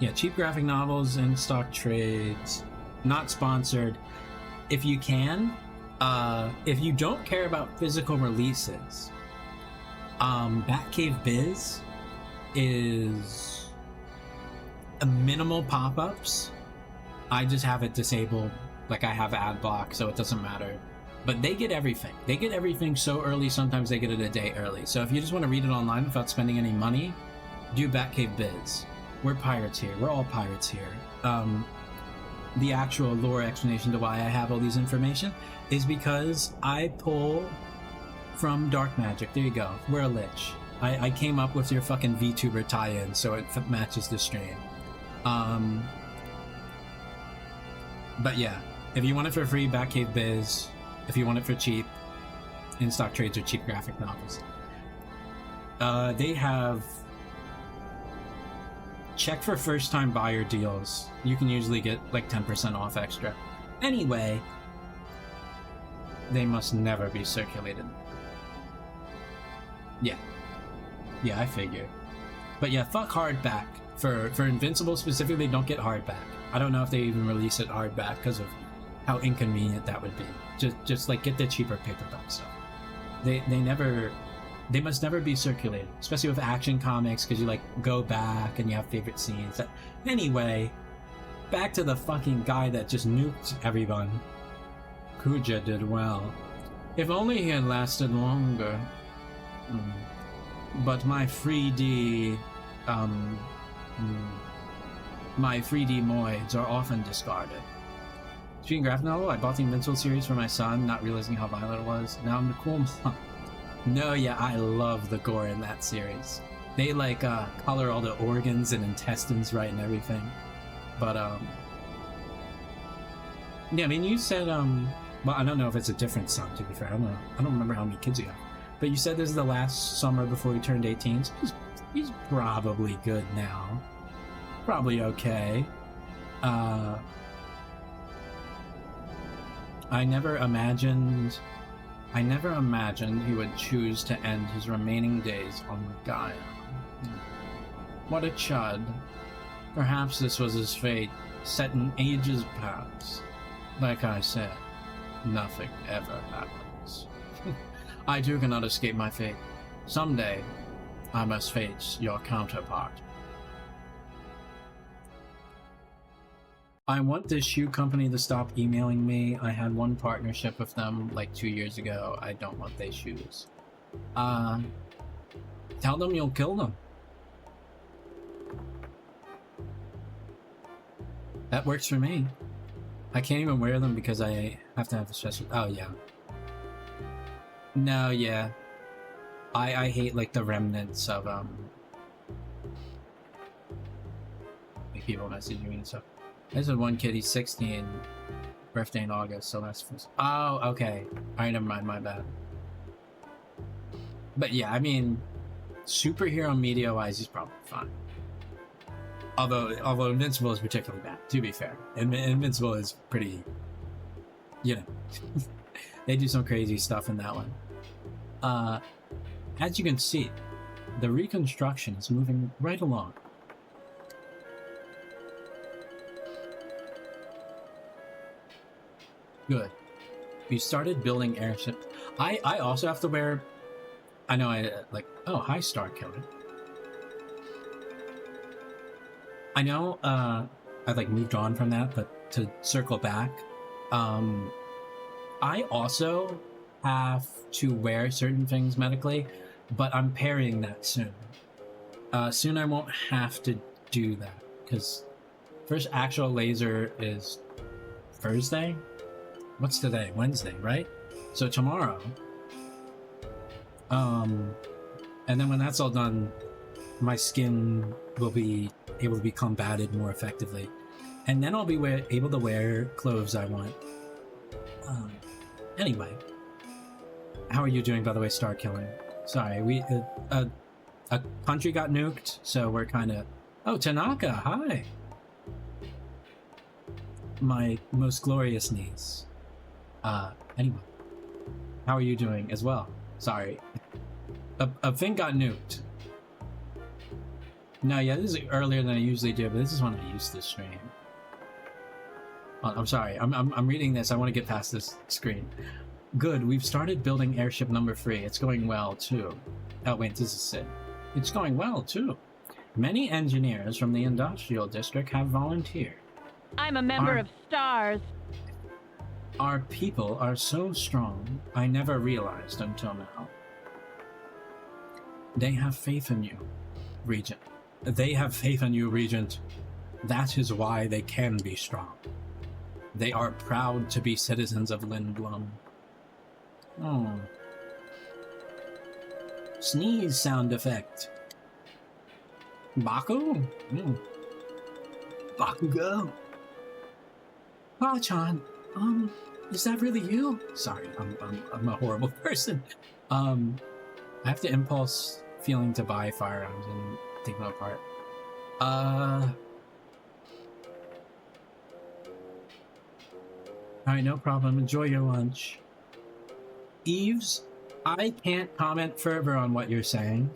Yeah, cheap graphic novels, in-stock trades, not sponsored. If you can, if you don't care about physical releases, Batcave Biz is a minimal pop-ups. I just have it disabled, like I have ad block, so it doesn't matter. But they get everything. They get everything so early, sometimes they get it a day early. So if you just want to read it online without spending any money, do Batcave Biz. We're pirates here. We're all pirates here. The actual lore explanation to why I have all these information is because I pull from dark magic. There you go. We're a lich. I came up with your fucking VTuber tie-in so it matches the stream. But yeah, if you want it for free, Batcave Biz. If you want it for cheap, in-stock trades or cheap graphic novels. They have... Check for first-time buyer deals. You can usually get like 10% off extra. Anyway, they must never be circulated. Yeah, I figure. But yeah, fuck hardback. For Invincible specifically, don't get hardback. I don't know if they even release it hardback because of how inconvenient that would be. Just like get the cheaper paperback stuff. They must never be circulated, especially with action comics, because you like go back and you have favorite scenes. Anyway, back to the fucking guy that just nuked everyone. Kuja did well. If only he had lasted longer. But my 3D moids are often discarded. Speaking of graphic novel, I bought the Invincible series for my son, not realizing how violent it was. Now I'm the cool mom. No, yeah, I love the gore in that series. They like color all the organs and intestines right and everything. But yeah, I mean, you said well, I don't know if it's a different son, to be fair. I don't remember how many kids you have. But you said this is the last summer before he turned 18, so he's probably good now. Probably okay. I never imagined he would choose to end his remaining days on Gaia. What a chud. Perhaps this was his fate, set in ages past. Like I said, nothing ever happens. I too cannot escape my fate. Someday, I must face your counterpart. I want this shoe company to stop emailing me. I had one partnership with them like 2 years ago. I don't want their shoes. Tell them you'll kill them. That works for me. I can't even wear them because I have to have a special... Oh, yeah. No, yeah. I hate like the remnants of like people messaging me and stuff. This is one kid, he's 16, birthday in August, so that's first. Oh, okay. Alright, never mind, my bad. But yeah, I mean, superhero media-wise, he's probably fine. Although Invincible is particularly bad, to be fair. Invincible is pretty, you know, they do some crazy stuff in that one. As you can see, the reconstruction is moving right along. Good. We started building airships. I also have to wear... I know Oh, hi, Star Killer. I know I like moved on from that, but to circle back, I also have to wear certain things medically, but I'm parrying that soon. Soon I won't have to do that, because first actual laser is Thursday? What's today? Wednesday, right? So tomorrow. And then when that's all done, my skin will be able to be combated more effectively. And then I'll be able to wear clothes I want. Anyway. How are you doing, by the way, Star Killer? Sorry, we... a country got nuked, so we're kind of... Oh, Tanaka, hi! My most glorious niece. Anyway. How are you doing as well? Sorry. A thing got nuked. No, yeah, this is earlier than I usually do, but this is when I used to stream. Oh, I'm sorry, I'm reading this, I want to get past this screen. Good, we've started building airship number 3. It's going well, too. Oh, wait, this is Sid. It's going well, too. Many engineers from the industrial district have volunteered. I'm a member of STARS. Our people are so strong, I never realized until now. They have faith in you, Regent. They have faith in you, Regent. That is why they can be strong. They are proud to be citizens of Lindblom. Oh. Sneeze sound effect. Baku? Bakugo? Ah-chan, is that really you? Sorry, I'm a horrible person. I have the impulse feeling to buy firearms and take them apart. Alright, no problem. Enjoy your lunch. Eves, I can't comment further on what you're saying,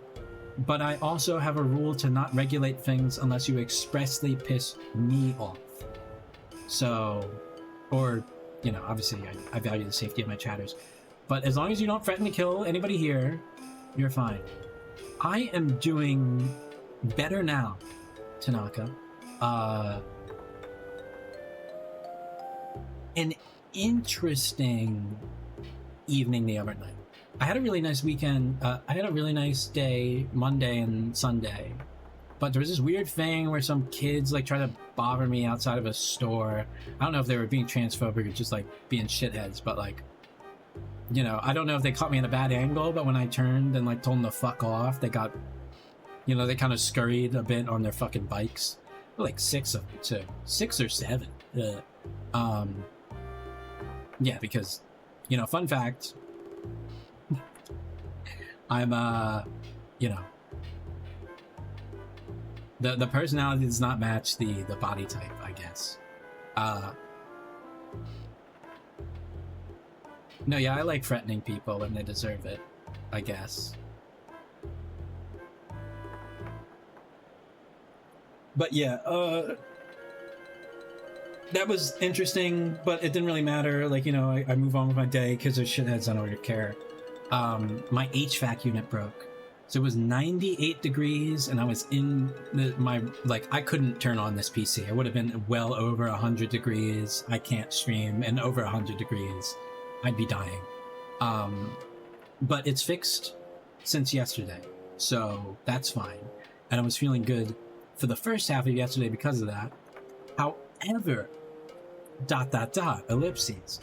but I also have a rule to not regulate things unless you expressly piss me off. So, or, you know, obviously I value the safety of my chatters, but as long as you don't threaten to kill anybody here, you're fine. I am doing better now, Tanaka. An interesting evening the other night. I had a really nice weekend. I had a really nice day, Monday and Sunday. But there was this weird thing where some kids like tried to bother me outside of a store. I don't know if they were being transphobic or just like being shitheads, but like, you know, I don't know if they caught me in a bad angle, but when I turned and like told them to fuck off, they got, you know, they kind of scurried a bit on their fucking bikes. Like 6 of them too. 6 or 7. Yeah, because, you know, fun fact, I'm, you know, the personality does not match the body type, I guess. No, yeah, I like threatening people when they deserve it, I guess. But yeah, that was interesting, but it didn't really matter. Like, you know, I move on with my day because there's shitheads I don't really care. My HVAC unit broke. So it was 98 degrees and I was in I couldn't turn on this PC. It would have been well over 100 degrees. I can't stream, and over 100 degrees, I'd be dying. But it's fixed since yesterday, so that's fine. And I was feeling good for the first half of yesterday because of that. However, ... ellipses.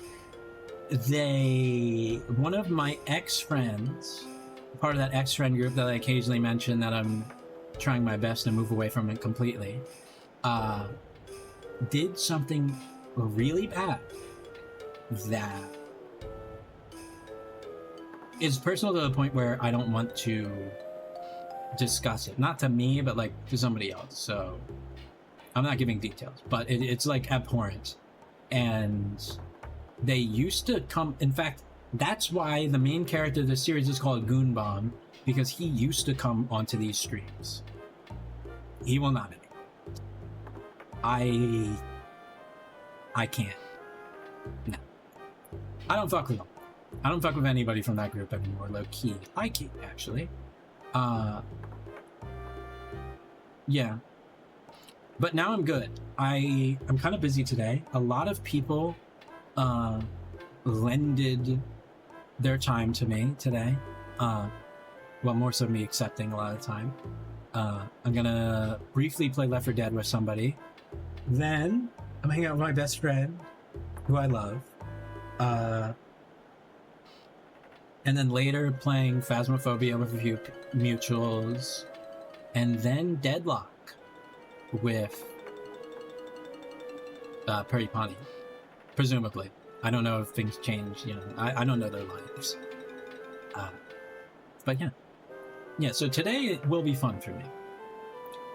One of my ex-friends, part of that ex-friend group that I occasionally mention that I'm trying my best to move away from it completely, did something really bad that is personal to the point where I don't want to discuss it. Not to me, but like to somebody else. So I'm not giving details, but it's like abhorrent. And they used to come, in fact, that's why the main character of the series is called Goon Bomb, because he used to come onto these streams. He will not anymore. I can't. No. I don't fuck with them. I don't fuck with anybody from that group anymore, low key. High key, actually. Yeah. But now I'm good. I'm kind of busy today. A lot of people lended their time to me today. Well, more so me accepting a lot of the time. I'm gonna briefly play Left 4 Dead with somebody. Then I'm hanging out with my best friend, who I love. And then later playing Phasmophobia with a few mutuals. And then Deadlock with Peripani, presumably. I don't know if things change, you know. I don't know their lives. But yeah. Yeah, so today it will be fun for me.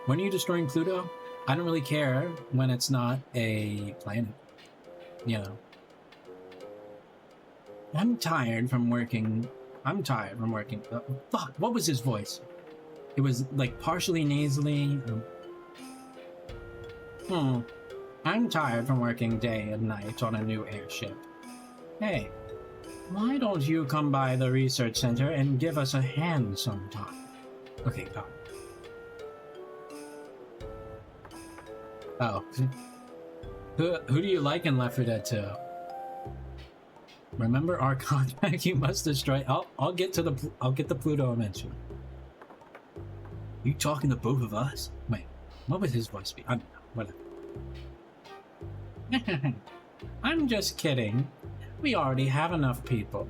When are you destroying Pluto? I don't really care when it's not a planet. You know. I'm tired from working. Fuck, what was his voice? It was like partially nasally. I'm tired from working day and night on a new airship. Hey, Why don't you come by the research center and give us a hand sometime? Okay, go. Oh. Who do you like in Left 4 Dead 2? Remember our contract? You must destroy. I'll get the Pluto eventually. You talking to both of us? Wait, what would his voice be? I don't know. Whatever. I'm just kidding. We already have enough people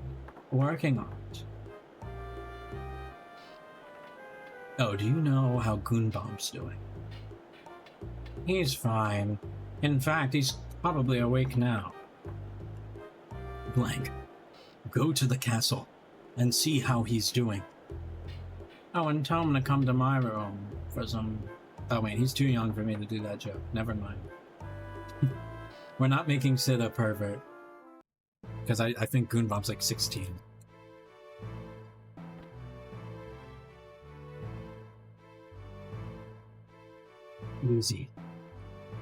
working on it. Oh, do you know how Goonbomb's doing? He's fine. In fact, he's probably awake now. Blank. Go to the castle and see how he's doing. Oh, and tell him to come to my room for some... Oh wait, he's too young for me to do that joke. Never mind. We're not making Sid a pervert. Because I think Goonbomb's like 16. Easy.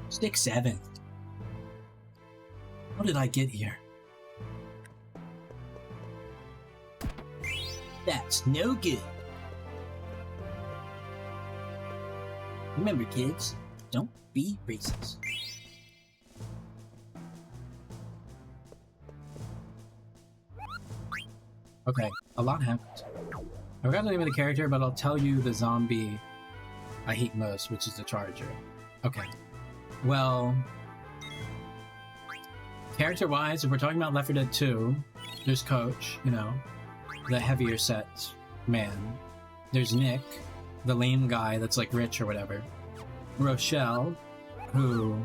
Stick 7. How did I get here? That's no good. Remember, kids, don't be racist. Okay, a lot happened. I forgot the name of the character, but I'll tell you the zombie I hate most, which is the Charger. Okay. Well, character-wise, if we're talking about Left 4 Dead 2, there's Coach, you know, the heavier set man. There's Nick, the lame guy that's like rich or whatever. Rochelle, who,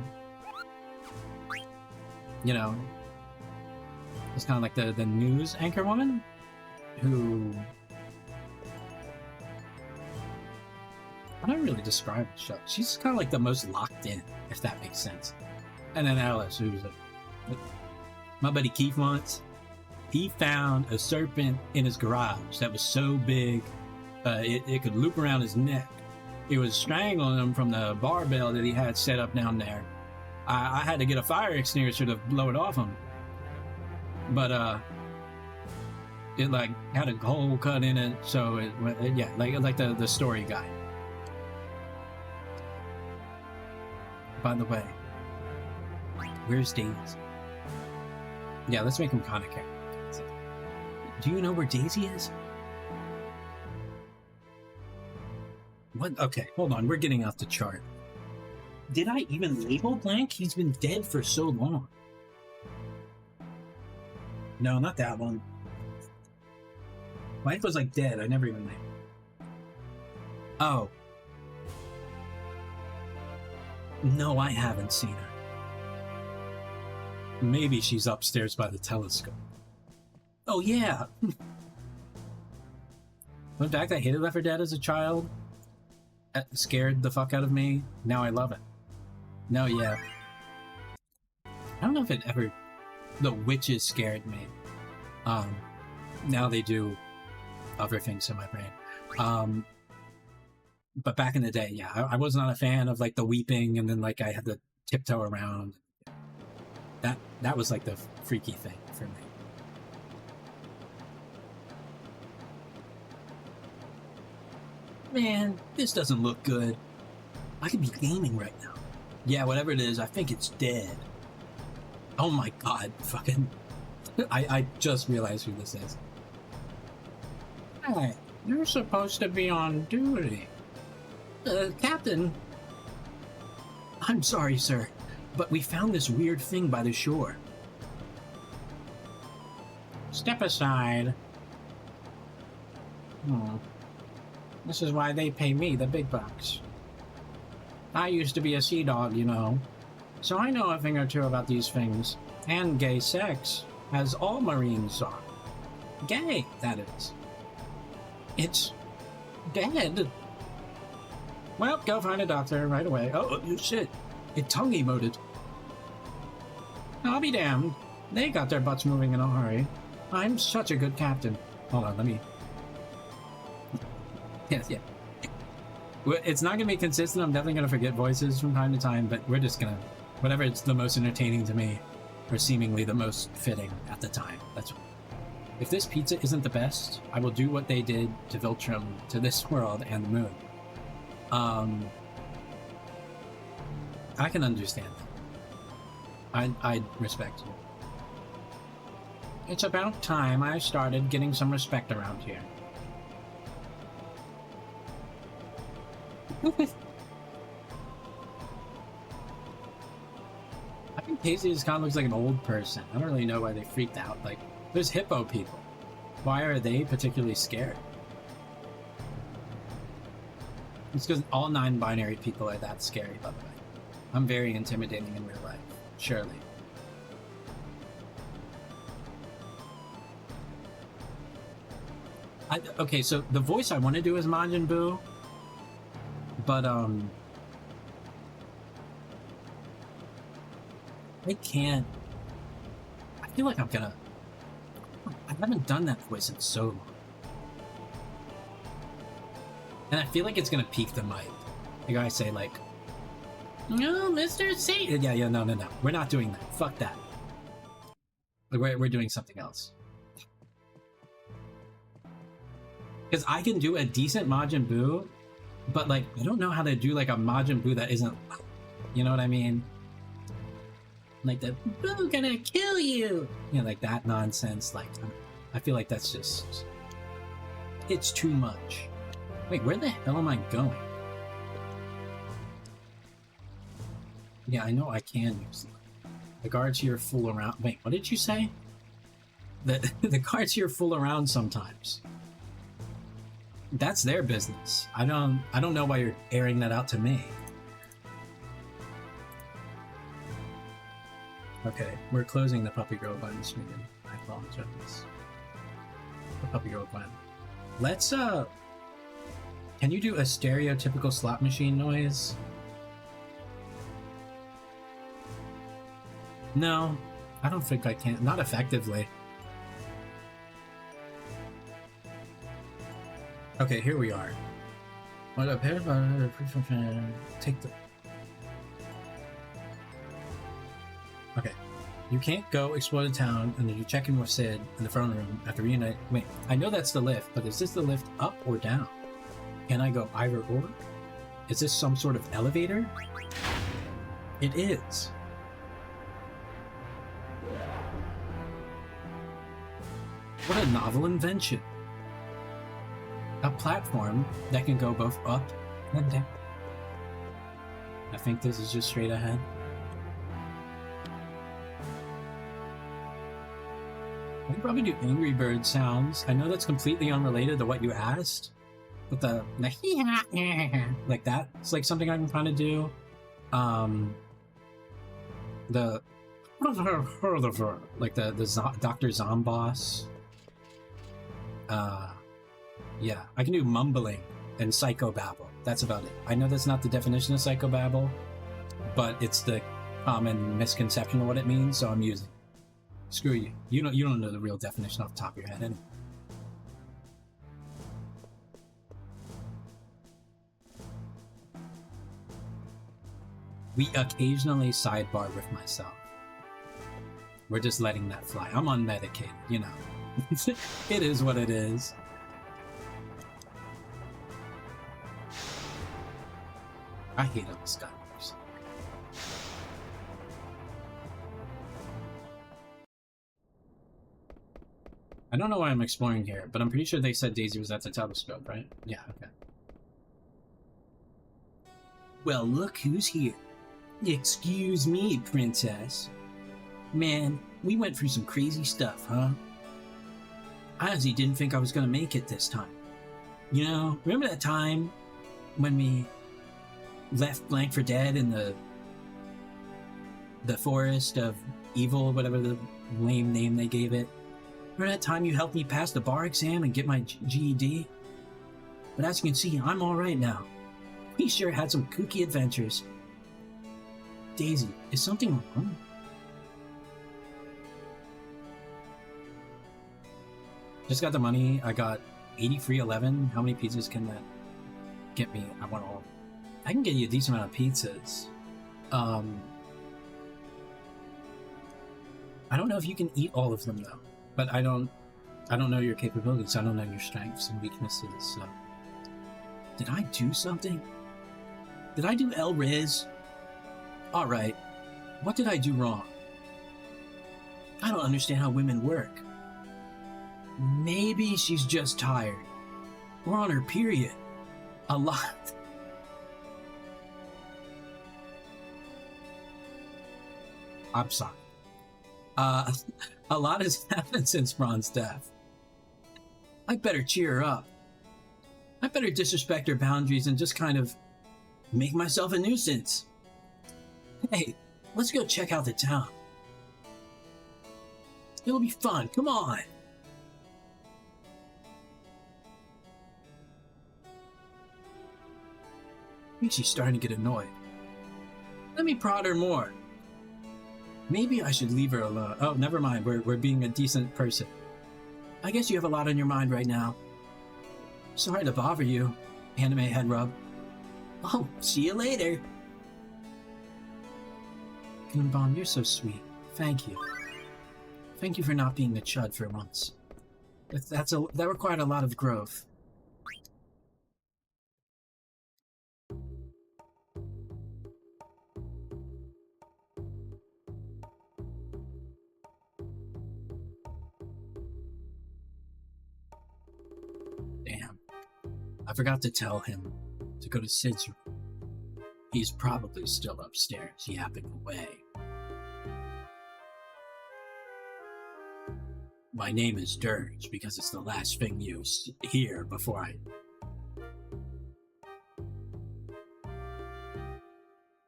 you know, is kind of like the news anchor woman, who... I don't really describe the show. She's kind of like the most locked in, if that makes sense. And then Alice, who's my buddy Keith once. He found a serpent in his garage that was so big, it could loop around his neck. It was strangling him from the barbell that he had set up down there. I had to get a fire extinguisher to blow it off him. But it like had a hole cut in it, so it yeah, like the story guide. By the way, where's Daisy? Yeah, let's make him kind of character. Do you know where Daisy is? What? Okay, hold on. We're getting off the chart. Did I even label Blank? He's been dead for so long. No, not that one. Blank was like dead. I never even labeled. Oh. No, I haven't seen her. Maybe she's upstairs by the telescope. Oh, yeah. In fact, I hated Left 4 Dead as a child. It scared the fuck out of me. Now I love it. No, yeah. I don't know if it ever... The witches scared me. Now they do other things in my brain. But back in the day, yeah, I was not a fan of like the weeping and then like I had to tiptoe around. That was like the freaky thing for me. Man, this doesn't look good. I could be gaming right now. Yeah, whatever it is, I think it's dead. Oh my god, fucking... I just realized who this is. Hey, you're supposed to be on duty. Captain... I'm sorry, sir, but we found this weird thing by the shore. Step aside. This is why they pay me the big bucks. I used to be a sea dog, you know, so I know a thing or two about these things. And gay sex, as all Marines are. Gay, that is. It's dead. Well, go find a doctor right away. Oh, shit. It tongue emoted. I'll be damned. They got their butts moving in a hurry. I'm such a good captain. Hold on, let me... Yes, yeah. It's not going to be consistent. I'm definitely going to forget voices from time to time, but we're just going to... Whatever it's the most entertaining to me, or seemingly the most fitting at the time. That's what... If this pizza isn't the best, I will do what they did to Viltrum, to this world, and the moon. I can understand that. I respect you. It's about time I started getting some respect around here. I think Casey just kind of looks like an old person. I don't really know why they freaked out. Like, there's hippo people. Why are they particularly scared? It's because all non-binary people are that scary, by the way. I'm very intimidating in real life, surely. Okay, so the voice I want to do is Majin Buu, but I can't. I feel like I'm gonna. I haven't done that voice in so long, and I feel like it's gonna peak the mic. Like I say, like, "No, Mr. Satan." Yeah, no. We're not doing that. Fuck that. Like we're doing something else. Because I can do a decent Majin Buu, but like I don't know how to do like a Majin Buu that isn't, you know what I mean? Like the Buu gonna kill you, you know, like that nonsense. Like I feel like that's just, it's too much. Wait, where the hell am I going? Yeah, I know I can use them. The guards here fool around. Wait, what did you say? The guards here fool around sometimes. That's their business. I don't know why you're airing that out to me. Okay, we're closing the Puppy Girl Gwen stream. I apologize. The Puppy Girl Gwen. Let's can you do a stereotypical slot machine noise? No, I don't think I can. Not effectively. Okay, here we are. What up here? Take the. Okay. You can't go explore the town and then you check in with Sid in the front room after reunite. Wait, I know that's the lift, but is this the lift up or down? Can I go either or? Is this some sort of elevator? It is. What a novel invention. A platform that can go both up and down. I think this is just straight ahead. I can probably do Angry Bird sounds. I know that's completely unrelated to what you asked, but the like that, it's like something I can kind of do. The like the Dr. Zomboss. Yeah, I can do mumbling and psychobabble. That's about it. I know that's not the definition of psychobabble, but it's the common misconception of what it means, so I'm using it. Screw you. You don't know the real definition off the top of your head anyway. We occasionally sidebar with myself. We're just letting that fly. I'm unmedicated, you know. It is what it is. I hate all the Skywalkers. I don't know why I'm exploring here, but I'm pretty sure they said Daisy was at the telescope, right? Yeah, okay. Well, look who's here. Excuse me, princess. Man, we went through some crazy stuff, huh? I honestly didn't think I was gonna make it this time. You know, remember that time when we left Blank for Dead in the forest of evil, whatever the lame name they gave it? Remember that time you helped me pass the bar exam and get my GED? But as you can see, I'm alright now. We sure had some kooky adventures. Daisy, is something wrong? Just got the money. I got 80 free 11. How many pizzas can that get me? I want all. I can get you a decent amount of pizzas. I don't know if you can eat all of them though. But I don't. I don't know your capabilities. I don't know your strengths and weaknesses. So, did I do something? Did I do El Riz? All right. What did I do wrong? I don't understand how women work. Maybe she's just tired. We're on her period. A lot. I'm sorry. A lot has happened since Braun's death. I better cheer her up. I better disrespect her boundaries and just kind of make myself a nuisance. Hey, let's go check out the town. It'll be fun. Come on. I think she's starting to get annoyed. Let me prod her more. Maybe I should leave her alone. Oh, never mind. We're being a decent person. I guess you have a lot on your mind right now. Sorry to bother you, anime head rub. Oh, see you later. Gunbon, you're so sweet. Thank you. Thank you for not being a chud for once. That required a lot of growth. Damn. I forgot to tell him to go to Sid's room. He's probably still upstairs, yapping away. My name is Dirge because it's the last thing you hear before I...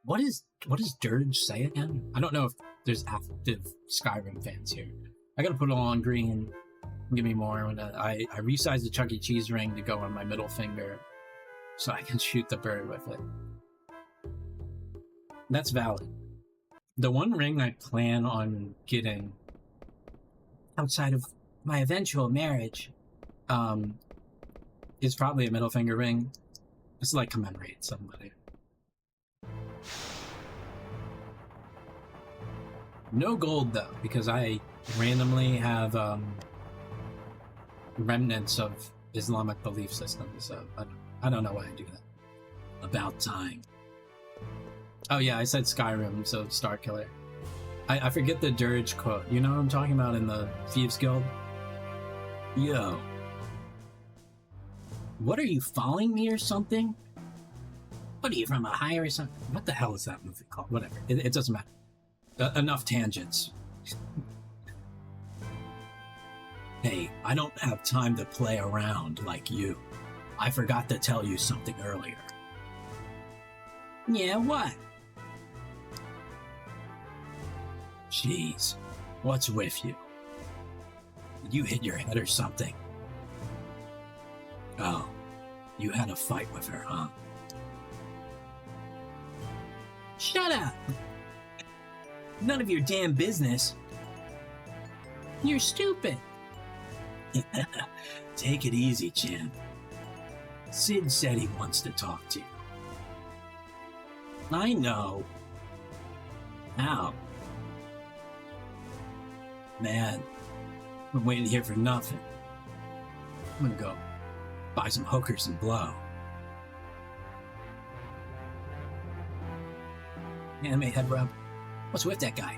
What does Dirge say again? I don't know if there's active Skyrim fans here. I gotta put it all on green. Give me more. I resized the Chuck E. Cheese ring to go on my middle finger so I can shoot the bird with it. That's valid. The one ring I plan on getting outside of my eventual marriage is probably a middle finger ring. It's like commemorate somebody. No gold though, because I randomly have remnants of Islamic belief systems, so I don't know why I do that. About time. Oh yeah, I said Skyrim, so Star Killer. I forget the Dirge quote. You know what I'm talking about in the Thieves Guild? Yo. What are you, following me or something? What are you, from a higher or something? What the hell is that movie called? Whatever. It doesn't matter. Enough tangents. Hey, I don't have time to play around like you. I forgot to tell you something earlier. Yeah, what? Jeez, what's with you? Did you hit your head or something? Oh, you had a fight with her, huh? Shut up! None of your damn business. You're stupid. Take it easy, champ. Sid said he wants to talk to you. I know. How? Man, I'm waiting here for nothing. I'm gonna go buy some hookers and blow. Anime head rub. What's with that guy?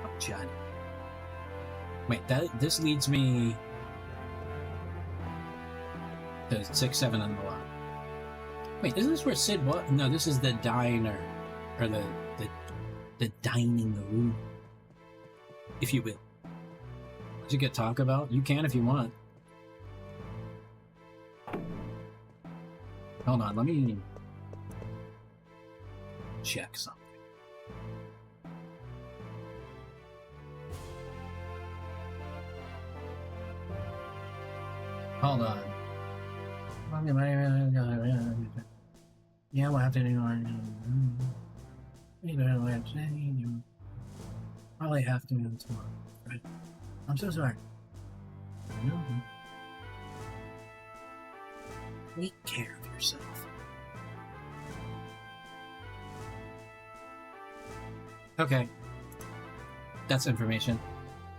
Oh, Judd. Wait, this leads me to 6-7 on the lot. Wait, is this where Sid was? No, this is the diner, or the dining room, if you will. Did you get talk about? You can if you want. Hold on, let me check something. Hold on. Yeah, we'll have to do probably have to do it tomorrow, right? I'm so sorry. Take care of yourself. Okay. That's information.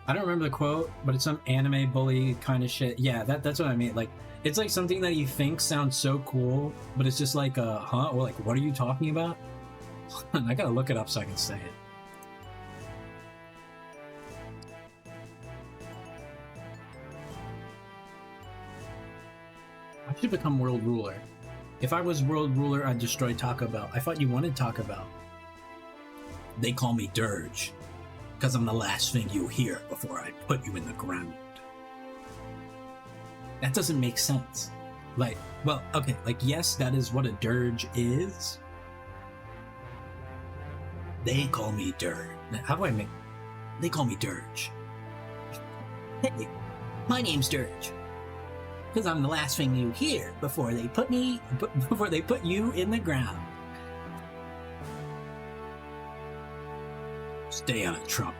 I don't remember the quote, but it's some anime bully kind of shit. Yeah, that's what I mean. Like, it's like something that you think sounds so cool, but it's just like, huh? Or like, what are you talking about? I gotta look it up so I can say it. I should become world ruler. If I was world ruler, I'd destroy Taco Bell. I thought you wanted Taco Bell. They call me Dirge, because I'm the last thing you hear before I put you in the ground. That doesn't make sense. Like, well, okay, like, yes, that is what a Dirge is. They call me Dirge. How do I make... They call me Dirge. Hey, my name's Dirge. Because I'm the last thing you hear before they put you in the ground. Stay out of trouble,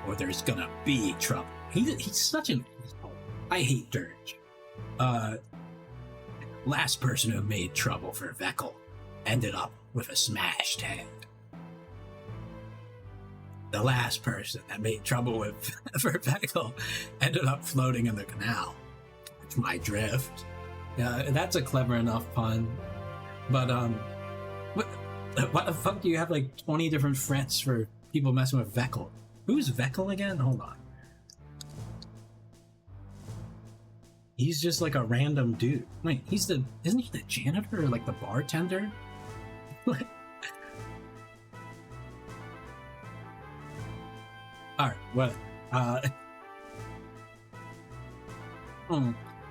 or there's gonna be trouble. He's such an asshole. I hate Dirge. Last person who made trouble for Veckel ended up with a smashed head. The last person that made trouble with for Veckel ended up floating in the canal. It's my drift. Yeah, that's a clever enough pun. But what the fuck do you have like 20 different threats for people messing with Veckel? Who's Veckel again? Hold on. He's just like a random dude. Wait, isn't he the janitor or like the bartender? Alright, what?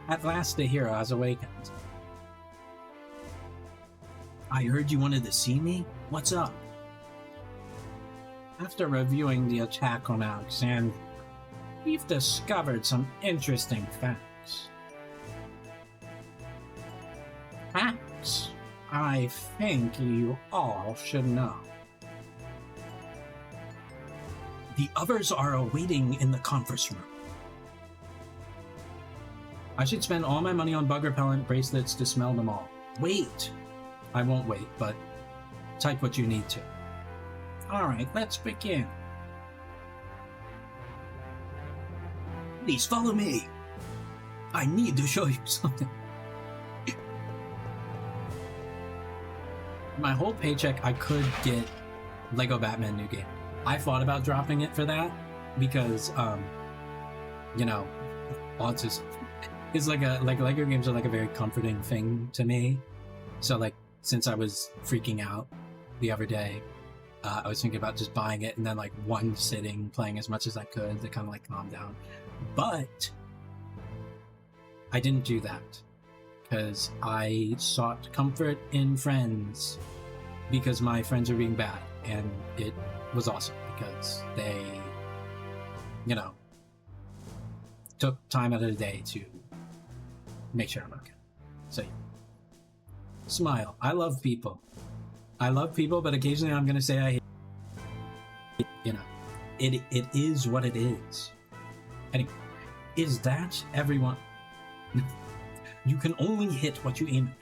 At last the hero has awakened. I heard you wanted to see me? What's up? After reviewing the attack on Alexandria, we've discovered some interesting facts. Facts I think you all should know. The others are awaiting in the conference room. I should spend all my money on bug repellent bracelets to smell them all. Wait! I won't wait, but type what you need to. Alright, let's begin. Please follow me. I need to show you something. My whole paycheck, I could get Lego Batman New Game. I thought about dropping it for that because, you know, autism is like Lego games are like a very comforting thing to me. So like, since I was freaking out the other day, I was thinking about just buying it and then like one sitting playing as much as I could to kind of like calm down. But I didn't do that because I sought comfort in friends because my friends were being bad, and it was awesome because they, you know, took time out of the day to make sure I'm okay. So, smile. I love people. I love people, but occasionally I'm going to say I hate, you know, it is what it is. Anyway, is that everyone? You can only hit what you aim at.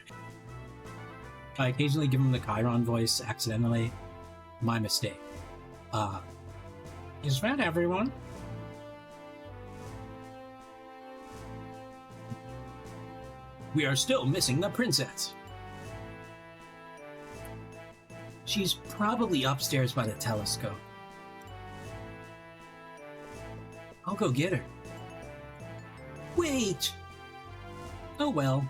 I occasionally give him the Chiron voice accidentally. My mistake. Is that everyone? We are still missing the princess. She's probably upstairs by the telescope. I'll go get her. Wait! Oh well.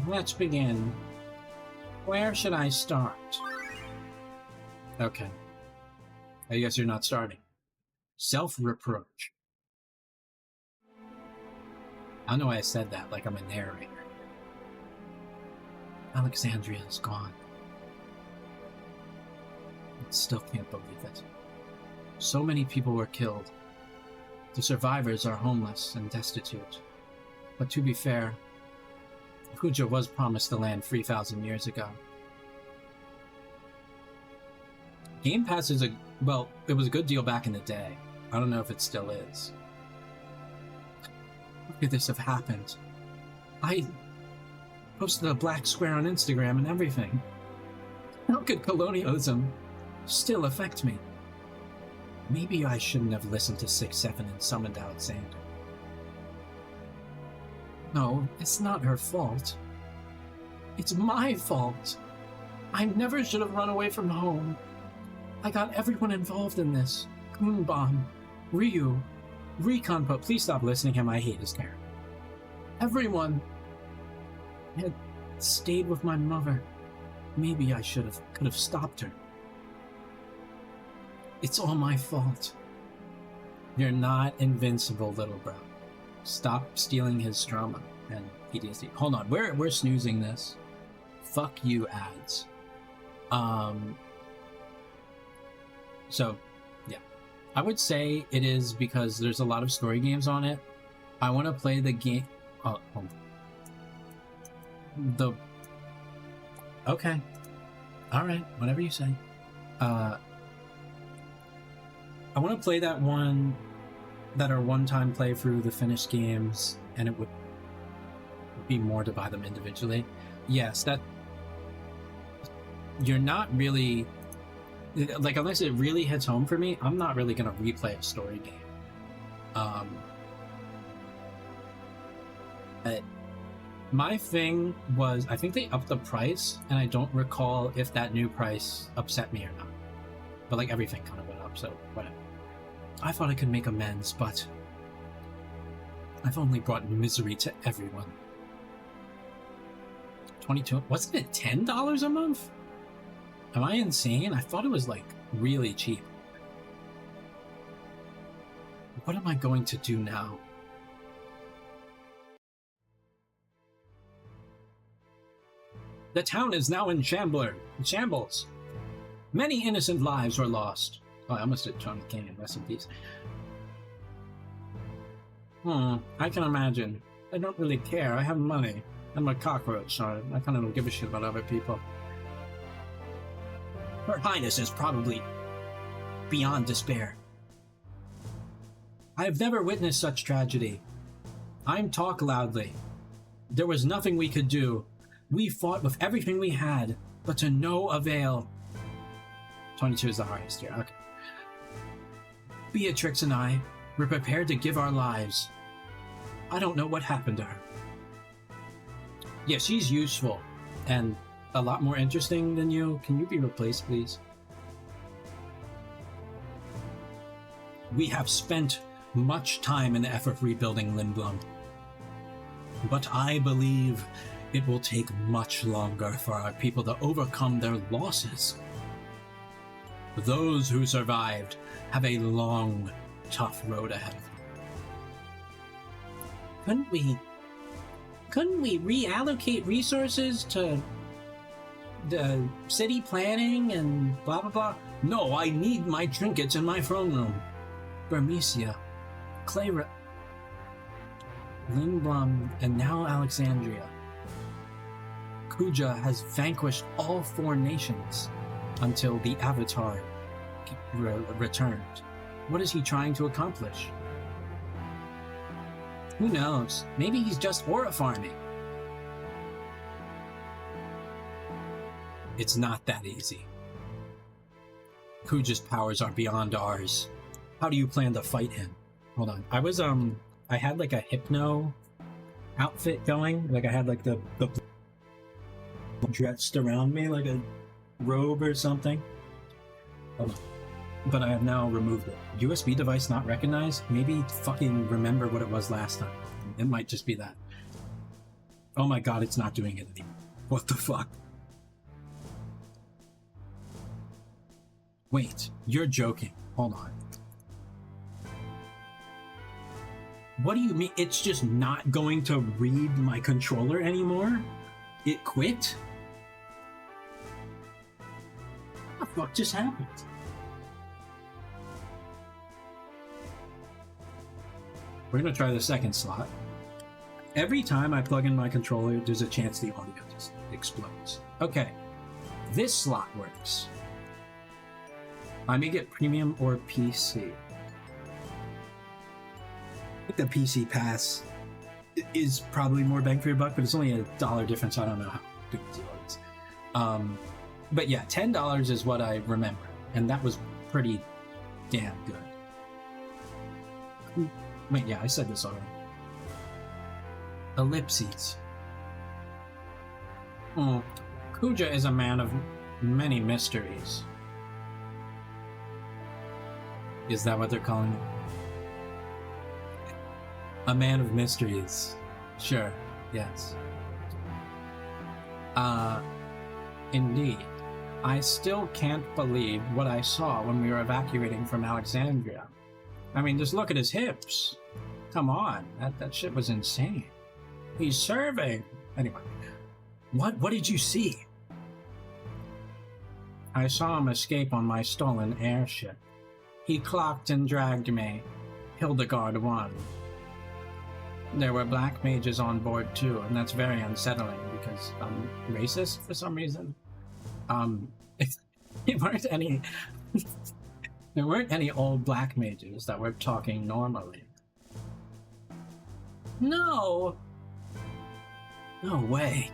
Let's begin. Where should I start? Okay. I guess you're not starting. Self-reproach. I don't know why I said that, like I'm a narrator. Alexandria is gone. I still can't believe it. So many people were killed. The survivors are homeless and destitute. But to be fair, Kuja was promised the land 3,000 years ago. Game Pass is well, it was a good deal back in the day. I don't know if it still is. How could this have happened? I posted a black square on Instagram and everything. How could colonialism still affect me? Maybe I shouldn't have listened to 6-7 and summoned Alexander. No, it's not her fault. It's my fault. I never should have run away from home. I got everyone involved in this. Goonbomb, Ryu, Reconpo. Please stop listening to him. I hate his character. Everyone. I had stayed with my mother. Maybe I could have stopped her. It's all my fault. You're not invincible, little bro. Stop stealing his drama and PTSD. Hold on, we're snoozing this. Fuck you, ads. So, yeah. I would say it is because there's a lot of story games on it. I want to play the game... Oh, hold on. Okay. Alright, whatever you say. I want to play that one that are one-time playthrough the finished games, and it would be more to buy them individually. Yes, that... You're not really... Like, unless it really hits home for me, I'm not really going to replay a story game. My thing was, I think they upped the price, and I don't recall if that new price upset me or not. But, like, everything kind of went up, so whatever. I thought I could make amends, but I've only brought misery to everyone. 22... Wasn't it $10 a month? Am I insane? I thought it was, like, really cheap. What am I going to do now? The town is now in shambles. Many innocent lives were lost. Oh, I almost did Tony Canyon. Rest in peace. I can imagine. I don't really care. I have money. I'm a cockroach, so I kind of don't give a shit about other people. Her Highness is probably beyond despair. I have never witnessed such tragedy. I'm talk loudly. There was nothing we could do. We fought with everything we had, but to no avail. 22 is the hardest here. Okay. Beatrix and I were prepared to give our lives. I don't know what happened to her. Yeah, she's useful and a lot more interesting than you. Can you be replaced, please? We have spent much time in the effort of rebuilding Lindblom. But I believe it will take much longer for our people to overcome their losses. Those who survived have a long, tough road ahead of them. Couldn't we reallocate resources to the city planning and blah blah blah? No, I need my trinkets in my throne room. Bermesia, Clara, Lindblom, and now Alexandria. Kuja has vanquished all 4 nations until the Avatar returned. What is he trying to accomplish? Who knows? Maybe he's just aura farming. It's not that easy. Kuja's powers are beyond ours. How do you plan to fight him? Hold on. I had like a hypno outfit going. Like I had like the dressed around me like a robe or something. Hold on. But I have now removed it. USB device not recognized? Maybe fucking remember what it was last time. It might just be that. Oh my god, it's not doing it anymore. What the fuck? Wait, you're joking. Hold on. What do you mean? It's just not going to read my controller anymore? It quit? What the fuck just happened? We're gonna try the second slot. Every time I plug in my controller, there's a chance the audio just explodes. Okay, this slot works. I may get premium or PC. I think the PC pass is probably more bang for your buck, but it's only $1 difference. So I don't know how big the deal is. But yeah, $10 is what I remember, and that was pretty Damn good. Wait, yeah, I said this already. Ellipses. Oh, Kuja is a man of many mysteries. Is that what they're calling it? A man of mysteries. Sure, yes. Indeed. I still can't believe what I saw when we were evacuating from Alexandria. I mean, just look at his hips. Come on, that shit was insane. He's serving. Anyway, what did you see? I saw him escape on my stolen airship. He clocked and dragged me. Hildegard won. There were black mages on board too, and that's very unsettling because I'm racist for some reason. There weren't any there weren't any old black mages that were talking normally. No way.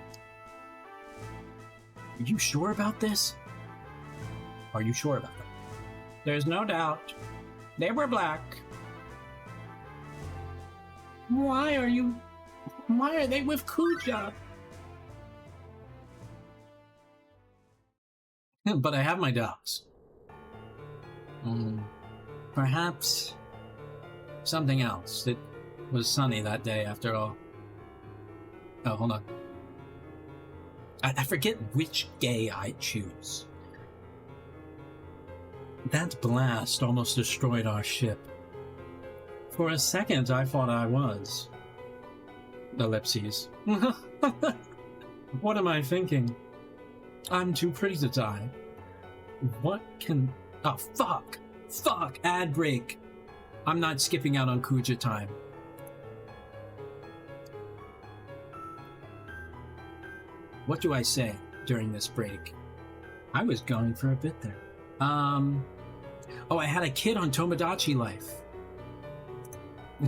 Are you sure about this? Are you sure about it? There's no doubt. They were black. Why are they with Kuja? But I have my doubts. Perhaps something else. It was sunny that day after all. Oh, hold on. I forget which gay I choose. That blast almost destroyed our ship. For a second, I thought I was. Ellipses. What am I thinking? I'm too pretty to die. What can... Oh, fuck! Fuck! Ad break! I'm not skipping out on Kuja time. What do I say during this break? I was going for a bit there. Oh, I had a kid on Tomodachi Life.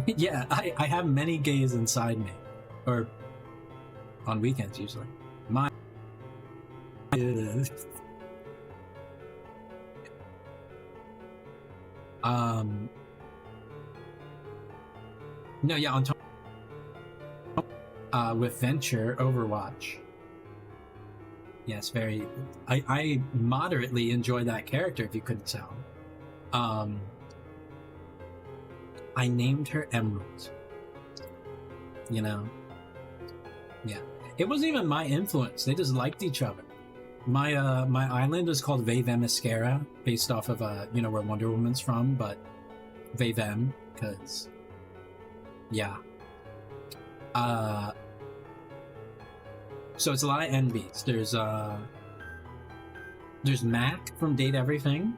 Yeah, I have many gays inside me. Or on weekends, usually. My... No, yeah, on with Venture Overwatch. Yes, very... I moderately enjoy that character, if you couldn't tell. I named her Emerald. You know? Yeah. It wasn't even my influence. They just liked each other. My island is called Veyvemascara, based off of, you know, where Wonder Woman's from, but Veyvem, because... Yeah. So it's a lot of NBs. There's Mac from Date Everything,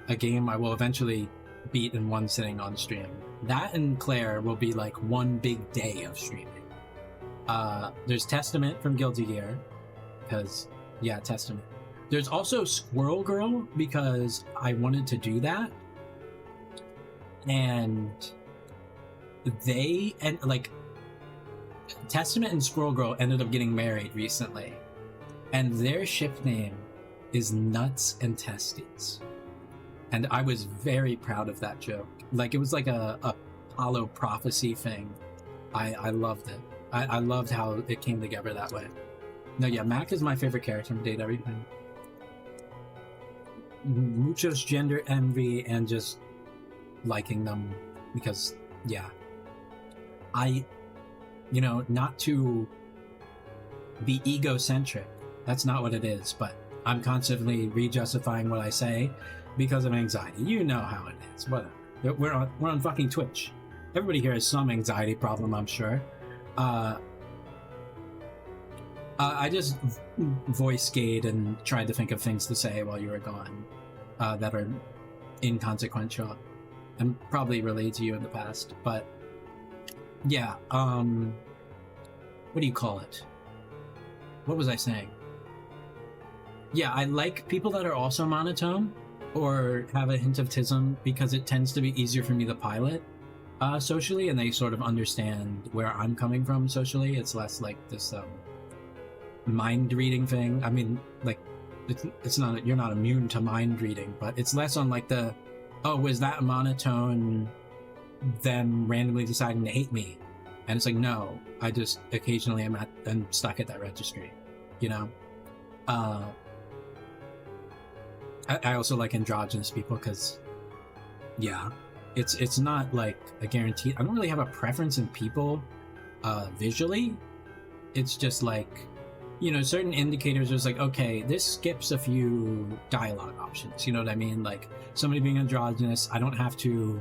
a game I will eventually beat in one sitting on stream. That and Claire will be like one big day of streaming. There's Testament from Guilty Gear, because, yeah, Testament. There's also Squirrel Girl, because I wanted to do that. And Testament and Squirrel Girl ended up getting married recently. And their ship name is Nuts and Testes. And I was very proud of that joke. Like, it was like a Apollo prophecy thing. I loved it. I loved how it came together that way. No, yeah, Mac is my favorite character from Date Everything. Muchos gender envy and just liking them because, yeah. You know, not to be egocentric. That's not what it is, but I'm constantly re-justifying what I say because of anxiety. You know how it is. Whatever. We're on fucking Twitch. Everybody here has some anxiety problem, I'm sure. I just voice gayed and tried to think of things to say while you were gone that are inconsequential and probably relayed to you in the past. But yeah, what do you call it? What was I saying? Yeah, I like people that are also monotone or have a hint of tism because it tends to be easier for me to pilot socially, and they sort of understand where I'm coming from socially. It's less like this mind reading thing. I mean, like, it's not, you're not immune to mind reading, but it's less on like the oh, was that monotone them randomly deciding to hate me? And it's like, no, I just occasionally I'm stuck at that registry, you know? I also like androgynous people because, yeah, it's not like a guarantee. I don't really have a preference in people visually. It's just like, you know, certain indicators is like, okay, this skips a few dialogue options. You know what I mean? Like somebody being androgynous, I don't have to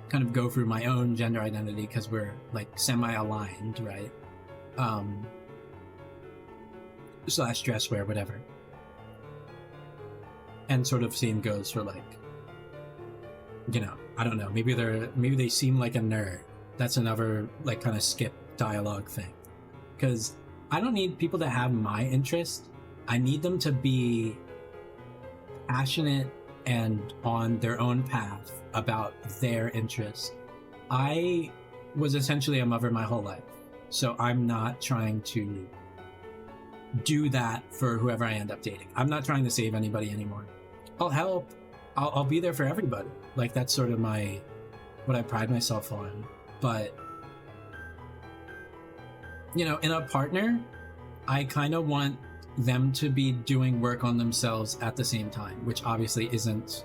kind of go through my own gender identity because we're like semi-aligned, right? Slash dress wear, whatever. And sort of same goes for like, you know, I don't know, maybe they seem like a nerd. That's another like kind of skip dialogue thing. Because I don't need people to have my interest. I need them to be passionate and on their own path about their interest. I was essentially a mother my whole life, so I'm not trying to do that for whoever I end up dating. I'm not trying to save anybody anymore. I'll help. I'll be there for everybody. Like that's sort of what I pride myself on. But you know, in a partner, I kind of want them to be doing work on themselves at the same time, which obviously isn't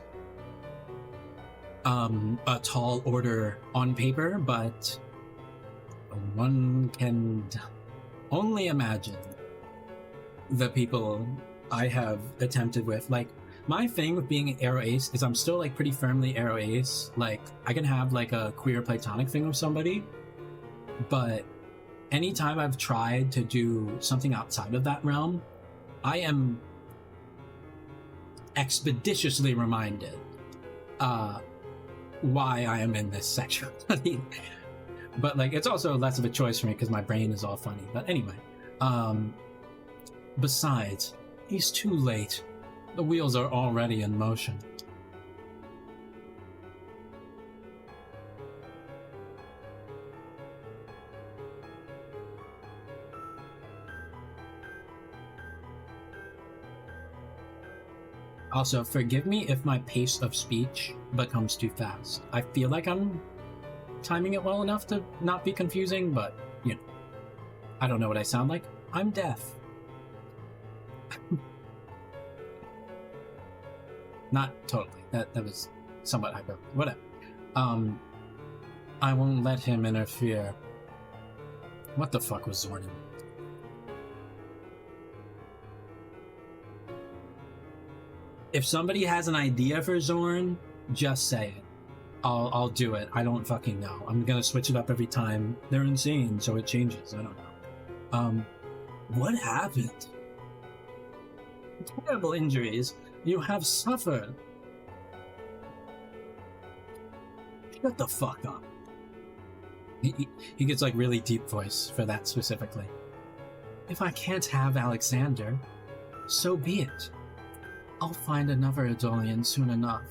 a tall order on paper, but one can only imagine the people I have attempted with. Like my thing with being an aro ace is I'm still like pretty firmly aro ace. Like I can have like a queer platonic thing with somebody, but anytime I've tried to do something outside of that realm, I am expeditiously reminded why I am in this sexuality. But like it's also less of a choice for me because my brain is all funny. But anyway, besides, he's too late. The wheels are already in motion. Also, forgive me if my pace of speech becomes too fast. I feel like I'm timing it well enough to not be confusing, but, you know, I don't know what I sound like. I'm deaf. Not totally. That was somewhat hyperbole. Whatever. I won't let him interfere. What the fuck was Zorn? If somebody has an idea for Zorn, just say it. I'll do it. I don't fucking know. I'm gonna switch it up every time. They're insane, so it changes. I don't know. What happened? Terrible injuries you have suffered. Shut the fuck up. He gets like really deep voice for that specifically. If I can't have Alexander, so be it. I'll find another Adolian soon enough.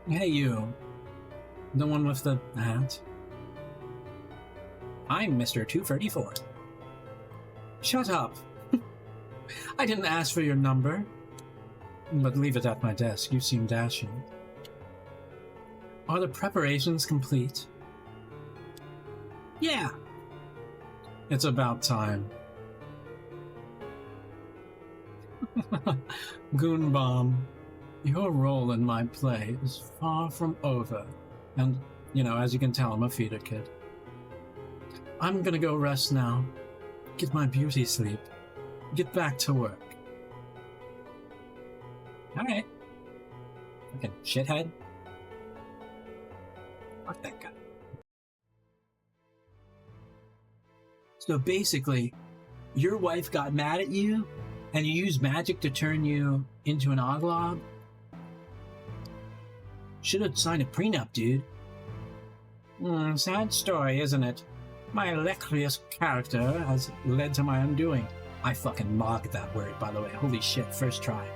Hey you, the one with the hat. I'm Mr. 234. Shut up. I didn't ask for your number. But leave it at my desk, you seem dashing. Are the preparations complete? Yeah. It's about time. Goonbomb, your role in my play is far from over. And, you know, as you can tell, I'm a feeder kid. I'm gonna go rest now. Get my beauty sleep. Get back to work. Alright. Fucking shithead. Fuck that guy. So basically, your wife got mad at you, and you used magic to turn you into an oglob? Should have signed a prenup, dude. Sad story, isn't it? My illustrious character has led to my undoing. I fucking mocked that word, by the way. Holy shit, first try.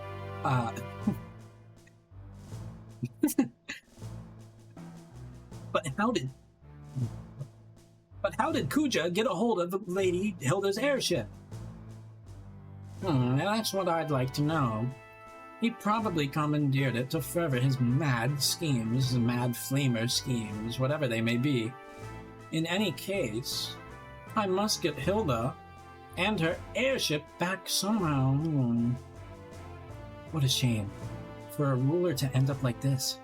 But how did Kuja get a hold of Lady Hilda's airship? That's what I'd like to know. He probably commandeered it to further his mad schemes, mad flamer schemes, whatever they may be. In any case, I must get Hilda and her airship back somehow. What a shame for a ruler to end up like this.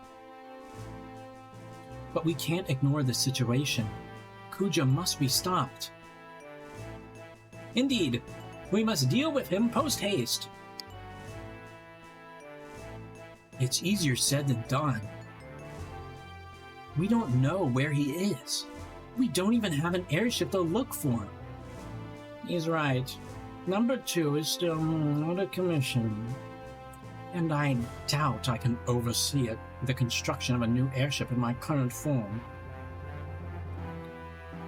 But we can't ignore the situation. Kuja must be stopped. Indeed, we must deal with him post-haste. It's easier said than done. We don't know where he is. We don't even have an airship to look for him. He's right. Number 2 is still out of commission. And I doubt I can oversee the construction of a new airship in my current form.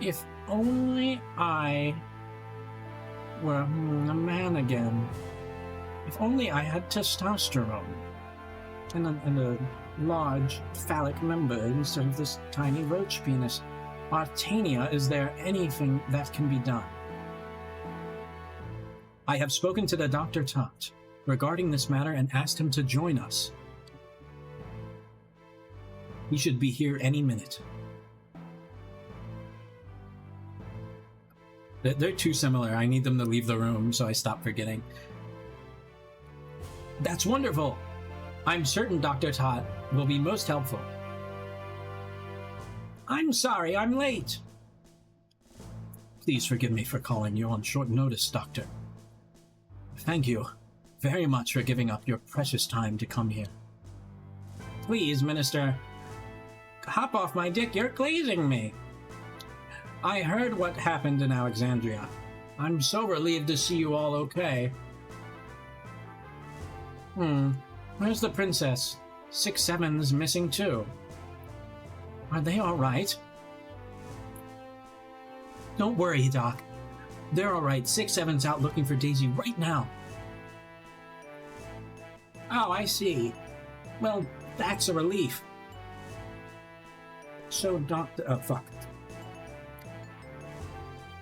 If only I were a man again. If only I had testosterone. And a large phallic member instead of this tiny roach penis. Artania, is there anything that can be done? I have spoken to the Dr. Tot regarding this matter and asked him to join us. He should be here any minute. They're too similar. I need them to leave the room, so I stop forgetting. That's wonderful! I'm certain Dr. Tot will be most helpful. I'm sorry I'm late. Please forgive me for calling you on short notice, Doctor. Thank you very much for giving up your precious time to come here. Please, Minister, hop off my dick, you're glazing me. I heard what happened in Alexandria. I'm so relieved to see you all okay. Where's the princess? 6-7's missing too. Are they all right? Don't worry, Doc. They're all right. 6-7's out looking for Daisy right now. Oh, I see. Well, that's a relief. So, Doctor... Oh, fuck.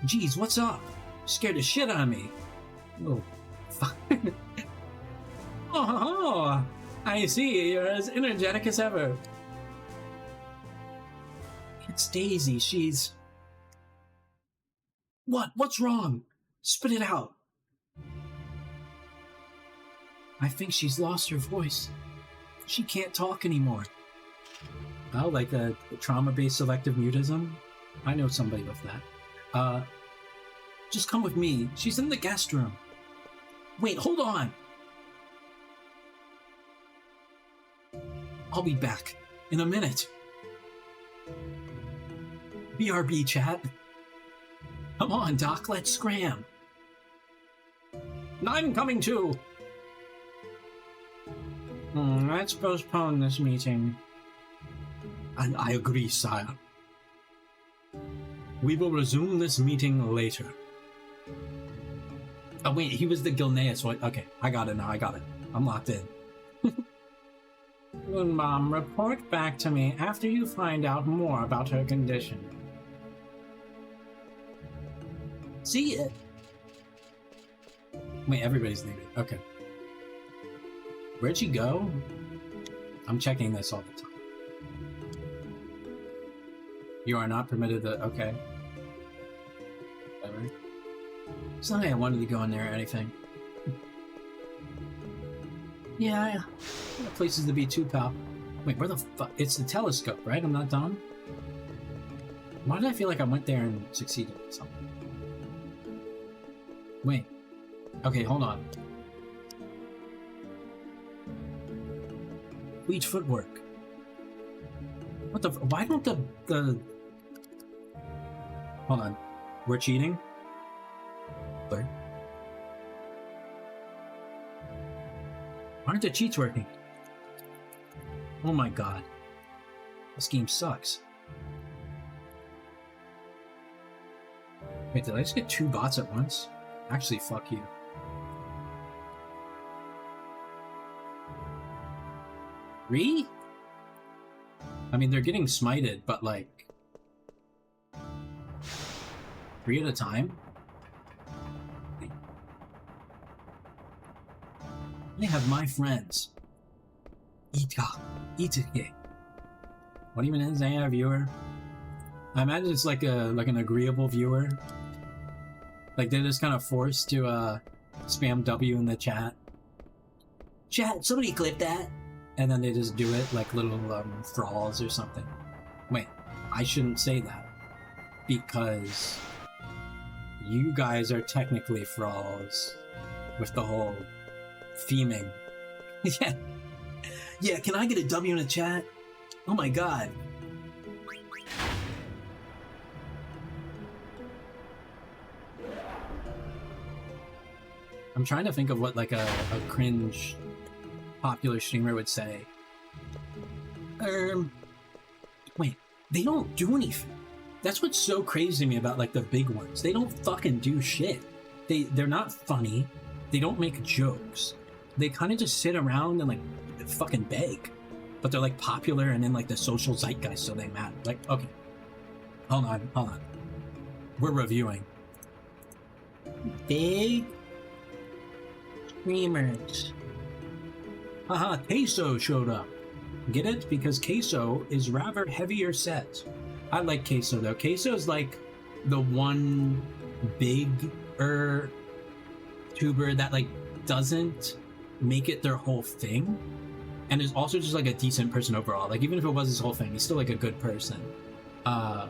Geez, what's up? Scared the shit out of me. Oh, fuck. Oh, I see. You're as energetic as ever. It's Daisy. She's... What? What's wrong? Spit it out. I think she's lost her voice. She can't talk anymore. Oh, like a trauma-based selective mutism? I know somebody with that. Just come with me. She's in the guest room. Wait, hold on. I'll be back in a minute. BRB, chat. Come on, Doc, let's scram. I'm coming too. Let's postpone this meeting. And I agree, sire. We will resume this meeting later. Oh wait, he was the Gilneas one. Okay, I got it now, I got it. I'm locked in. Good Mom, report back to me after you find out more about her condition. See it. Wait, everybody's leaving. Okay. Where'd she go? I'm checking this all the time. You are not permitted to... Okay. Whatever. It's not like I wanted to go in there or anything. Yeah, places to be too, pal. Wait, where the fuck? It's the telescope, right? I'm not dumb? Why did I feel like I went there and succeeded or something? Wait. Okay, hold on. Bleach footwork. What the... Why don't the... Hold on. We're cheating? Where? Aren't the cheats working? Oh my god. This game sucks. Wait, did I just get 2 bots at once? Actually, fuck you. Three? I mean, they're getting smited, but like... 3 at a time? They have my friends. Ita. What even is a viewer? I imagine it's like an agreeable viewer. Like they're just kind of forced to spam W in the chat. Chat, somebody clip that. And then they just do it like little thralls or something. Wait, I shouldn't say that. Because you guys are technically thralls with the whole theming. Yeah. Yeah, can I get a W in the chat? Oh my god. I'm trying to think of what like a cringe popular streamer would say. Wait, they don't do anything. That's what's so crazy to me about like the big ones. They don't fucking do shit. They're not funny. They don't make jokes. They kind of just sit around and like fucking beg. But they're like popular and in like the social zeitgeist, so they matter. Like, okay. Hold on. We're reviewing. Big streamers. Haha, Queso showed up. Get it? Because Queso is rather heavier set. I like Queso though. Queso is like the one big-er tuber that like doesn't make it their whole thing. And is also just like a decent person overall. Like even if it was his whole thing, he's still like a good person. No,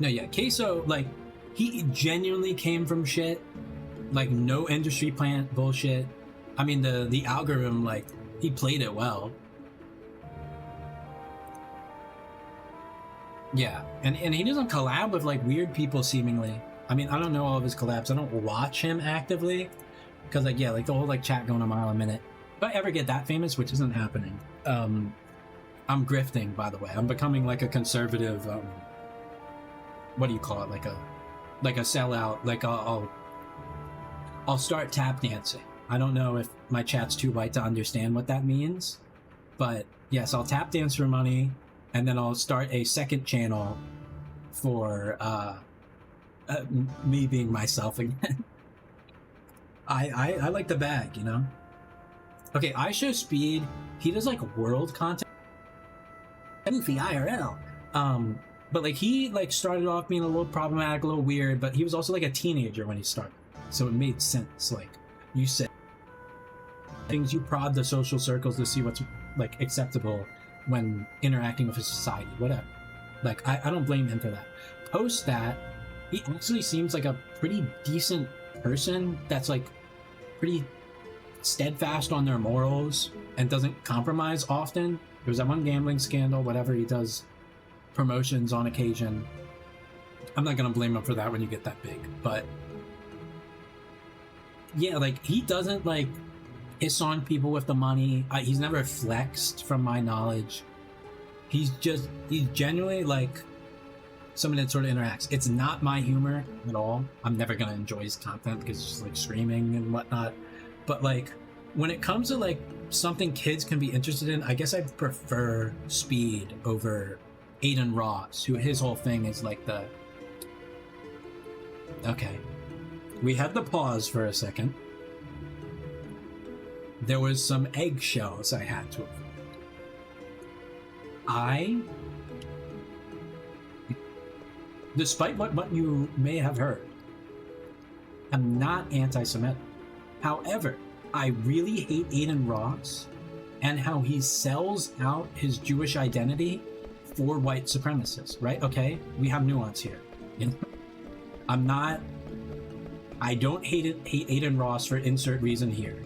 yeah, Queso, like, he genuinely came from shit. Like, no industry plant bullshit. I mean, the algorithm, like, he played it well. Yeah, and he doesn't collab with, like, weird people, seemingly. I mean, I don't know all of his collabs. I don't watch him actively. Because, like, yeah, like, the whole, like, chat going a mile a minute. If I ever get that famous, which isn't happening, I'm grifting, by the way. I'm becoming, like, a conservative, what do you call it? Like a sellout. Like I'll start tap dancing. I don't know if my chat's too white to understand what that means, but yes, I'll tap dance for money, and then I'll start a second channel for me being myself again. I like the bag, you know. Okay, I show speed. He does like world content. Goofy IRL. But like he like started off being a little problematic, a little weird, but he was also like a teenager when he started, so it made sense. Like you said, things you prod the social circles to see what's like acceptable when interacting with a society, whatever. Like I don't blame him for that. Post that, he actually seems like a pretty decent person that's like pretty steadfast on their morals and doesn't compromise often. There was that one gambling scandal, whatever. He does promotions on occasion. I'm not gonna blame him for that when you get that big, but yeah, like he doesn't like hiss on people with the money. He's never flexed from my knowledge. He's genuinely like someone that sort of interacts. It's not my humor at all. I'm never gonna enjoy his content because it's just like streaming and whatnot, but like when it comes to like something kids can be interested in, I guess I prefer speed over Aiden Ross, who his whole thing is like the... Okay. We had the pause for a second. There was some eggshells I had to avoid. Despite what you may have heard, I'm not anti-Semitic. However, I really hate Aiden Ross and how he sells out his Jewish identity for white supremacists, right? Okay, we have nuance here. You know? I don't hate Aiden Ross for insert reason here.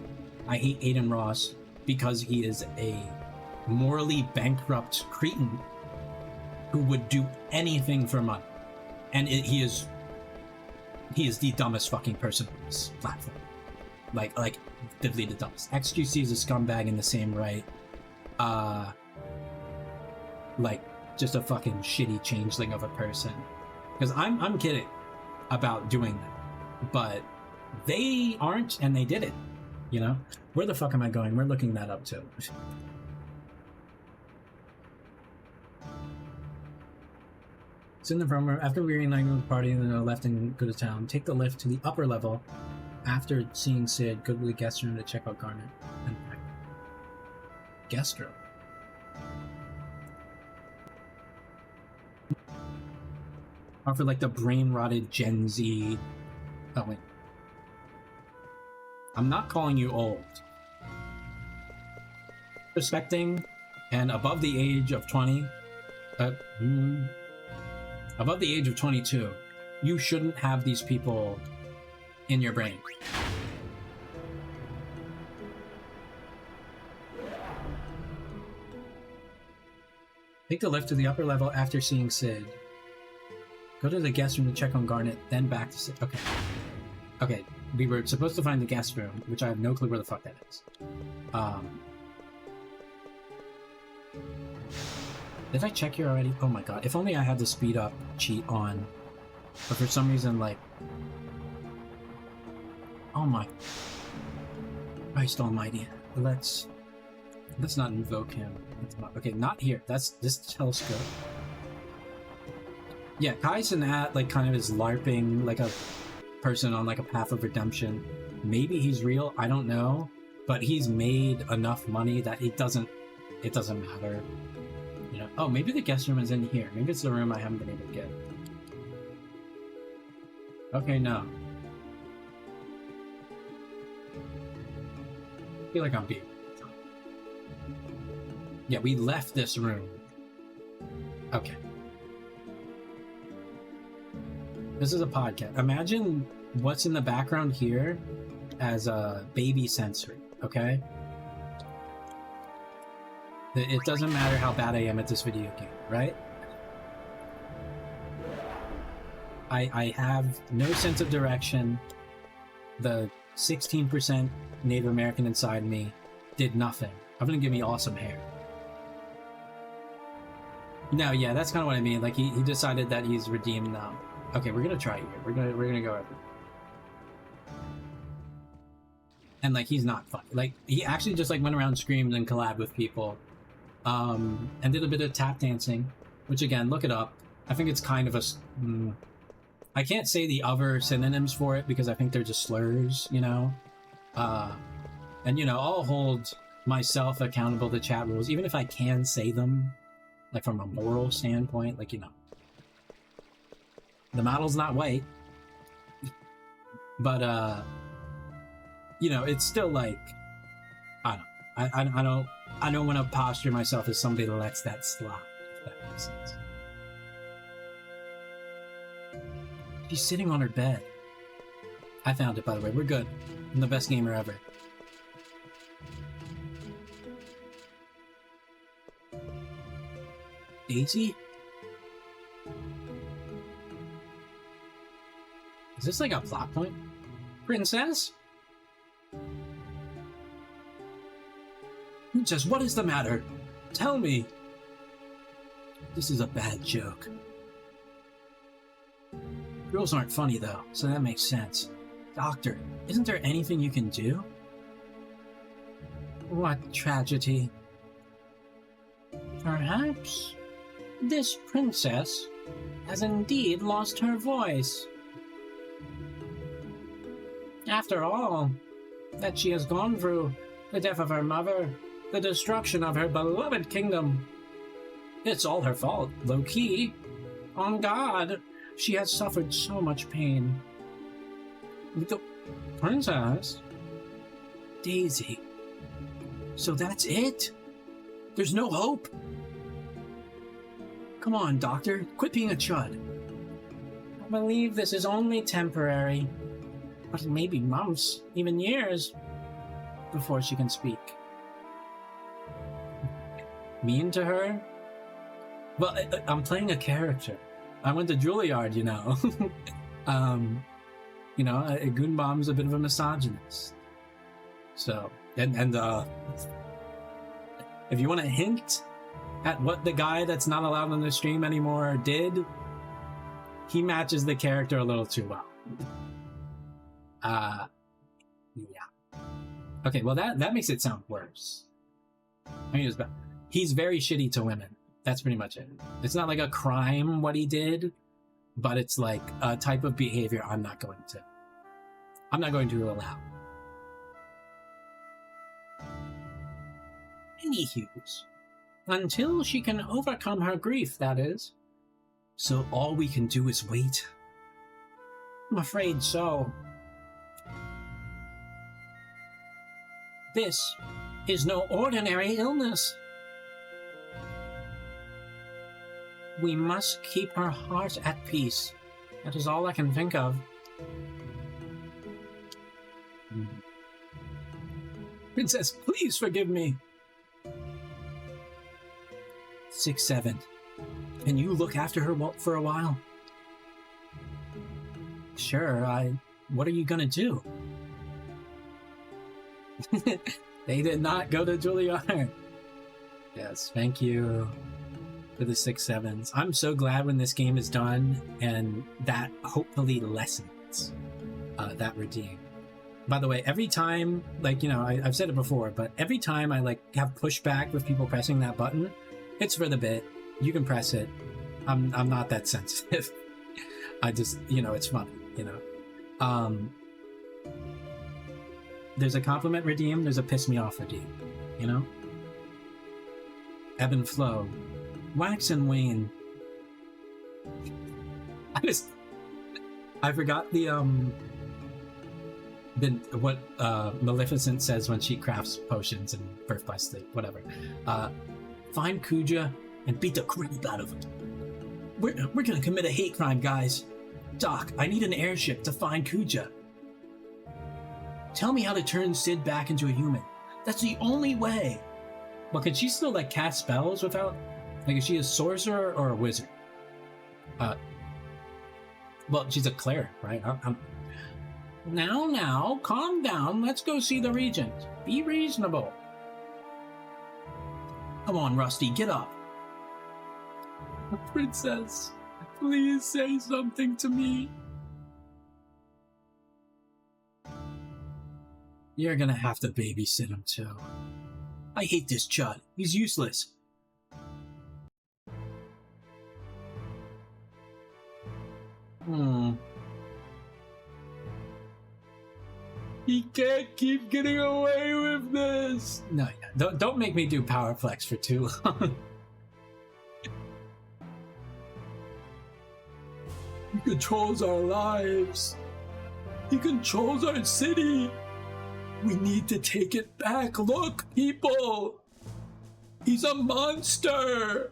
I hate Aiden Ross because he is a morally bankrupt cretin who would do anything for money. And he is the dumbest fucking person on this platform. Like vividly the dumbest. XQC is a scumbag in the same right. Like just a fucking shitty changeling of a person. Because I'm kidding about doing that, but they aren't, and they did it. You know, where the fuck am I going? We're looking that up too. It's in the room after reuniting with the party and then left and go to town. Take the lift to the upper level After seeing Sid, go to the guest room to check out Garnet. And guest room? Or for like the brain-rotted Gen Z... Oh, wait. I'm not calling you old. Respecting and above the age of 20... above the age of 22, you shouldn't have these people in your brain. Take the lift to the upper level after seeing Sid. Go to the guest room to check on Garnet, then back to Sid. Okay. Okay, we were supposed to find the guest room, which I have no clue where the fuck that is. Did I check here already? Oh my god, if only I had the speed up cheat on. But for some reason, like... Oh my... Christ almighty. Let's not invoke him. Okay, not here. That's this telescope. Yeah, Kaizen at, like, kind of is LARPing, like a person on, like, a path of redemption. Maybe he's real, I don't know. But he's made enough money that it doesn't matter. You know? Oh, maybe the guest room is in here. Maybe it's the room I haven't been able to get. Okay, no. I feel like I'm being... Yeah, we left this room. Okay. This is a podcast. Imagine what's in the background here as a baby sensory, okay? It doesn't matter how bad I am at this video game, right? I have no sense of direction. The 16% Native American inside me did nothing. I'm gonna give me awesome hair. No, yeah, that's kind of what I mean. Like he decided that he's redeemed now. Okay, we're gonna try here. We're gonna go over. And like he's not funny. Like he actually just like went around, screamed, and collabed with people, and did a bit of tap dancing. Which again, look it up. I think it's kind of a. I can't say the other synonyms for it because I think they're just slurs, you know. And you know, I'll hold myself accountable to chat rules, even if I can say them, like from a moral standpoint. Like, you know, the model's not white, but you know, it's still like I don't want to posture myself as somebody that lets that slide. If that makes sense. She's sitting on her bed. I found it, by the way. We're good. I'm the best gamer ever. Daisy? Is this like a plot point? Princess? Princess, what is the matter? Tell me. This is a bad joke. Girls aren't funny though, so that makes sense. Doctor, isn't there anything you can do? What tragedy? Perhaps this princess has indeed lost her voice. After all that she has gone through, the death of her mother, the destruction of her beloved kingdom, it's all her fault, low-key. On God, she has suffered so much pain. The princess? Daisy. So that's it? There's no hope? Come on, Doctor. Quit being a chud. I believe this is only temporary. But it may be months, even years, before she can speak. Mean to her? Well, I'm playing a character. I went to Juilliard, you know. You know, Goonbomb's a bit of a misogynist. So, and if you want a hint at what the guy that's not allowed on the stream anymore did, he matches the character a little too well. Yeah. Okay, well that makes it sound worse. I mean, he's very shitty to women. That's pretty much it. It's not like a crime what he did, but it's like a type of behavior I'm not going to I'm not going to allow. Anywho's, until she can overcome her grief, that is. So all we can do is wait. I'm afraid so. This is no ordinary illness. We must keep her heart at peace. That is all I can think of. Princess, please forgive me. 6-7. Can you look after her for a while? Sure, what are you gonna do? They did not go to Juilliard. Yes, thank you for the 6-7s. I'm so glad when this game is done and that hopefully lessens that redeem. By the way, every time, like, you know, I've said it before, but every time I like have pushback with people pressing that button, it's for the bit. You can press it. I'm not that sensitive. I just, you know, it's funny, you know. There's a compliment redeem, there's a piss me off redeem, you know? Ebb and flow. Wax and wane. I forgot what Maleficent says when she crafts potions in Birth by Sleep, whatever. Find Kuja and beat the crap out of him. We're gonna commit a hate crime, guys. Doc, I need an airship to find Kuja. Tell me how to turn Sid back into a human. That's the only way. Well, can she still, like, cast spells without... Like, is she a sorcerer or a wizard? Well, she's a cleric, right? Now, calm down. Let's go see the Regent. Be reasonable. Come on, Rusty, get up. Princess, please say something to me. You're gonna have to babysit him, too. I hate this chud. He's useless. He can't keep getting away with this. No, don't make me do power flex for too long. He controls our lives. He controls our city. We need to take it back. Look, people. He's a monster.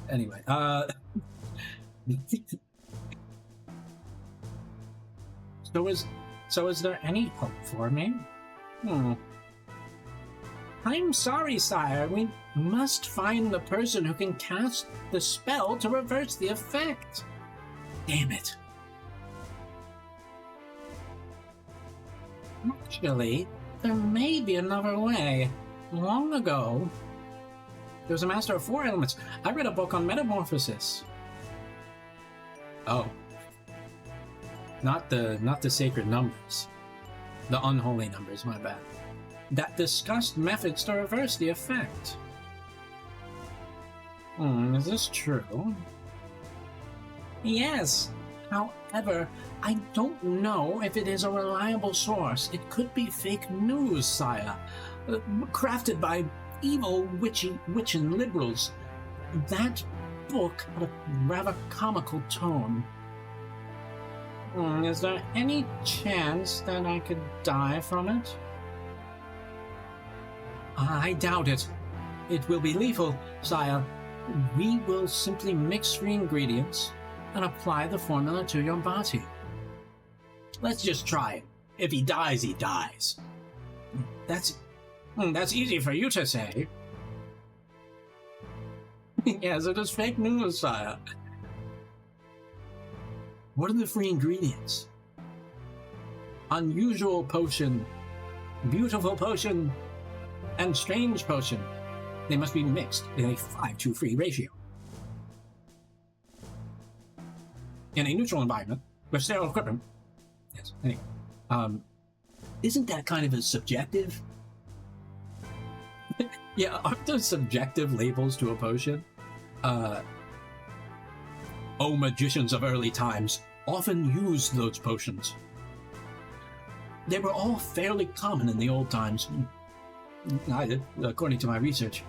Anyway, So is there any hope for me? I'm sorry, sire. We must find the person who can cast the spell to reverse the effect. Damn it. Actually, there may be another way. Long ago, there was a master of 4 elements. I read a book on metamorphosis. Oh. Not the sacred numbers. The unholy numbers, my bad. That discussed methods to reverse the effect. Is this true? Yes. However, I don't know if it is a reliable source. It could be fake news, sire. Crafted by evil witch and liberals. That book had a rather comical tone. Is there any chance that I could die from it? I doubt it. It will be lethal, sire. We will simply mix 3 ingredients and apply the formula to your body. Let's just try it. If he dies, he dies. That's easy for you to say. Yes, it is fake news, sire. What are the 3 ingredients? Unusual potion, beautiful potion, and strange potion. They must be mixed in a 5-to-3 ratio. In a neutral environment with sterile equipment. Yes, anyway. Isn't that kind of a subjective? Yeah, aren't there subjective labels to a potion? Magicians of early times often used those potions. They were all fairly common in the old times. According to my research.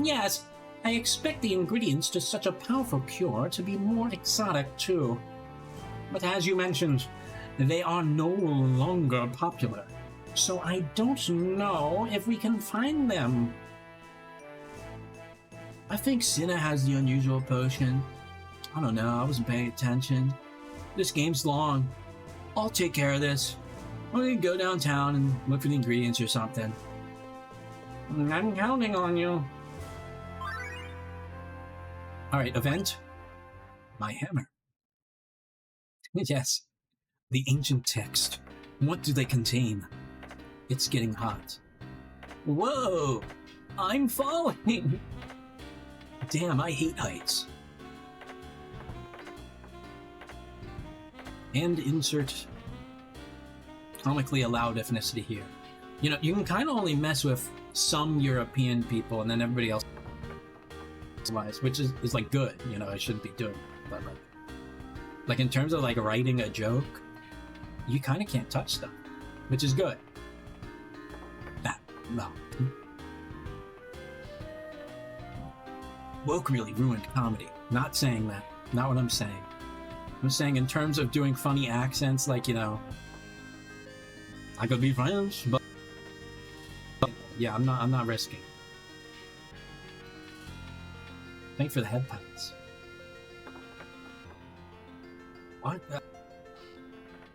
Yes, I expect the ingredients to such a powerful cure to be more exotic too. But as you mentioned, they are no longer popular. So I don't know if we can find them. I think Cinna has the unusual potion. I don't know, I wasn't paying attention. This game's long. I'll take care of this. We're gonna go downtown and look for the ingredients or something. I'm counting on you. Alright, event. My hammer. Yes. The ancient text. What do they contain? It's getting hot. Whoa! I'm falling! Damn, I hate heights. And insert comically allowed ethnicity here. You know, you can kind of only mess with some European people and then everybody else, which is like good, you know, I shouldn't be doing it. But like in terms of like writing a joke, you kind of can't touch them, which is good. No. Woke really ruined comedy. Not saying that. Not what I'm saying. I'm saying in terms of doing funny accents, like, you know, I could be French, but yeah, I'm not risking. Thanks for the headphones. What?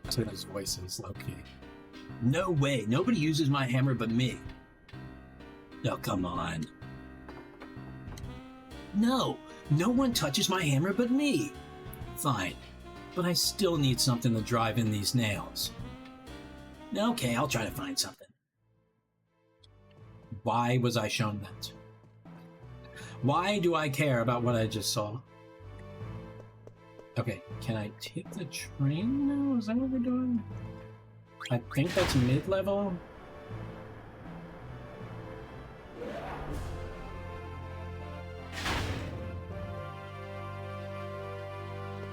That's his voices, low-key. No way. Nobody uses my hammer but me. Oh, come on. No, no one touches my hammer but me. Fine, but I still need something to drive in these nails. Okay, I'll try to find something. Why was I shown that? Why do I care about what I just saw? Okay, can I take the train now? Is that what we're doing? I think that's mid-level.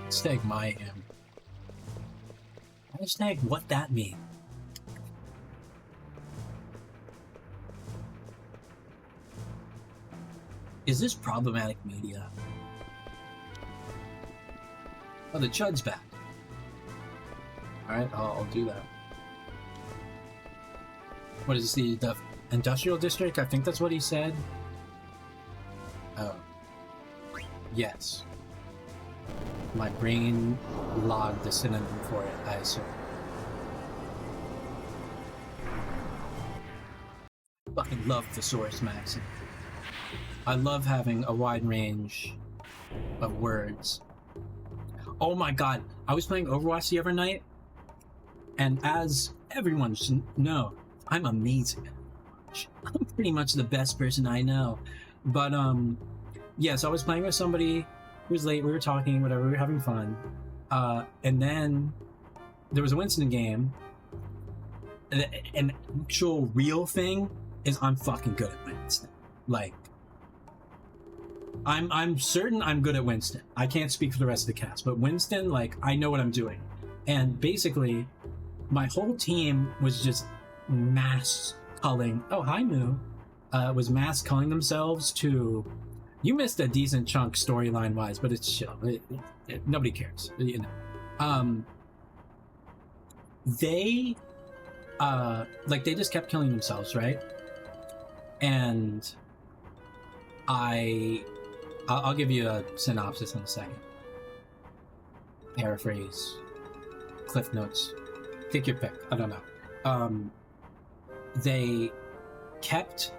Hashtag my him. Hashtag what that mean? Is this problematic media? Oh, the Chud's back. Alright, I'll do that. What is the industrial district? I think that's what he said. Oh. Yes. My brain logged the synonym for it, I assume. Fucking love Thesaurus Maxim. I love having a wide range of words. Oh my god, I was playing Overwatch the other night, and as everyone should know, I'm amazing at Overwatch. I'm pretty much the best person I know. But, yeah, so I was playing with somebody who was late, we were talking, whatever, we were having fun. And then there was a Winston game. An actual real thing is I'm fucking good at Winston. Like, I'm certain I'm good at Winston. I can't speak for the rest of the cast, but Winston, like, I know what I'm doing. And basically, my whole team was just mass culling. Oh, hi, Moo. Was mass culling themselves to. You missed a decent chunk storyline wise, but it's chill. Nobody cares, you know. They, like, they just kept killing themselves, right? And I'll give you a synopsis in a second. Paraphrase, Cliff Notes, take your pick. I don't know. They kept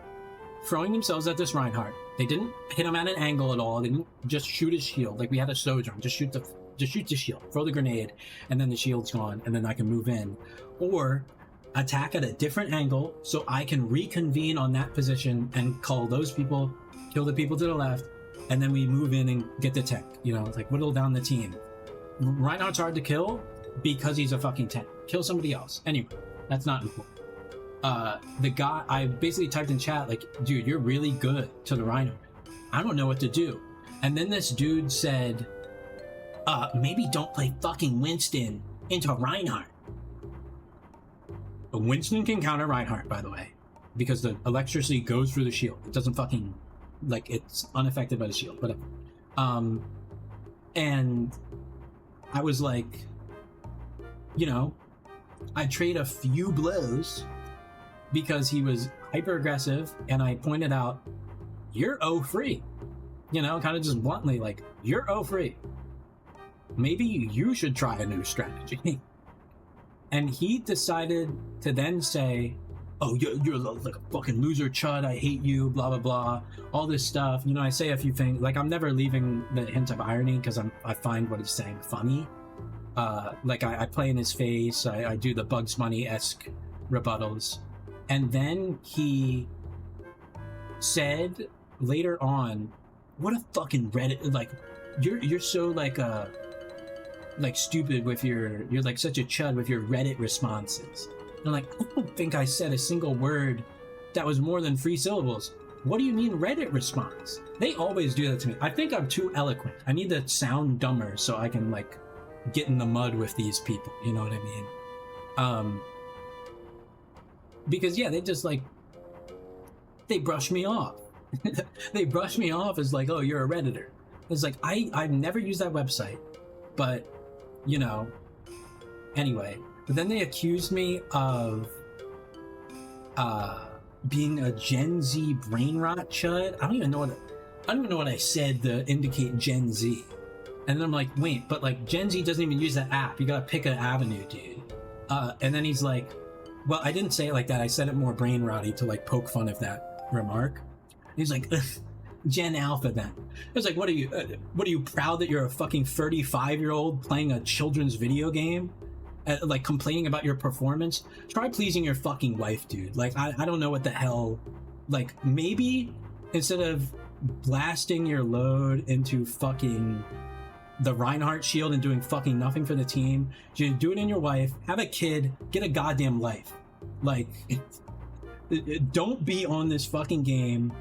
throwing themselves at this Reinhardt. They didn't hit him at an angle at all. They didn't just shoot his shield like we had a Sojourn. Just shoot the shield, throw the grenade, and then the shield's gone, and then I can move in. Or attack at a different angle so I can reconvene on that position and call those people, kill the people to the left, and then we move in and get the tech. You know, like whittle down the team. Reinhardt's hard to kill because he's a fucking tank. Kill somebody else. Anyway, that's not important. The guy, I basically typed in chat, like, dude, you're really good to the Rhino. I don't know what to do. And then this dude said, maybe don't play fucking Winston into Reinhardt. Winston can counter Reinhardt, by the way, because the electricity goes through the shield. It doesn't fucking, like, it's unaffected by the shield, whatever. And I was like, you know, I trade a few blows because he was hyper aggressive, and I pointed out, you're 0 free. You know, kind of just bluntly, like, you're 0 free. Maybe you should try a new strategy. And he decided to then say, oh, you're like a fucking loser, chud, I hate you, blah, blah, blah, all this stuff. You know, I say a few things, like, I'm never leaving the hint of irony because I find what he's saying funny. Like, I play in his face, I do the Bugs Bunny-esque rebuttals. And then he said later on, what a fucking Reddit, like, you're so, like stupid with you're like such a chud with your Reddit responses. And I'm like, I don't think I said a single word that was more than 3 syllables. What do you mean Reddit response? They always do that to me. I think I'm too eloquent. I need to sound dumber so I can, like, get in the mud with these people. You know what I mean? Because, yeah, they just, like, they brush me off. They brush me off as, like, oh, you're a Redditor. It's like, I've never used that website, but, you know, anyway. But then they accused me of being a Gen Z brain rot chud. I don't even know what I said to indicate Gen Z. And then I'm like, wait, but, like, Gen Z doesn't even use that app. You gotta pick an avenue, dude. And then he's like, well, I didn't say it like that. I said it more brain rotty to, like, poke fun of that remark. He's like, Gen Alpha then. I was like, what are you proud that you're a fucking 35-year-old playing a children's video game? Like, complaining about your performance? Try pleasing your fucking wife, dude. Like, I don't know what the hell. Like, maybe instead of blasting your load into fucking the Reinhardt shield and doing fucking nothing for the team, you do it in your wife, have a kid, get a goddamn life. Like, don't be on this fucking game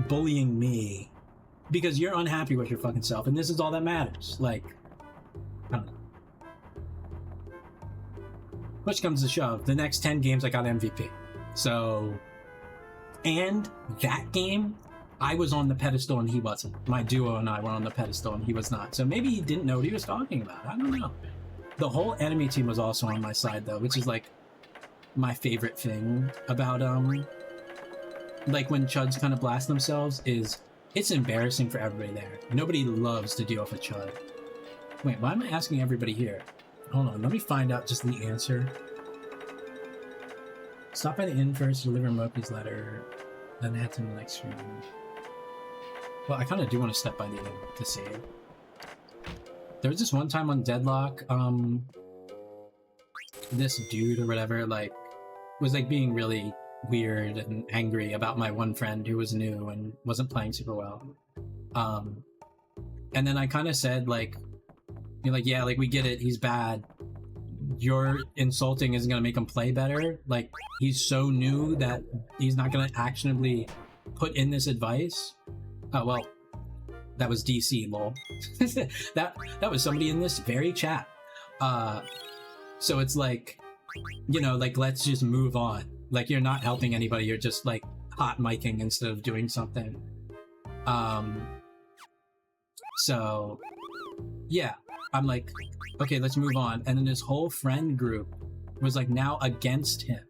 bullying me because you're unhappy with your fucking self, and this is all that matters. Like, I don't know. Push comes to shove, the next 10 games I got MVP. So, and that game, I was on the pedestal and he wasn't. My duo and I were on the pedestal and he was not. So maybe he didn't know what he was talking about. I don't know. The whole enemy team was also on my side though, which is, like, my favorite thing about like, when chuds kind of blast themselves, is it's embarrassing for everybody there. Nobody loves to deal with a chud. Wait, why am I asking everybody here? Hold on, let me find out just the answer. Stop by the inn first, deliver Moki's letter, then head to the next room. Well, I kind of do want to step by the inn to save. There was this one time on Deadlock, this dude or whatever, like, was, like, being really weird and angry about my one friend who was new and wasn't playing super well. And then I kind of said, like, you're like, yeah, like, we get it, he's bad. Your insulting isn't gonna make him play better. Like, he's so new that he's not gonna actionably put in this advice. Oh, well, that was DC, lol. that was somebody in this very chat. So it's like, you know, like, let's just move on. Like, you're not helping anybody, you're just, like, hot micing instead of doing something. So, yeah, I'm like, okay, let's move on. And then this whole friend group was, like, now against him.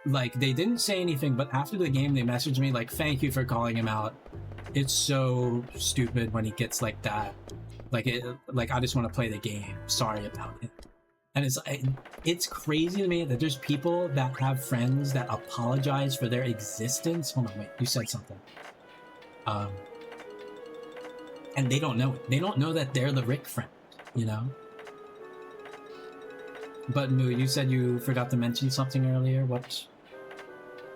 Like, they didn't say anything, but after the game, they messaged me, like, thank you for calling him out. It's so stupid when he gets like that. Like, I just want to play the game. Sorry about it. And it's crazy to me that there's people that have friends that apologize for their existence. Hold on, wait, you said something. And they don't know it. They don't know that they're the Rick friend, you know? But Moo, you said you forgot to mention something earlier. What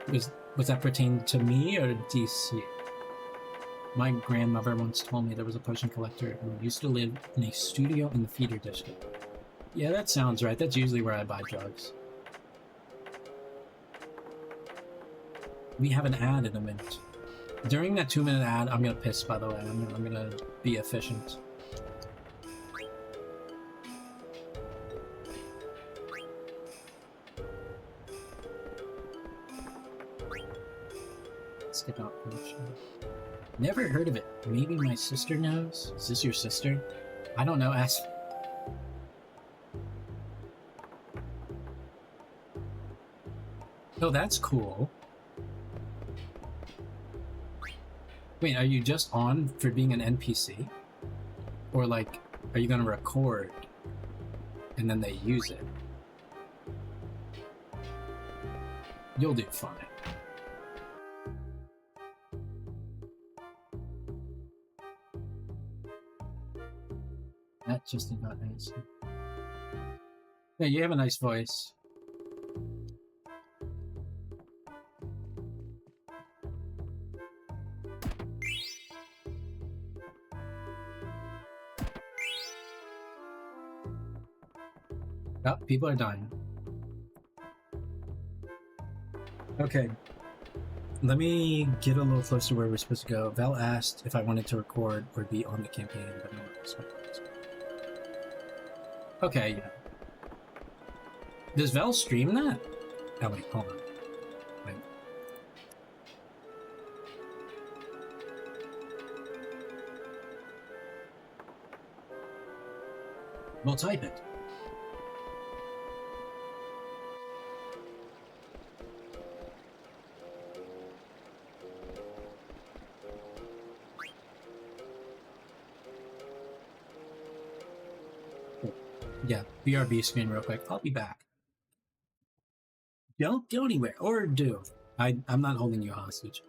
was that pertaining to me or DC? My grandmother once told me there was a potion collector who used to live in a studio in the feeder district. Yeah, that sounds right. That's usually where I buy drugs. We have an ad in a minute. During that 2-minute ad, I'm gonna piss, by the way. I'm gonna be efficient. TikTok promotion. Never heard of it. Maybe my sister knows. Is this your sister? I don't know. Ask. Oh, that's cool. Wait, are you just on for being an NPC? Or like, are you gonna record and then they use it? You'll do fine. That just did not answer. Yeah, you have a nice voice. Oh, people are dying. Okay. Let me get a little closer to where we're supposed to go. Val asked if I wanted to record or be on the campaign, but no one responded. Okay, yeah. Does Val stream that? Oh wait, hold on. Wait. We'll type it. Yeah, BRB screen real quick. I'll be back. Don't go anywhere, or do. I'm not holding you hostage.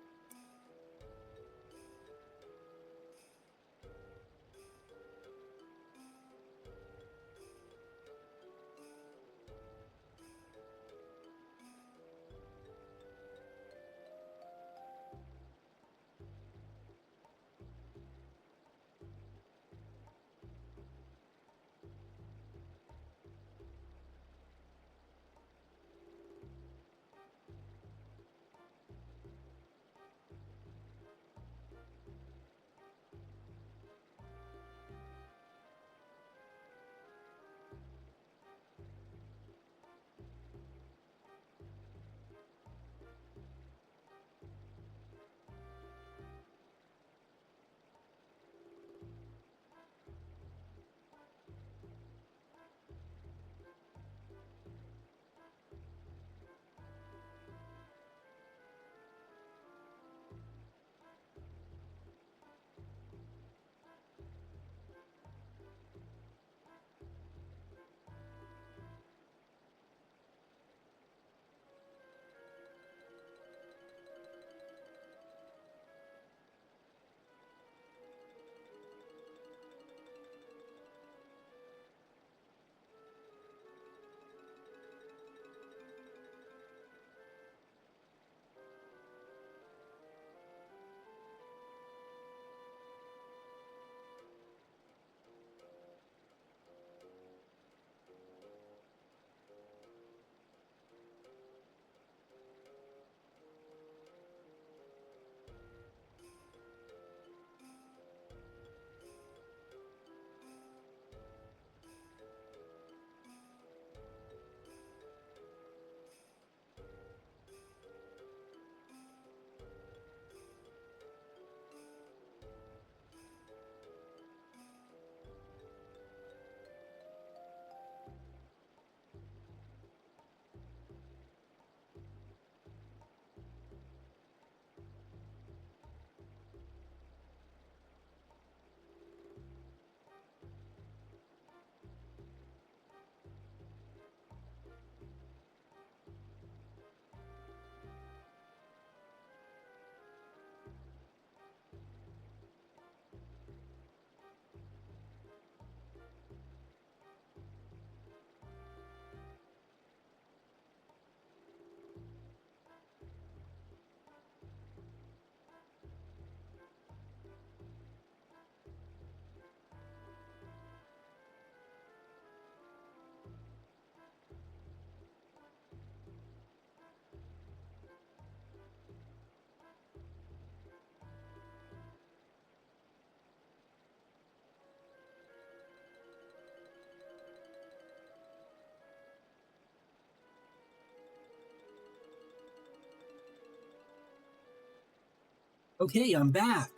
Okay, I'm back.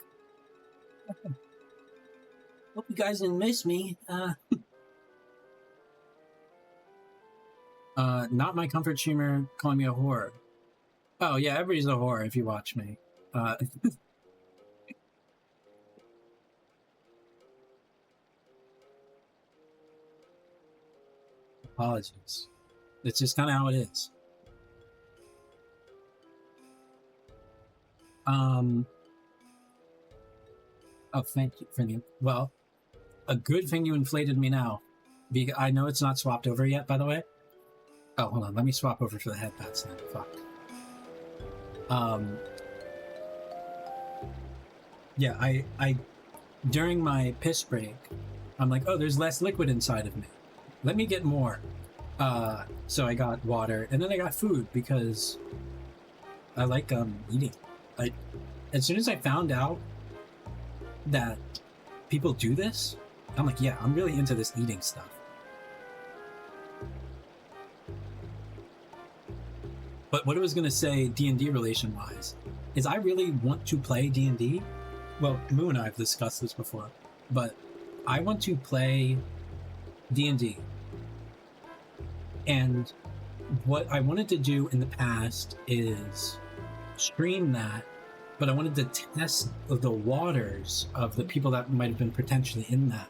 Hope you guys didn't miss me. Not my comfort streamer calling me a whore. Oh yeah, everybody's a whore if you watch me. Apologies. It's just kind of how it is. Oh, thank you for the. Well, a good thing you inflated me now. I know it's not swapped over yet, by the way. Oh, hold on. Let me swap over for the headpats then. Fuck. Yeah, I during my piss break, I'm like, oh, there's less liquid inside of me. Let me get more. So I got water, and then I got food because I like eating. Like, as soon as I found out that people do this, I'm like, yeah, I'm really into this eating stuff. But what I was gonna say, D&D relation-wise, is I really want to play D&D. Well, Moo and I have discussed this before, but I want to play D&D. And what I wanted to do in the past is stream that, but I wanted to test the waters of the people that might have been potentially in that.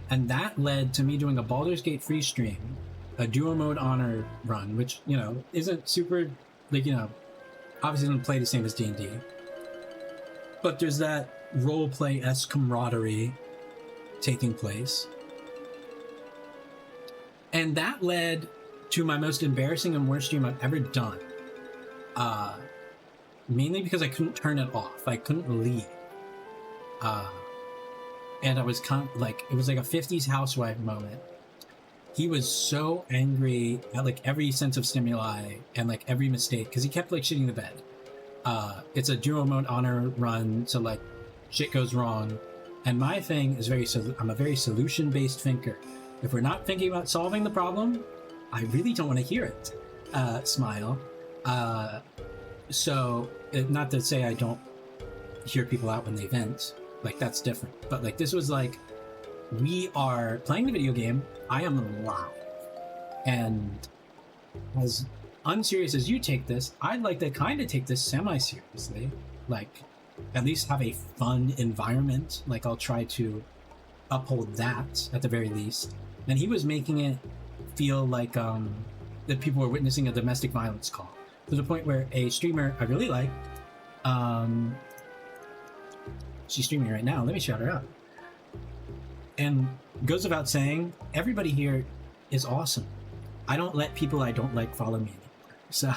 And that led to me doing a Baldur's Gate free stream, a duo mode honor run, which, you know, isn't super, like, you know, obviously doesn't play the same as D&D. But there's that role-play-esque camaraderie taking place. And that led to my most embarrassing and worst stream I've ever done. Mainly because I couldn't turn it off. I couldn't leave. And I was kind of like, it was like a 50s housewife moment. He was so angry at like every sense of stimuli and like every mistake because he kept like shitting the bed. It's a duo mode honor run, so like shit goes wrong. And my thing is I'm a very solution based thinker. If we're not thinking about solving the problem, I really don't want to hear it. Smile. So not to say I don't hear people out when they vent, like that's different. But like this was like, we are playing the video game. I am live, and as unserious as you take this, I'd like to kind of take this semi-seriously. Like, at least have a fun environment. Like, I'll try to uphold that at the very least. And he was making it feel like that people were witnessing a domestic violence call, to the point where a streamer I really like, she's streaming right now. Let me shout her out. And goes without saying, everybody here is awesome. I don't let people I don't like follow me anymore. So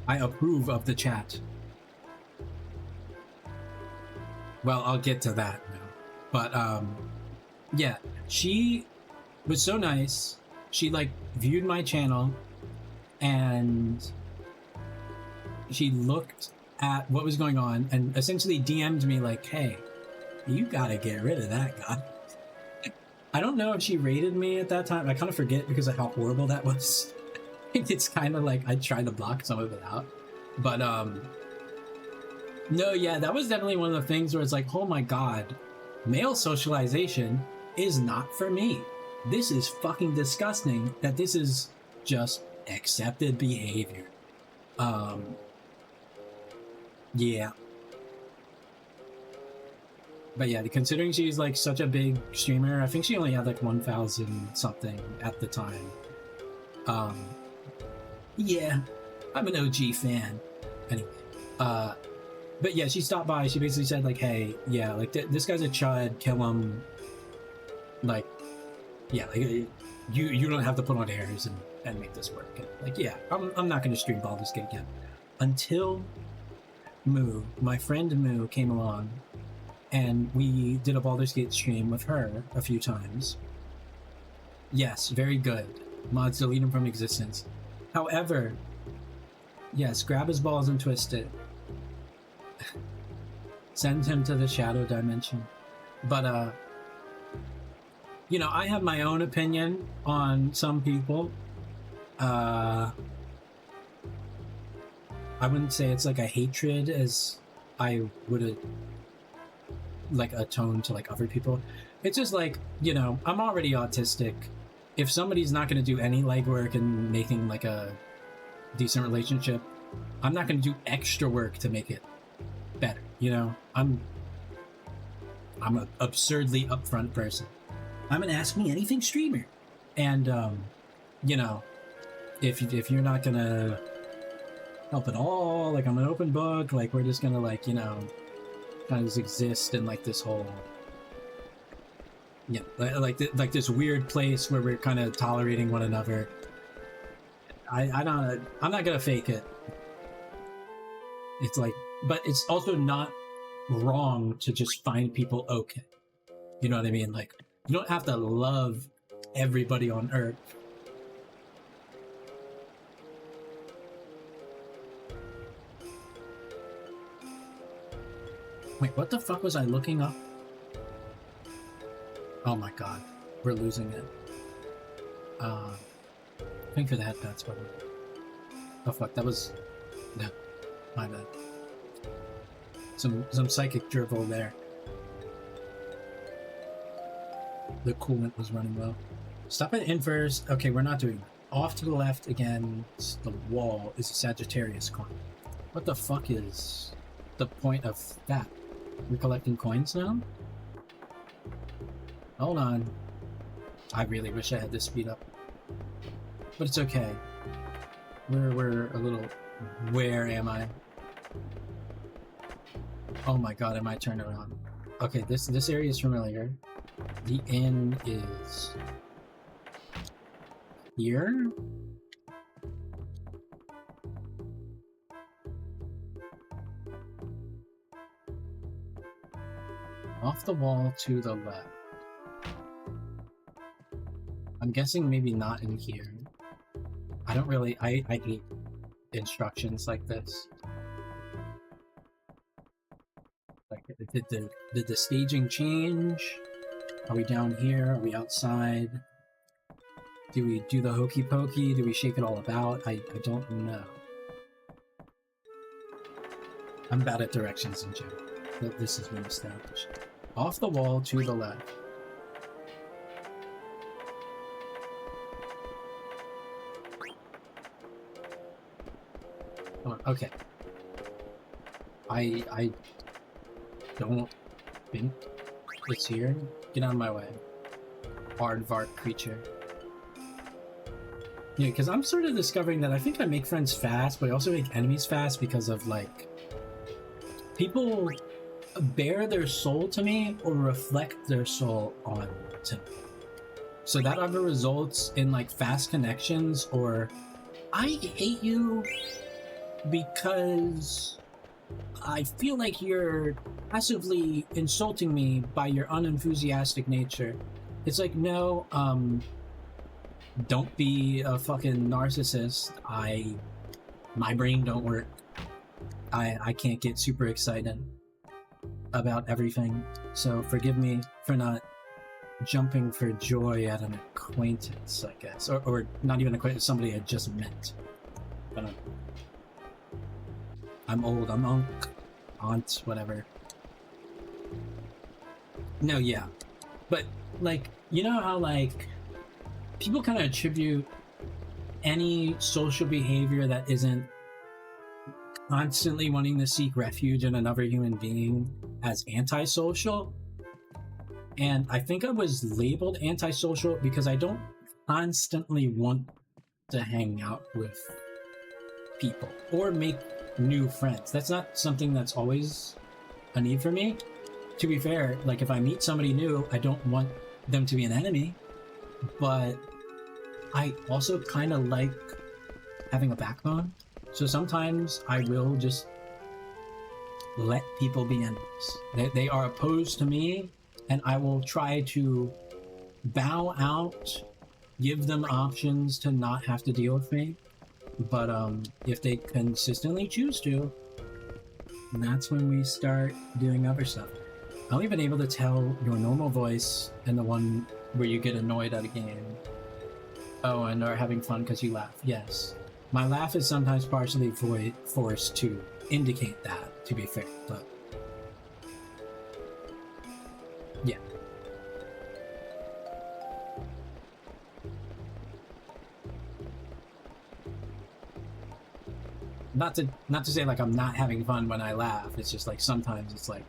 I approve of the chat. Well, I'll get to that now. But yeah, she was so nice. She like viewed my channel and she looked at what was going on and essentially DM'd me like, hey, you gotta get rid of that guy. I don't know if she rated me at that time. I kind of forget because of how horrible that was. It's kind of like I tried to block some of it out. But no, yeah, that was definitely one of the things where it's like, oh my god, male socialization is not for me. This is fucking disgusting that this is just accepted behavior. Yeah. But yeah, considering she's like such a big streamer, I think she only had like 1,000 something at the time. Yeah, I'm an OG fan. Anyway, but yeah, she stopped by. She basically said like, hey, yeah, like this guy's a chud, kill him. Like, yeah, like you don't have to put on airs and make this work. And, like, yeah, I'm not going to stream Baldur's Gate again until Moo, my friend Moo, came along, and we did a Baldur's Gate stream with her a few times. Yes, very good. Mods delete him from existence. However, yes, grab his balls and twist it. Send him to the shadow dimension. But, you know, I have my own opinion on some people. I wouldn't say it's like a hatred as I would like atone to like other people. It's just like, you know, I'm already autistic. If somebody's not going to do any legwork in making like a decent relationship, I'm not going to do extra work to make it better. You know, I'm an absurdly upfront person. I'm an ask me anything streamer, and you know, if you're not gonna help at all, like I'm an open book, like we're just gonna like, you know, kind of just exist in like this whole, yeah, like this weird place where we're kind of tolerating one another. I'm not gonna fake it. It's like, but it's also not wrong to just find people okay. You know what I mean? Like, you don't have to love everybody on Earth. Wait, what the fuck was I looking up? Oh my god, we're losing it. Thank you for the headpats, by the way. Oh fuck, that was... no, my bad. Some psychic gerbil there. The coolant was running low. Stop at inverse. Okay, we're not doing that. Off to the left again. The wall is a Sagittarius coin. What the fuck is the point of that? We're collecting coins now? Hold on. I really wish I had this speed up. But it's okay. We're a little... Where am I? Oh my god, am I turned around? Okay, this area is familiar. The inn is... here? Off the wall to the left. I'm guessing maybe not in here. I don't really... I hate instructions like this. Like, did the staging change? Are we down here? Are we outside? Do we do the hokey pokey? Do we shake it all about? I don't know. I'm bad at directions in general. This has been established. Off the wall to the left. Oh, okay. I don't think it's here. Get out of my way. Aardvark creature. Yeah, because I'm sort of discovering that I think I make friends fast, but I also make enemies fast because of, like... people bear their soul to me or reflect their soul on to me. So that either results in, like, fast connections or... I hate you because I feel like you're passively insulting me by your unenthusiastic nature. It's like, no, don't be a fucking narcissist. My brain don't work. I can't get super excited about everything. So forgive me for not jumping for joy at an acquaintance, I guess. Or not even acquaintance, somebody I just met. But, I'm old, I'm aunt, whatever. No, yeah. But, like, you know how, like, people kind of attribute any social behavior that isn't constantly wanting to seek refuge in another human being as antisocial? And I think I was labeled antisocial because I don't constantly want to hang out with people or make new friends. That's not something that's always a need for me. To be fair, like if I meet somebody new, I don't want them to be an enemy, but I also kind of like having a backbone. So sometimes I will just let people be enemies. They are opposed to me, and I will try to bow out, give them options to not have to deal with me. But if they consistently choose to, that's when we start doing other stuff. I've only been able to tell your normal voice and the one where you get annoyed at a game. Oh, and are having fun because you laugh. Yes. My laugh is sometimes partially forced to indicate that, to be fair, but yeah. Not to say like I'm not having fun when I laugh. It's just like sometimes it's like,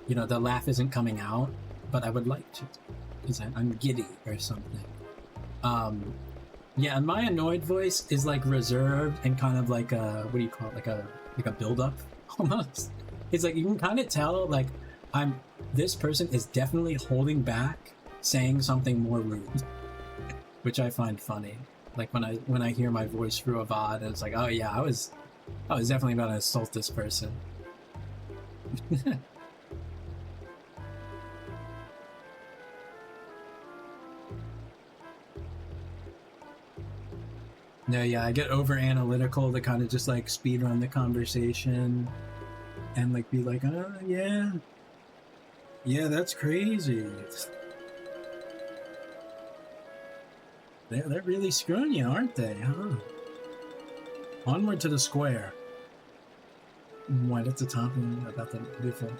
you know, the laugh isn't coming out, but I would like to, because I'm giddy or something. Yeah, and my annoyed voice is like reserved and kind of like a, what do you call it, like a build up almost. It's like you can kind of tell like this person is definitely holding back saying something more rude, which I find funny. Like when I hear my voice through a VOD, and it's like, oh yeah, I was definitely about to assault this person. No, yeah, I get over analytical to kind of just like speed run the conversation and like be like, oh yeah, that's crazy. They're really screwing you, aren't they? Huh? Onward to the square. What at the top about the beautiful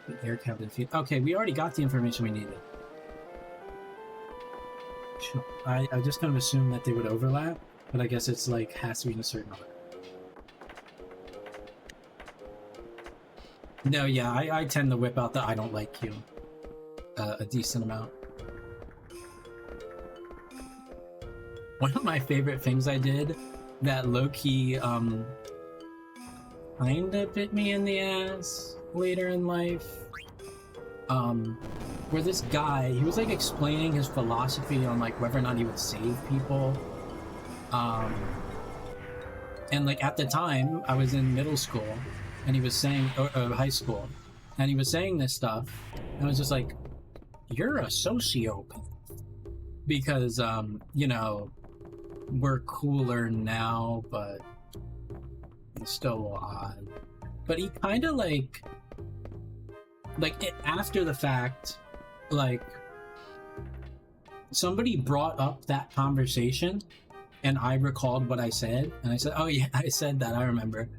the air cabin feed. Okay, we already got the information we needed. I just kind of assumed that they would overlap, but I guess it's like has to be in a certain order. No, yeah, I tend to whip out the I don't like you a decent amount. One of my favorite things I did that low-key kinda bit me in the ass later in life, where this guy, he was like explaining his philosophy on like whether or not he would save people, and like at the time I was in middle school and he was saying, or high school, and he was saying this stuff, and I was just like, you're a sociopath, because you know, we're cooler now, but it's still odd. But he kind of like after the fact, like somebody brought up that conversation and I recalled what I said, and I said, oh yeah, I said that, I remember.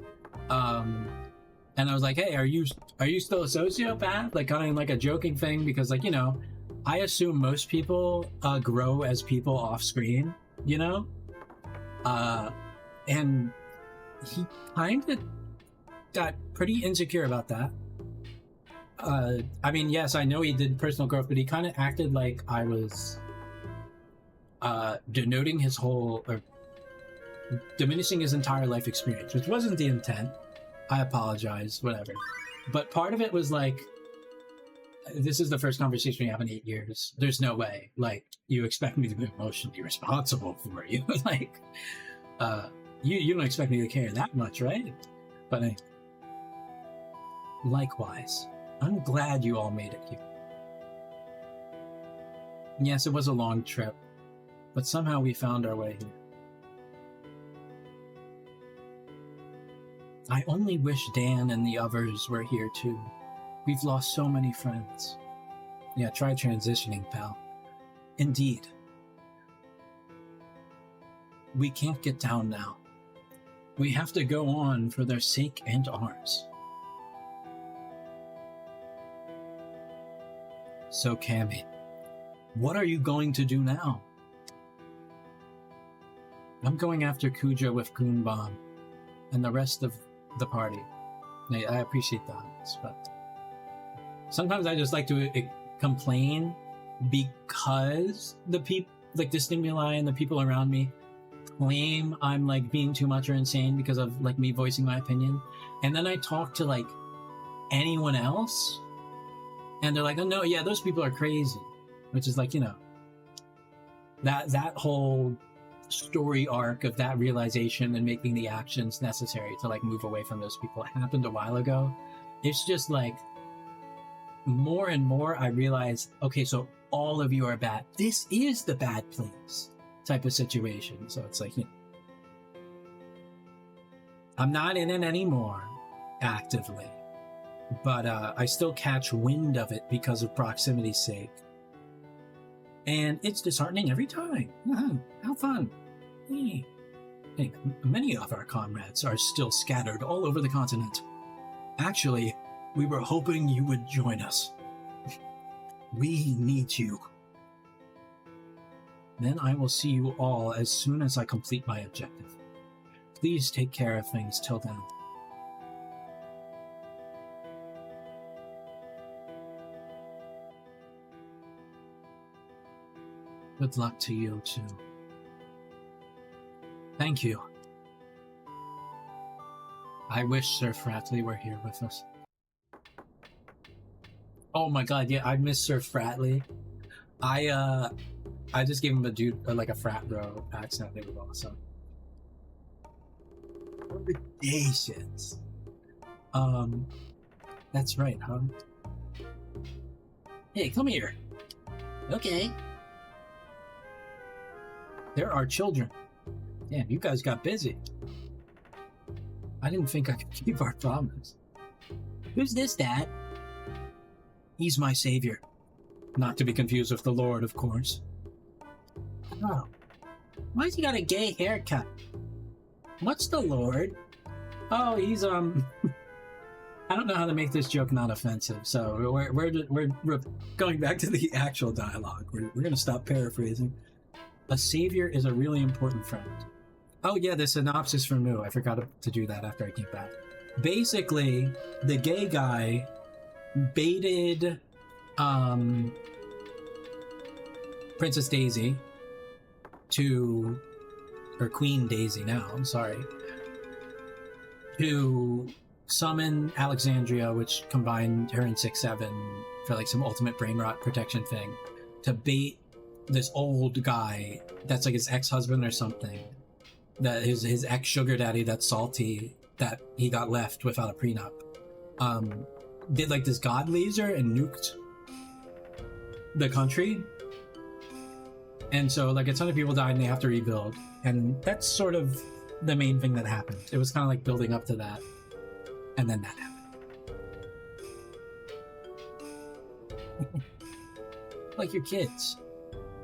And I was like, hey, are you still a sociopath? Like kind of like a joking thing, because like, you know, I assume most people grow as people off screen, you know? And he kind of got pretty insecure about that. I mean, yes, I know he did personal growth, but he kind of acted like I was denoting his whole, or diminishing his entire life experience, which wasn't the intent. I apologize, whatever. But part of it was like, this is the first conversation we have in 8 years. There's no way, like, you expect me to be emotionally responsible for you. Like, you don't expect me to care that much, right? But likewise, I'm glad you all made it here. Yes, it was a long trip, but somehow we found our way here. I only wish Dan and the others were here too. We've lost so many friends. Yeah, try transitioning, pal. Indeed. We can't get down now. We have to go on for their sake and ours. So, Cammy, what are you going to do now? I'm going after Kuja with Goon Bomb and the rest of the party. I appreciate that, but sometimes I just like to complain because the people, like the stimuli and the people around me, claim I'm like being too much or insane because of like me voicing my opinion, and then I talk to like anyone else, and they're like, oh no, yeah, those people are crazy, which is like, you know, that whole story arc of that realization and making the actions necessary to like move away from those people happened a while ago. It's just like more and more I realize, okay, so all of you are bad. This is the bad place type of situation. So it's like, you know, I'm not in it anymore actively, but I still catch wind of it because of proximity's sake. And it's disheartening every time. How fun. We think many of our comrades are still scattered all over the continent. Actually, we were hoping you would join us. We need you. Then I will see you all as soon as I complete my objective. Please take care of things till then. Good luck to you, too. Thank you. I wish Sir Fratley were here with us. Oh my god, yeah, I miss Sir Fratley. I just gave him a dude, like a frat bro accent. They were awesome. Recommendations. That's right, huh? Hey, come here. Okay. There are children. Damn, you guys got busy. I didn't think I could keep our promise. Who's this, Dad? He's my savior. Not to be confused with the Lord, of course. Oh. Why's he got a gay haircut? What's the Lord? Oh, he's, I don't know how to make this joke not offensive, so we're going back to the actual dialogue. We're gonna stop paraphrasing. A savior is a really important friend. Oh yeah, the synopsis for Moo. I forgot to do that after I came back. Basically, the gay guy baited Princess Daisy to, or Queen Daisy now, I'm sorry, to summon Alexandria, which combined her and 6-7 for like some ultimate brain rot protection thing, to bait this old guy that's like his ex-husband or something, that his ex-sugar daddy that's salty that he got left without a prenup, did like this god laser and nuked the country, and so like a ton of people died and they have to rebuild, and that's sort of the main thing that happened. It was kind of like building up to that, and then that happened. Like your kids.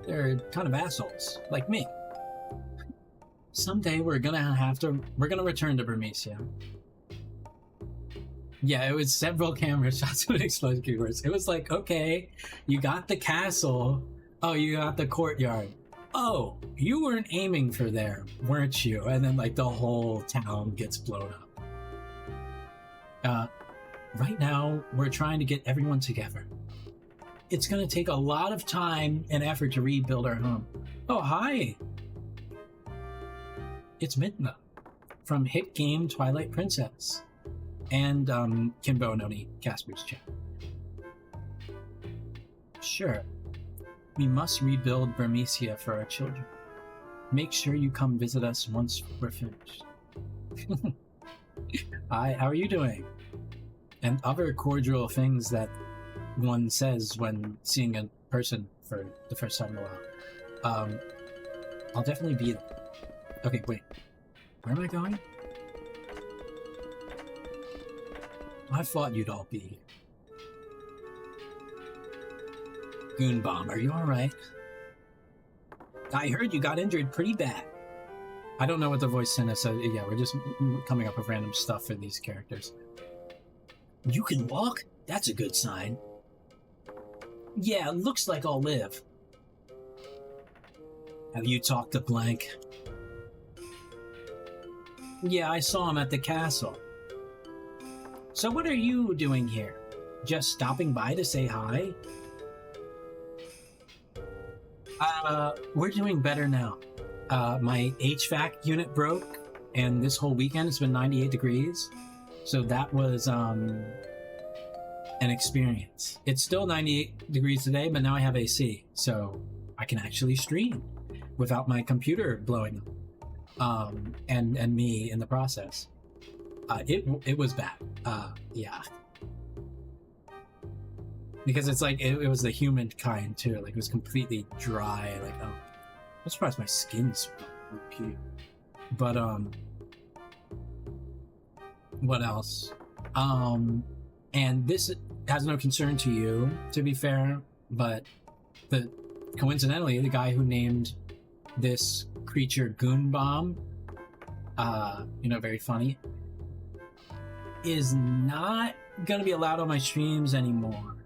They're kind of assholes, like me. Someday we're gonna return to Burmecia. Yeah, it was several camera shots with explosive keywords. It was like, okay, you got the castle. Oh, you got the courtyard. Oh, you weren't aiming for there, weren't you? And then like the whole town gets blown up. Right now, we're trying to get everyone together. It's going to take a lot of time and effort to rebuild our home. Oh, hi! It's Midna from hit game Twilight Princess and Kimbo Noni Casper's chat. Sure. We must rebuild Burmecia for our children. Make sure you come visit us once we're finished. Hi, how are you doing? And other cordial things that one says when seeing a person for the first time in a while. I'll definitely be... Okay, wait. Where am I going? I thought you'd all be... Goonbomb, are you alright? I heard you got injured pretty bad. I don't know what the voice sent us, so yeah, we're just coming up with random stuff for these characters. You can walk? That's a good sign. Yeah, looks like I'll live. Have you talked to Blank? Yeah, I saw him at the castle. So what are you doing here? Just stopping by to say hi? We're doing better now. My HVAC unit broke, and this whole weekend it's been 98 degrees. So that was, an experience. It's still 98 degrees today, but now I have AC, so I can actually stream without my computer blowing up, and me in the process. It was bad. Yeah. Because it's like, it was the humid kind too, like it was completely dry, like, oh, I'm surprised my skin's cute. But, what else? And this has no concern to you, to be fair, but coincidentally, the guy who named this creature Goon Bomb, very funny, is not gonna be allowed on my streams anymore.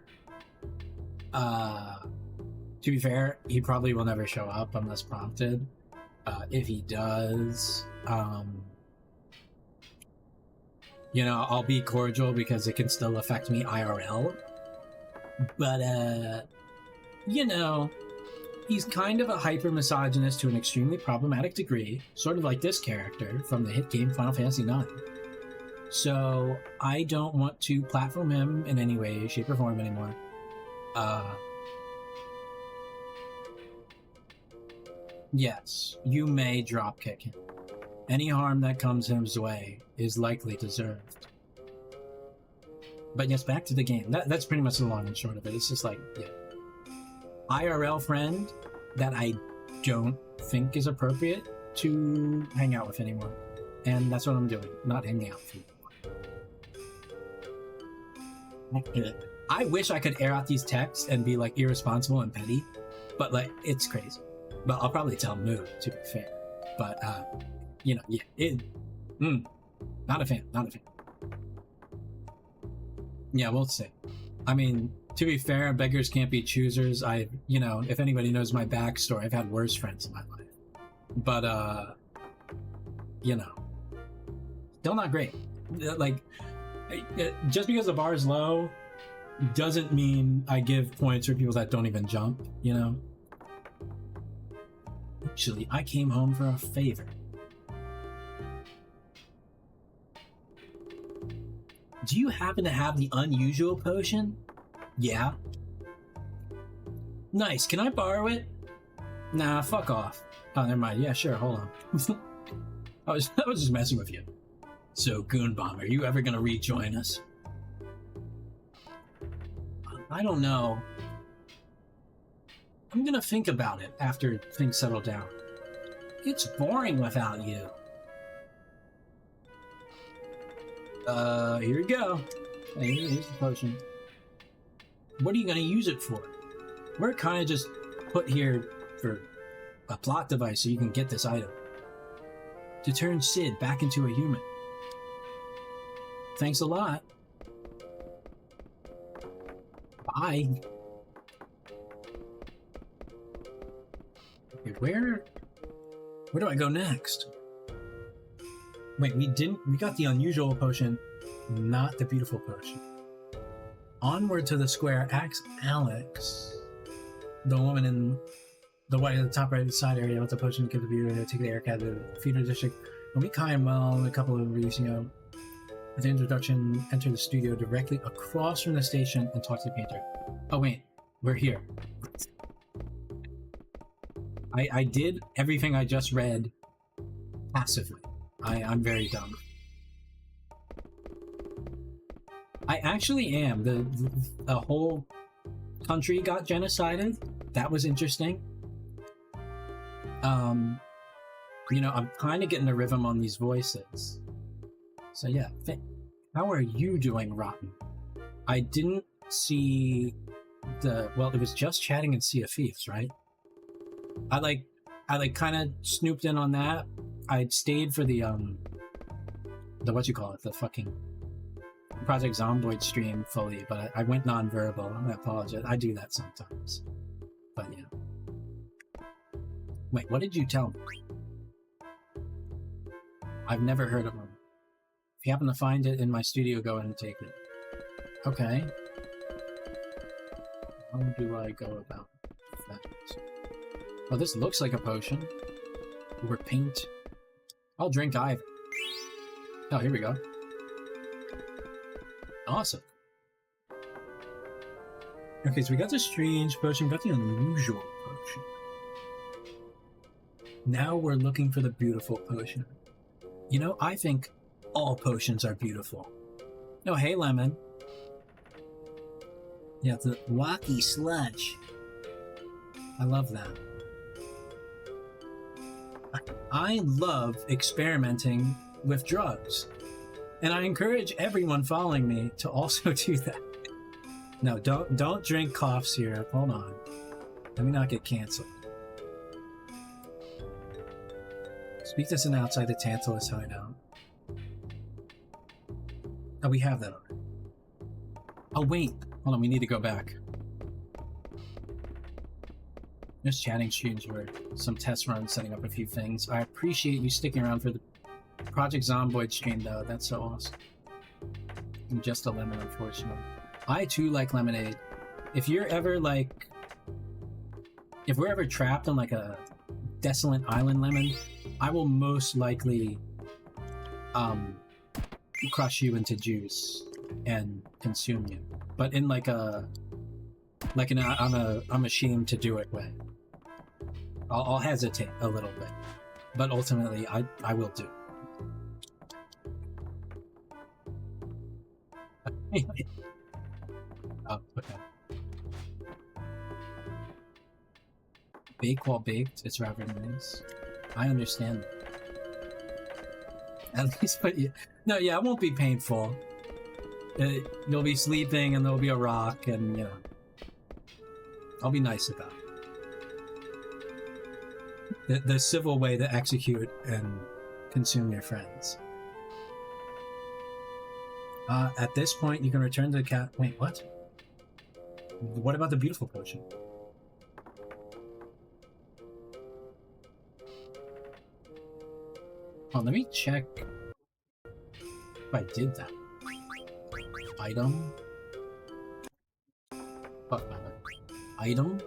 To be fair, he probably will never show up unless prompted. If he does, I'll be cordial because it can still affect me IRL. But, he's kind of a hyper-misogynist to an extremely problematic degree, sort of like this character from the hit game Final Fantasy IX. So, I don't want to platform him in any way, shape, or form anymore. Yes, you may dropkick him. Any harm that comes his way is likely deserved. But yes, back to the game. That's pretty much the long and short of it. It's just like, yeah. IRL friend that I don't think is appropriate to hang out with anymore. And that's what I'm doing. Not hanging out with you. I wish I could air out these texts and be like irresponsible and petty, but like it's crazy. But I'll probably tell Moo, to be fair. But not a fan. Yeah, we'll see. I mean, to be fair, beggars can't be choosers. If anybody knows my backstory, I've had worse friends in my life. But still not great. Like, just because the bar is low doesn't mean I give points for people that don't even jump, Actually, I came home for a favor. Do you happen to have the unusual potion? Yeah. Nice, can I borrow it? Nah, fuck off. Oh, never mind. Yeah, sure, hold on. I was just messing with you. So, Goon Bomb, are you ever gonna rejoin us? I don't know. I'm gonna think about it after things settle down. It's boring without you. Here we go. Here's the potion. What are you gonna use it for? We're kind of just put here for a plot device so you can get this item. To turn Sid back into a human. Thanks a lot. Bye. Okay, where do I go next? Wait, we got the unusual potion, not the beautiful potion. Onward to the square, ask Alex, the woman in the white at the top right side area with the potion, give the viewer to take the air cat to the feeder district. When we caught him well a couple of weeks ago, at the introduction, enter the studio directly across from the station and talk to the painter. Oh wait, we're here. I did everything I just read passively. I'm very dumb. I actually am. The whole country got genocided. That was interesting. I'm kind of getting a rhythm on these voices. So yeah, how are you doing, Rotten? I didn't see it was just chatting in Sea of Thieves, right? I kind of snooped in on that. I'd stayed for the the fucking Project Zomboid stream fully, but I went non-verbal. I apologize. I do that sometimes. But yeah. Wait, what did you tell me? I've never heard of them. If you happen to find it in my studio, go ahead and take it. Okay. How do I go about that? Oh, this looks like a potion. Or paint. I'll drink either. Oh, here we go. Awesome. Okay, so we got the strange potion, we got the unusual potion. Now we're looking for the beautiful potion. I think all potions are beautiful. Oh, hey, Lemon. Yeah, the rocky sludge. I love that. I love experimenting with drugs. And I encourage everyone following me to also do that. No, don't drink cough syrup. Hold on. Let me not get canceled. Speak to someone outside the Tantalus hideout. Oh, we have that already. Oh, wait. Hold on, we need to go back. Just chatting streams were some test runs, setting up a few things. I appreciate you sticking around for the Project Zomboid stream, though. That's so awesome. I'm just a lemon, unfortunately. I, too, like lemonade. If you're ever, like... If we're ever trapped on, like, a desolate island, Lemon, I will most likely, crush you into juice and consume you. But in, like, I'm ashamed to do it way. I'll hesitate a little bit. But ultimately, I will do. Oh, okay. Bake while baked, it's rather nice. I understand. At least, but yeah. No, yeah, it won't be painful. You'll be sleeping and there'll be a rock and, you know. I'll be nice about it. The civil way to execute and consume your friends. At this point, you can return to the cat. Wait, what? What about the beautiful potion? Oh, let me check if I did that. Item. Fuck that. Item.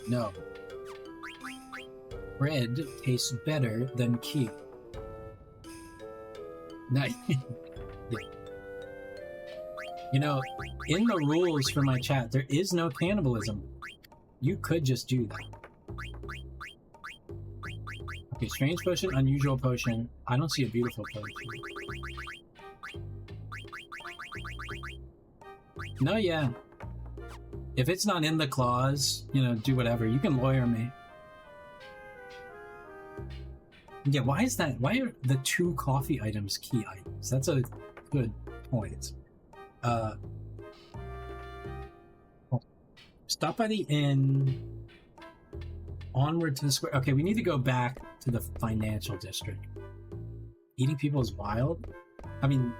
No. Bread tastes better than key. Nice. Yeah. You know, in the rules for my chat, there is no cannibalism. You could just do that. Okay, strange potion, unusual potion. I don't see a beautiful potion. No, yeah. If it's not in the clause, you know, do whatever. You can lawyer me. Yeah, why is that? Why are the 2 coffee items key items? That's a good point. Stop by the inn. Onward to the square. Okay, we need to go back to the financial district. Eating people is wild? I mean,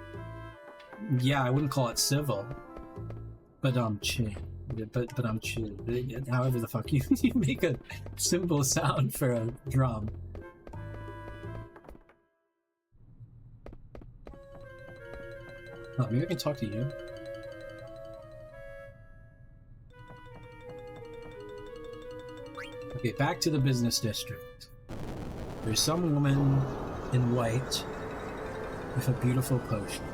yeah, I wouldn't call it civil. But chill. But I'm chill. However the fuck you make a simple sound for a drum. Oh, maybe I can talk to you. Okay, back to the business district. There's some woman in white with a beautiful potion.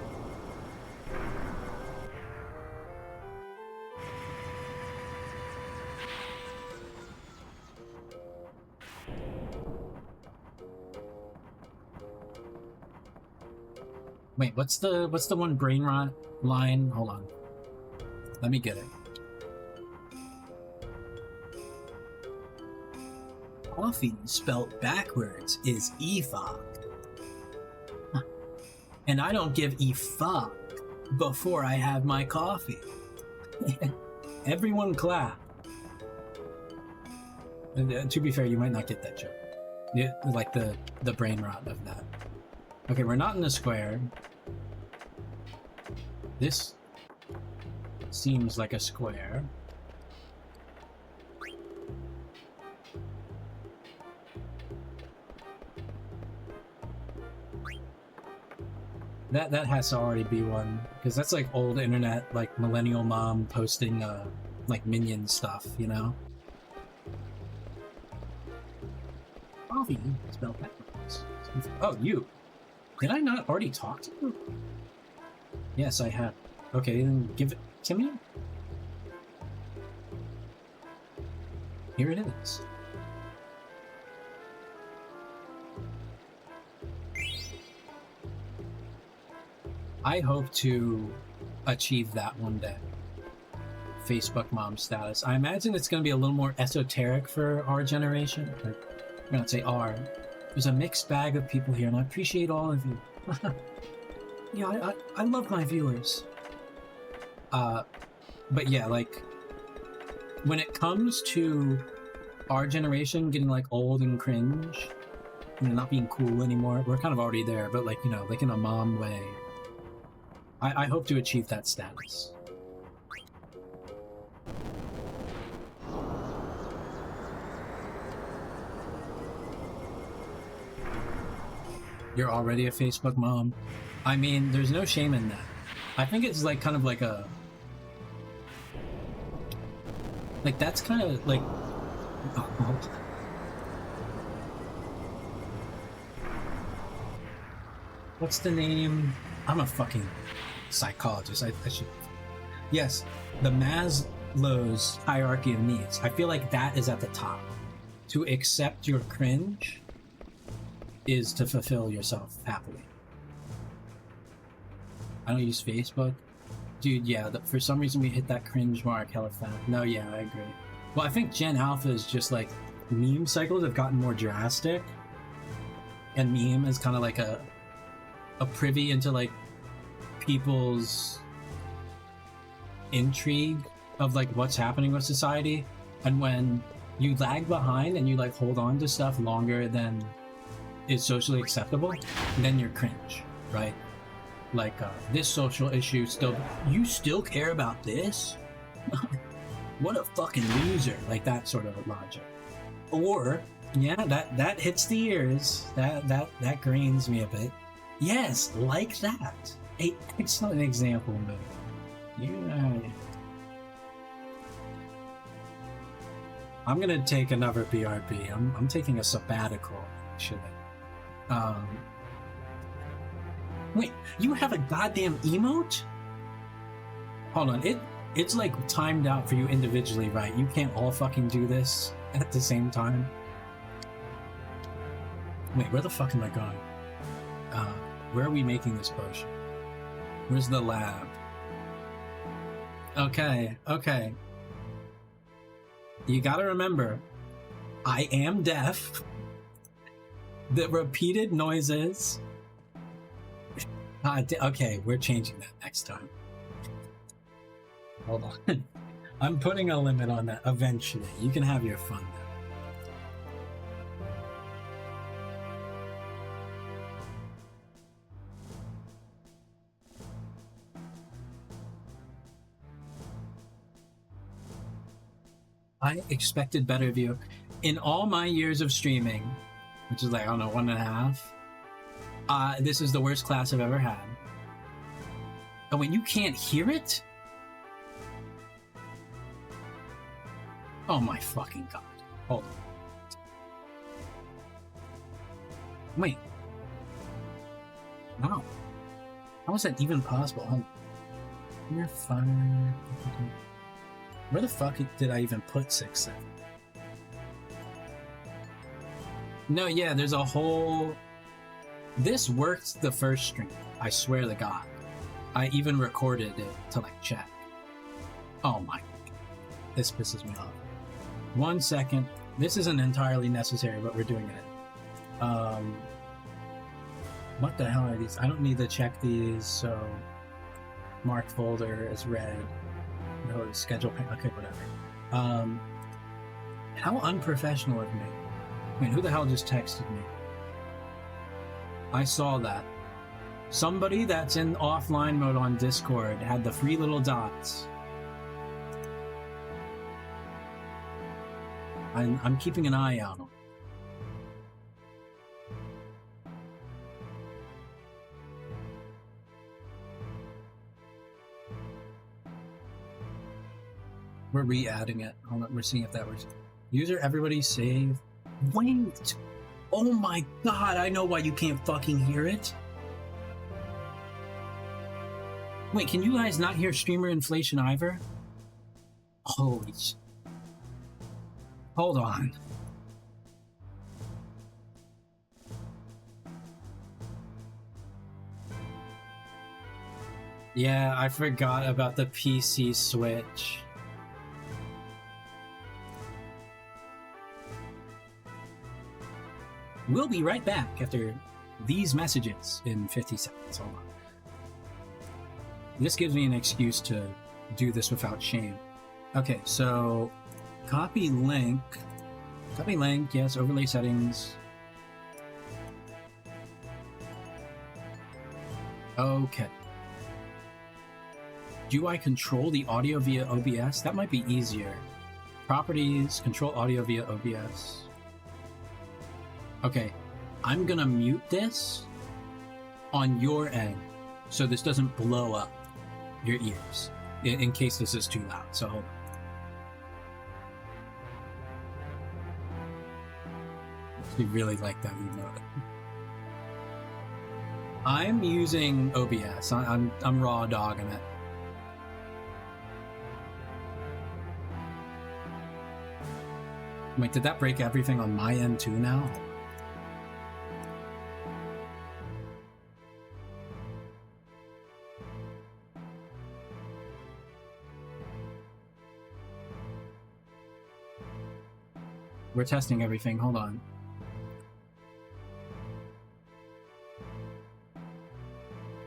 Wait, what's the one brain rot line? Hold on. Let me get it. Coffee spelt backwards is e-fuck. And I don't give e-fuck before I have my coffee. Everyone clap. To be fair, you might not get that joke. Yeah, like the brain rot of that. Okay, we're not in the square. This seems like a square. That has to already be one, because that's like old internet, like millennial mom posting like minion stuff, you know? Coffee spelled backwards. Oh, you. Did I not already talk to you? Yes, I have. Okay, then give it to me. Here it is. I hope to achieve that one day. Facebook mom status. I imagine it's going to be a little more esoteric for our generation. Like, I'm going to say our. There's a mixed bag of people here, and I appreciate all of you. Yeah, I love my viewers. But yeah, like, when it comes to our generation getting like old and cringe, you know, not being cool anymore. We're kind of already there, but like, you know, like in a mom way. I hope to achieve that status. You're already a Facebook mom. I mean, there's no shame in that. I think it's like kind of like a... Like, that's kind of like... What's the name? I'm a fucking psychologist. I should... Yes, the Maslow's hierarchy of needs. I feel like that is at the top. To accept your cringe is to fulfill yourself happily. I don't use Facebook. Dude, yeah, for some reason we hit that cringe mark hella fast. No, yeah, I agree. Well, I think Gen Alpha is just like, meme cycles have gotten more drastic. And meme is kind of like a privy into like people's intrigue of like what's happening with society. And when you lag behind and you like hold on to stuff longer than is socially acceptable, then you're cringe, right? Like this social issue you still care about this? What a fucking loser. Like that sort of logic. Or yeah, that hits the ears. That grains me a bit. Yes, like that. It's not an example, but I'm gonna take another BRB. I'm taking a sabbatical, actually. Wait, you have a goddamn emote? Hold on, it's like timed out for you individually, right? You can't all fucking do this at the same time. Wait, where the fuck am I going? Where are we making this potion? Where's the lab? Okay. You gotta remember, I am deaf. The repeated noises. Okay, we're changing that next time. Hold on. I'm putting a limit on that eventually. You can have your fun there. I expected better of you. In all my years of streaming, which is like, I don't know, 1.5, this is the worst class I've ever had. Oh, wait, you can't hear it? Oh my fucking god. Hold on. Wait. No. How is that even possible? Hold on. You're fine. Where the fuck did I even put 6-7? No, yeah, there's a whole... This worked the first stream. I swear to God. I even recorded it to like check. Oh my... This pisses me off. 1 second. This isn't entirely necessary, but we're doing it. What the hell are these? I don't need to check these, so... Marked folder as red. No, schedule... Okay, whatever. How unprofessional of me. I mean, who the hell just texted me? I saw that. Somebody that's in offline mode on Discord had the free little dots. I'm keeping an eye out on them. We're re-adding it. Hold on, we're seeing if that works. User, everybody save. Wait! Oh my god, I know why you can't fucking hear it. Wait, can you guys not hear streamer inflation either? Holy sh... Hold on. Yeah, I forgot about the PC switch. We'll be right back after these messages in 50 seconds. Hold on. This gives me an excuse to do this without shame. Okay, so copy link Copy link, yes, overlay settings. Okay. Do I control the audio via OBS? That might be easier. Properties, control audio via OBS. Okay, I'm gonna mute this on your end so this doesn't blow up your ears in case this is too loud. So hold on. We really like that emote. I'm using OBS. I'm raw dogging it. Wait, did that break everything on my end too now? We're testing everything. Hold on.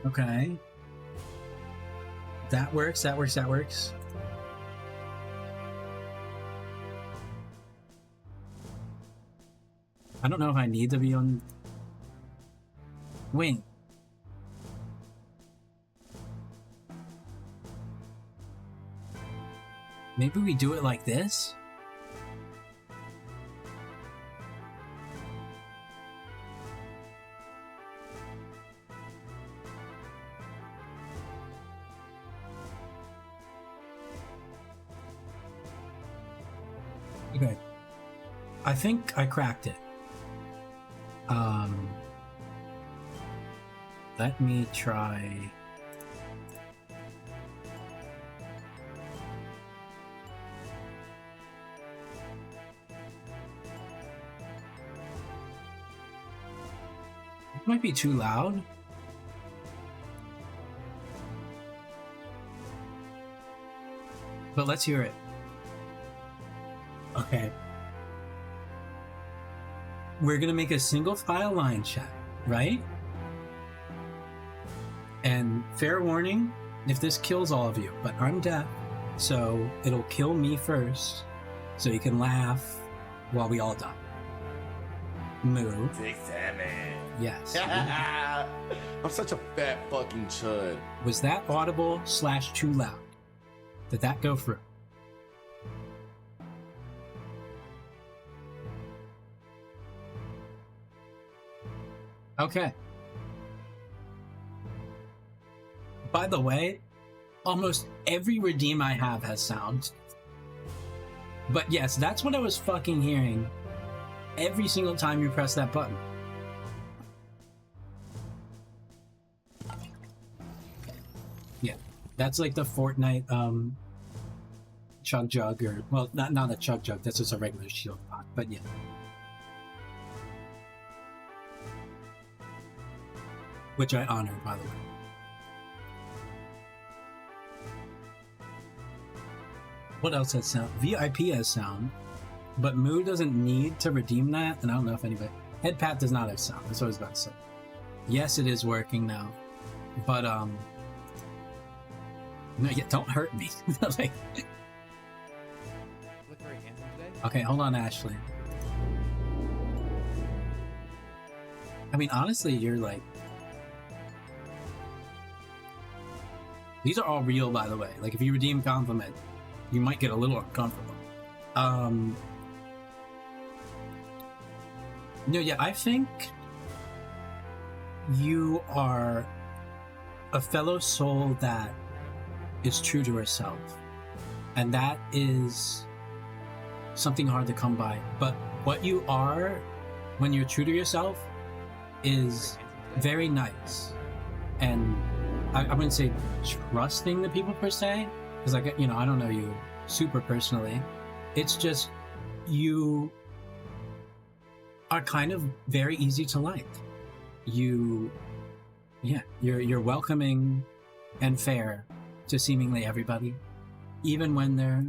Okay. That works, that works, that works. I don't know if I need to be on... Wait. Maybe we do it like this? Okay. I think I cracked it. Let me try. It might be too loud. But let's hear it. Okay. We're gonna make a single file line chat, right? And fair warning, if this kills all of you, but I'm deaf, so it'll kill me first, so you can laugh while we all die. Moo. 6-7. Yes. I'm such a fat fucking chud. Was that audible / too loud? Did that go through? Okay. By the way, almost every redeem I have has sound. But yes, that's what I was fucking hearing every single time you press that button. Yeah, that's like the Fortnite chug jug, or well, not a chug jug. That's just a regular shield pot. But yeah. Which I honor, by the way. What else has sound? VIP has sound, but Moo doesn't need to redeem that, and I don't know if anybody... Headpat does not have sound, that's what I was about to say. Yes, it is working now, but, no, yeah, don't hurt me. Like... Look very handsome today. Okay, hold on, Ashley. I mean, honestly, you're like... These are all real, by the way. Like, if you redeem compliment, you might get a little uncomfortable. No, yeah, I think you are a fellow soul that is true to herself. And that is something hard to come by. But what you are when you're true to yourself is very nice. And I wouldn't say trusting the people per se, because I don't know you super personally. It's just you are kind of very easy to like. You're welcoming and fair to seemingly everybody, even when they're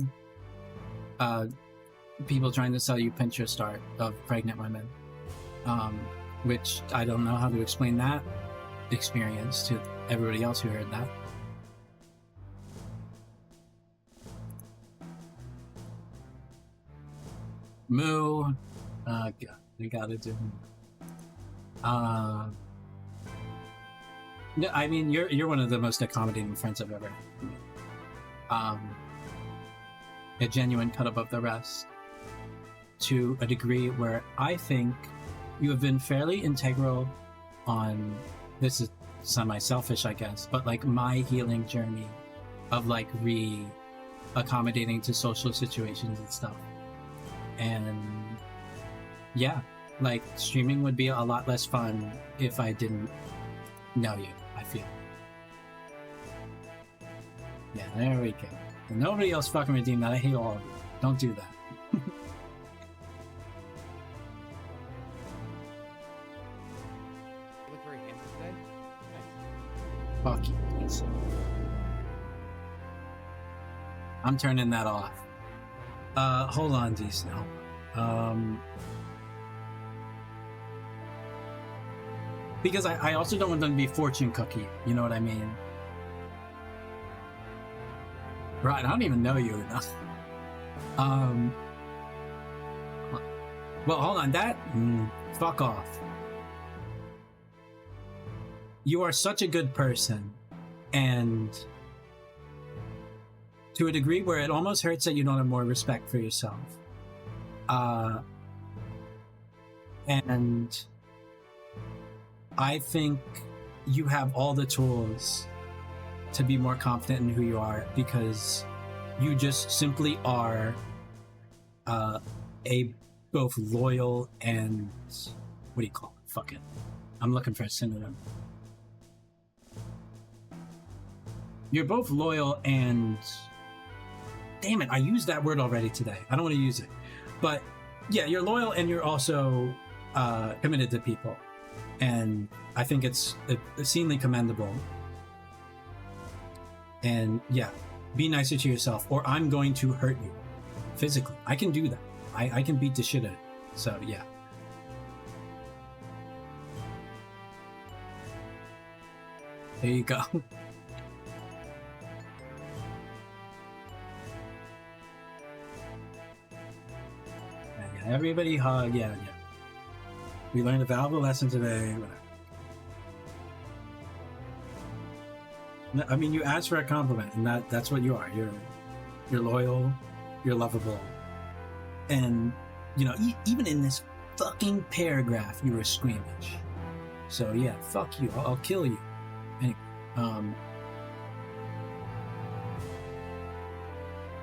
people trying to sell you Pinterest art of pregnant women, which I don't know how to explain that experience to everybody else who heard that. Moo, God, we gotta do. No, I mean you're one of the most accommodating friends I've ever had. A genuine cut above the rest, to a degree where I think you have been fairly integral on, this is semi-selfish I guess, but like my healing journey of like accommodating to social situations and stuff. And yeah, like streaming would be a lot less fun if I didn't know you, I feel. Yeah, there we go. And nobody else fucking redeem that. I hate all of you. Don't do that. You look very handsome today. Nice. Fuck you, please. I'm turning that off. Hold on, D Snow. Because I also don't want them to be fortune cookie. You know what I mean? Right, I don't even know you enough. Well, hold on, that fuck off. You are such a good person, and to a degree where it almost hurts that you don't have more respect for yourself. And I think you have all the tools to be more confident in who you are, because you just simply are a both loyal and, what do you call it? Fuck it. I'm looking for a synonym. You're both loyal and, damn it, I used that word already today. I don't want to use it. But yeah, you're loyal and you're also committed to people. And I think it's exceedingly commendable. And yeah, be nicer to yourself, or I'm going to hurt you physically. I can do that. I can beat the shit out of it. So yeah. There you go. Yeah, everybody hug. Yeah. We learned a valuable lesson today. I mean, you asked for a compliment, and that's what you are. You're loyal, you're lovable, and you know, even in this fucking paragraph, you were squeamish. So yeah, fuck you. I'll kill you. Anyway,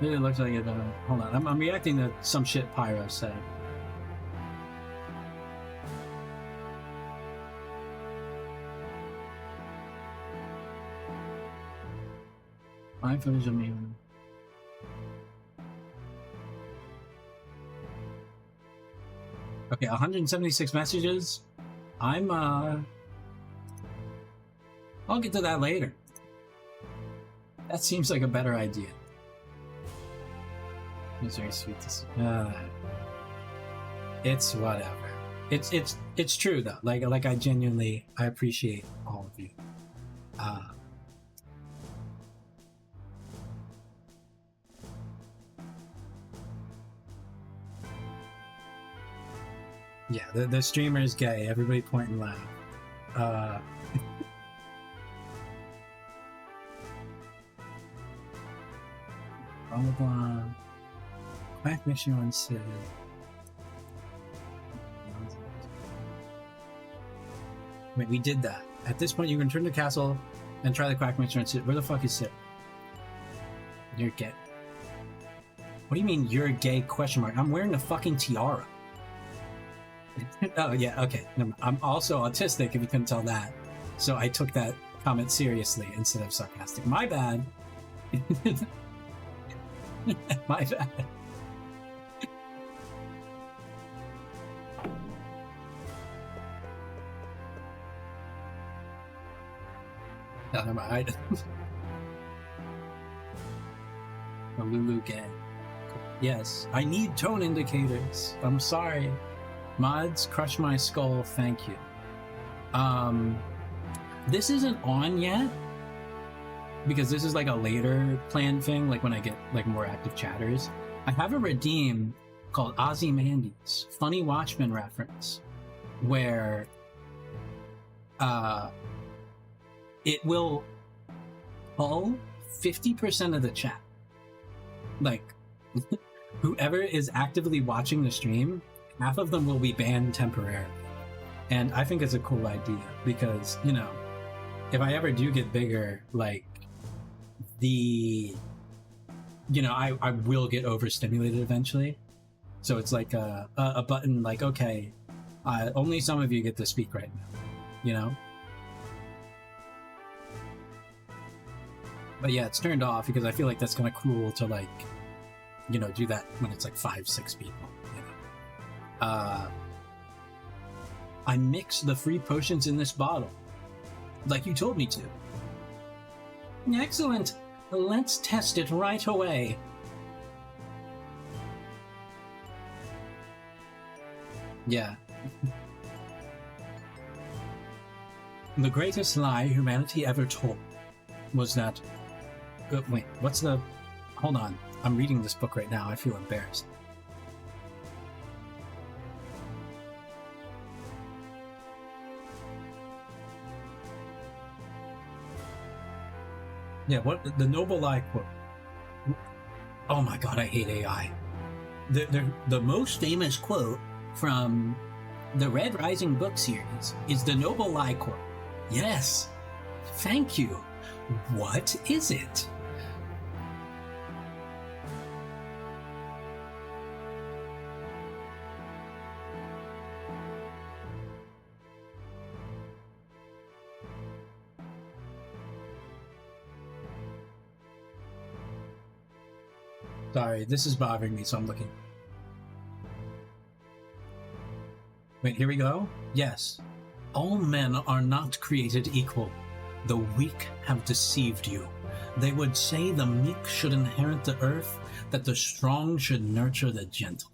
it looks like it. Hold on, I'm reacting to some shit Pyro said. My footage of me. Okay, 176 messages. I'll get to that later. That seems like a better idea. It's very sweet to see. It's whatever. It's true though. Like I genuinely appreciate all of you. Yeah, the streamer is gay. Everybody point and laugh. Blah blah blah. Quack mission on Sid. Wait, we did that. At this point, you can return to the castle and try the quack mission on Sid. Where the fuck is Sid? You're gay. What do you mean you're gay? Question mark. I'm wearing a fucking tiara. Oh yeah, okay. I'm also autistic, if you couldn't tell that. So I took that comment seriously instead of sarcastic. My bad. My bad. No, never mind. The Lulu gang. Yes, I need tone indicators. I'm sorry. Mods, crush my skull, thank you. This isn't on yet, because this is like a later planned thing, like when I get like more active chatters. I have a redeem called Ozymandias, funny Watchmen reference, where it will pull 50% of the chat. Like, whoever is actively watching the stream, half of them will be banned temporarily. And I think it's a cool idea because, you know, if I ever do get bigger, like, I will get overstimulated eventually. So it's like a button like, okay, only some of you get to speak right now, you know? But yeah, it's turned off because I feel like that's kind of cruel to, like, you know, do that when it's like 5-6 people, you know? I mix the free potions in this bottle, like you told me to. Excellent. Let's test it right away. Yeah. The greatest lie humanity ever told was that... wait, what's the... Hold on. I'm reading this book right now. I feel embarrassed. Yeah, what the noble lie quote. Oh my god, I hate AI. The most famous quote from the Red Rising book series is the noble lie quote. Yes. Thank you. What is it? Sorry, this is bothering me, so I'm looking. Wait, here we go? Yes. All men are not created equal. The weak have deceived you. They would say the meek should inherit the earth, that the strong should nurture the gentle.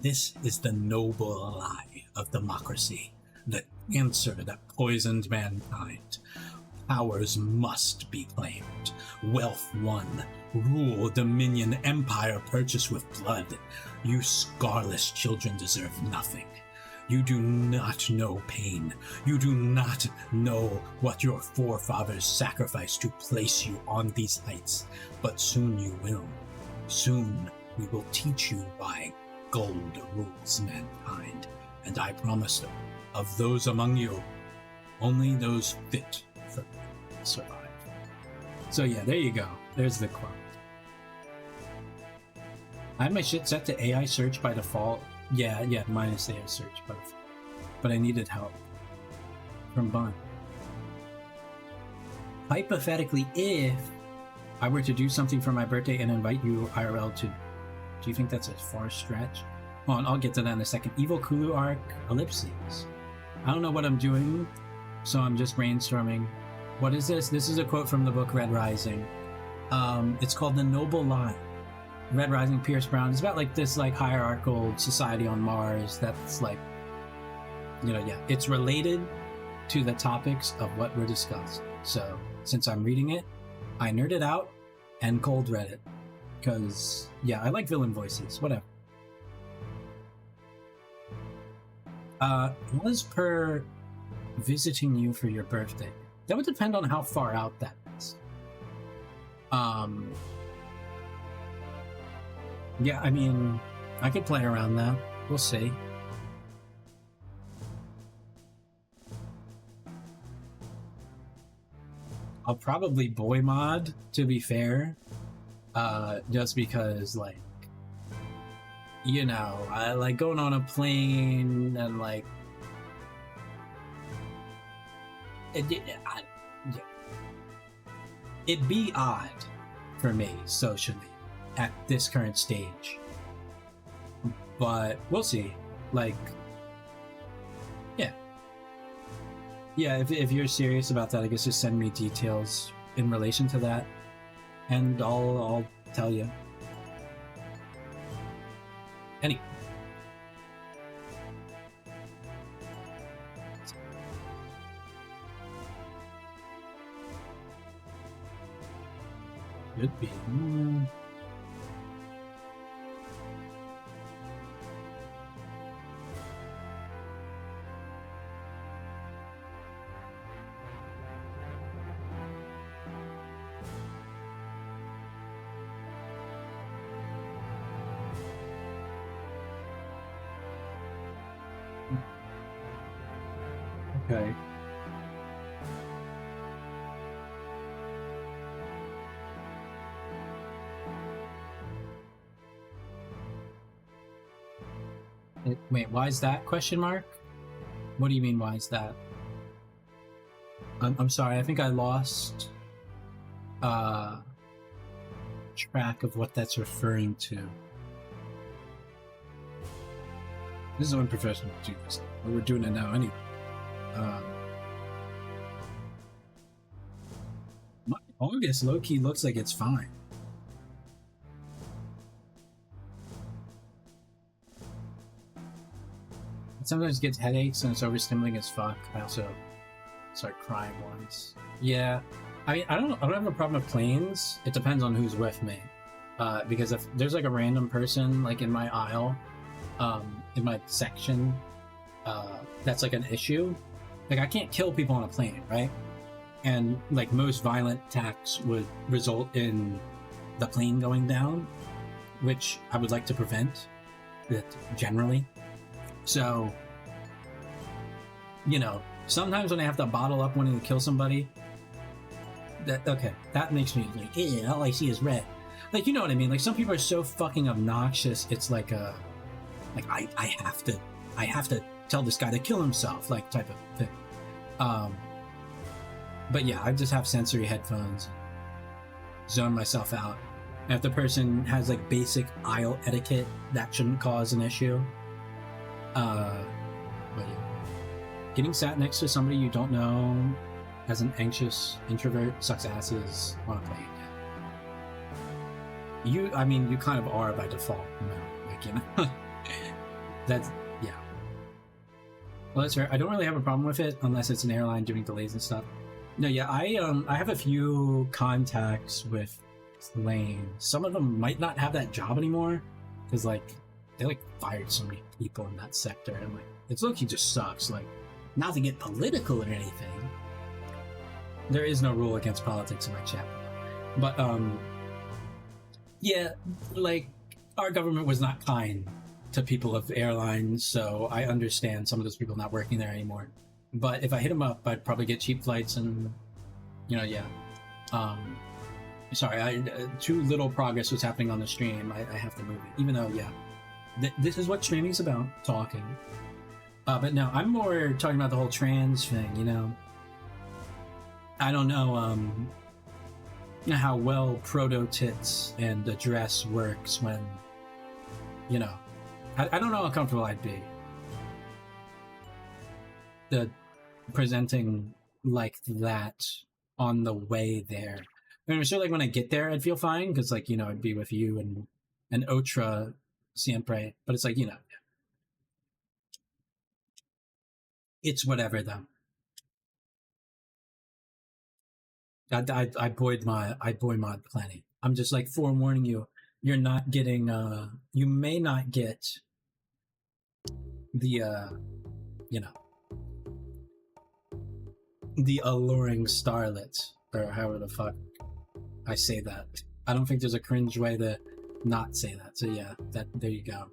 This is the noble lie of democracy, the cancer that poisoned mankind. Powers must be claimed, wealth won, rule, dominion, empire purchased with blood. You scarless children deserve nothing. You do not know pain. You do not know what your forefathers sacrificed to place you on these heights. But soon you will. Soon we will teach you why gold rules mankind. And I promise, of those among you, only those fit for me will survive. So yeah, there you go. There's the quote. I have my shit set to AI search by default. Yeah, minus AI search by default. But I needed help from Bun. Hypothetically, if I were to do something for my birthday and invite you IRL to... Do you think that's a far stretch? Hold on, I'll get to that in a second. Evil Kulu arc, ellipses. I don't know what I'm doing, so I'm just brainstorming. What is this? This is a quote from the book Red Rising. It's called The Noble Lie. Red Rising, Pierce Brown. It's about like this like hierarchical society on Mars that's like, you know, yeah, it's related to the topics of what we're discussing. So since I'm reading it, I nerded out and cold read it because yeah, I like villain voices. Whatever. Was per visiting you for your birthday. That would depend on how far out that is. Yeah, I mean, I could play around that. We'll see. I'll probably boy mod, to be fair. Just because, like, you know, I like going on a plane and, like, it'd be odd for me socially at this current stage, but we'll see. Like, yeah, if you're serious about that, I guess just send me details in relation to that and I'll tell you. Anyway, could be. Okay. Wait, why is that? Question mark? What do you mean, why is that? I'm sorry, I think I lost track of what that's referring to. This is unprofessional to do this, but we're doing it now anyway. My August low-key looks like it's fine. It sometimes gets headaches and it's overstimulating as fuck. I also start crying once. Yeah, I mean, I don't have a problem with planes. It depends on who's with me. Because if there's like a random person like in my aisle, in my section, that's like an issue. Like I can't kill people on a plane, right? And like most violent attacks would result in the plane going down, which I would like to prevent. Generally. So, you know, sometimes when I have to bottle up wanting to kill somebody, that makes me like, yeah, all I see is red. Like, you know what I mean? Like, some people are so fucking obnoxious. It's like I have to tell this guy to kill himself, like type of thing. But yeah, I just have sensory headphones, zone myself out. And if the person has like basic aisle etiquette, that shouldn't cause an issue. But yeah. Getting sat next to somebody you don't know as an anxious introvert sucks asses on a plane. You kind of are by default, you know, like, you know. That's, yeah. Well, that's fair. I don't really have a problem with it unless it's an airline doing delays and stuff. No, yeah, I have a few contacts with planes. Some of them might not have that job anymore because like they like fired so many people in that sector, and like it's low-key just sucks. Like, not to get political or anything. There is no rule against politics in my chat, but yeah, like our government was not kind to people of airlines, so I understand some of those people not working there anymore. But if I hit them up, I'd probably get cheap flights and, you know, yeah. Sorry, too little progress was happening on the stream. I have to move it, even though, yeah, this is what streaming's about, talking. But no, I'm more talking about the whole trans thing, you know. I don't know how well proto-tits and the dress works when, you know, I don't know how comfortable I'd be. The presenting like that on the way there. I mean, I'm sure like when I get there, I'd feel fine because like, you know, I'd be with you and Otra siempre, but it's like, you know, it's whatever though. I boy mod plenty. I'm just like forewarning you, you're not getting you may not get the you know, the alluring starlet, or however the fuck I say that. I don't think there's a cringe way to not say that. So yeah, there you go.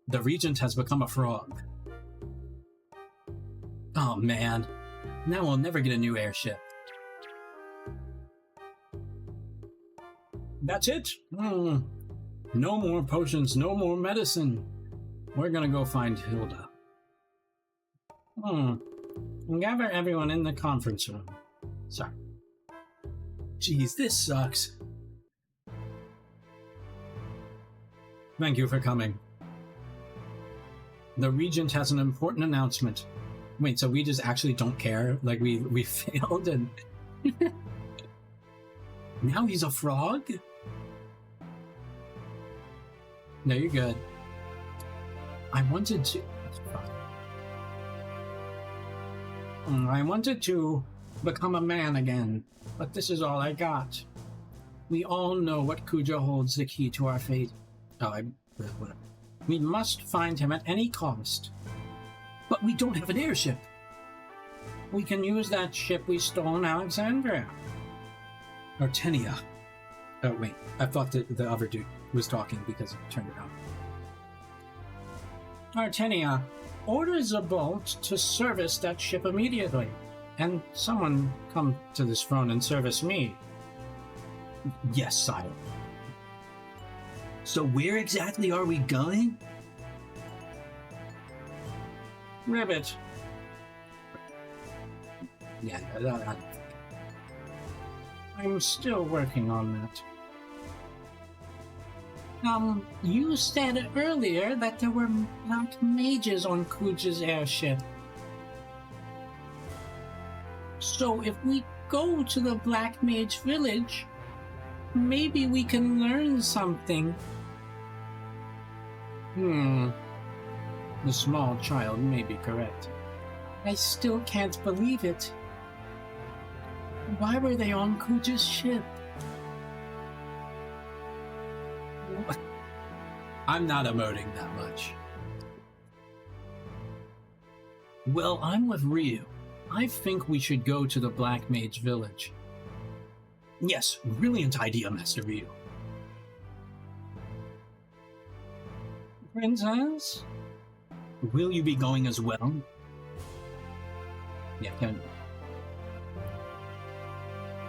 The Regent has become a frog. Oh man, now we'll never get a new airship. That's it? No more potions, no more medicine. We're gonna go find Hilda. Gather everyone in the conference room. Sorry. Jeez, this sucks. Thank you for coming. The Regent has an important announcement. Wait, so we just actually don't care? Like we failed and... Now he's a frog? No, you're good. I wanted to become a man again, but this is all I got. We all know what Kuja holds the key to our fate. Whatever. We must find him at any cost. But we don't have an airship. We can use that ship we stole in Alexandria. Or Tenia. Oh, wait. I thought the other dude was talking because it turned it on. Artenia, orders a boat to service that ship immediately. And someone come to this throne and service me. Yes, sire. So where exactly are we going? Ribbit. Yeah, I'm still working on that. You said earlier that there were black mages on Kuja's airship. So if we go to the Black Mage Village, maybe we can learn something. The small child may be correct. I still can't believe it. Why were they on Kuja's ship? I'm not emoting that much. Well, I'm with Ryu. I think we should go to the Black Mage Village. Yes, brilliant idea, Master Ryu. Princess? Will you be going as well? Yeah,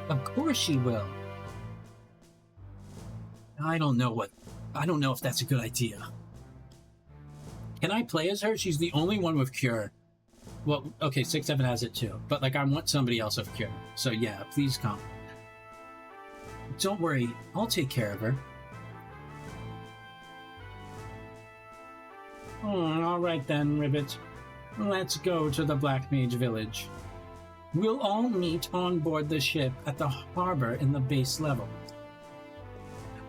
of course she will. I don't know if that's a good idea. Can I play as her? She's the only one with Cure. Well, okay, 6-7 has it too. But, like, I want somebody else with Cure. So, yeah, please come. Don't worry, I'll take care of her. Alright then, Ribbit. Let's go to the Black Mage Village. We'll all meet on board the ship at the harbor in the base level.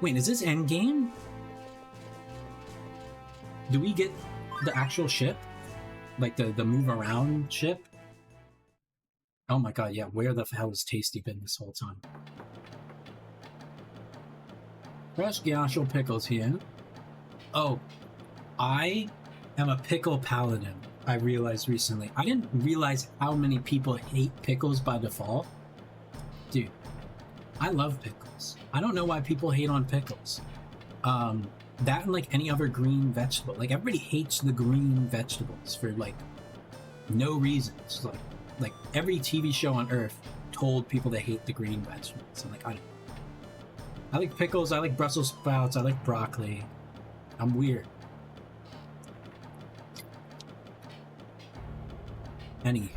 Wait, is this endgame? Do we get the actual ship? Like the move around ship? Oh my god, yeah, where the hell has Tasty been this whole time? Fresh Gyashel Pickles here. Oh, I am a pickle paladin, I realized recently. I didn't realize how many people hate pickles by default. Dude, I love pickles. I don't know why people hate on pickles. That and like any other green vegetable. Like everybody hates the green vegetables for like no reasons. Like every TV show on earth told people they hate the green vegetables. I'm like, I like pickles, I like Brussels sprouts, I like broccoli. I'm weird. Anywho.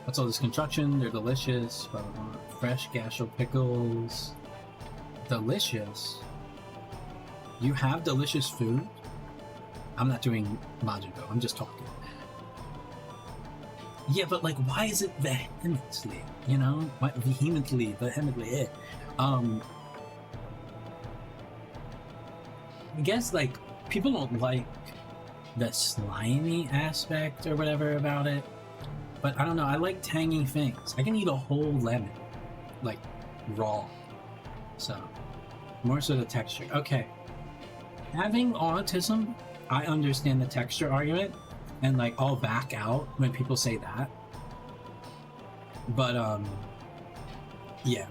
What's all this construction? They're delicious. Blah, blah, blah. Fresh Gyashel pickles. Delicious? You have delicious food? I'm not doing Majiko, I'm just talking. Yeah, but like, why is it vehemently? You know? Why, vehemently. I guess, like, people don't like the slimy aspect or whatever about it. But I don't know, I like tangy things. I can eat a whole lemon, like, raw. So, more so the texture. Okay. Having autism, I understand the texture argument, and, like, I'll back out when people say that. But, yeah.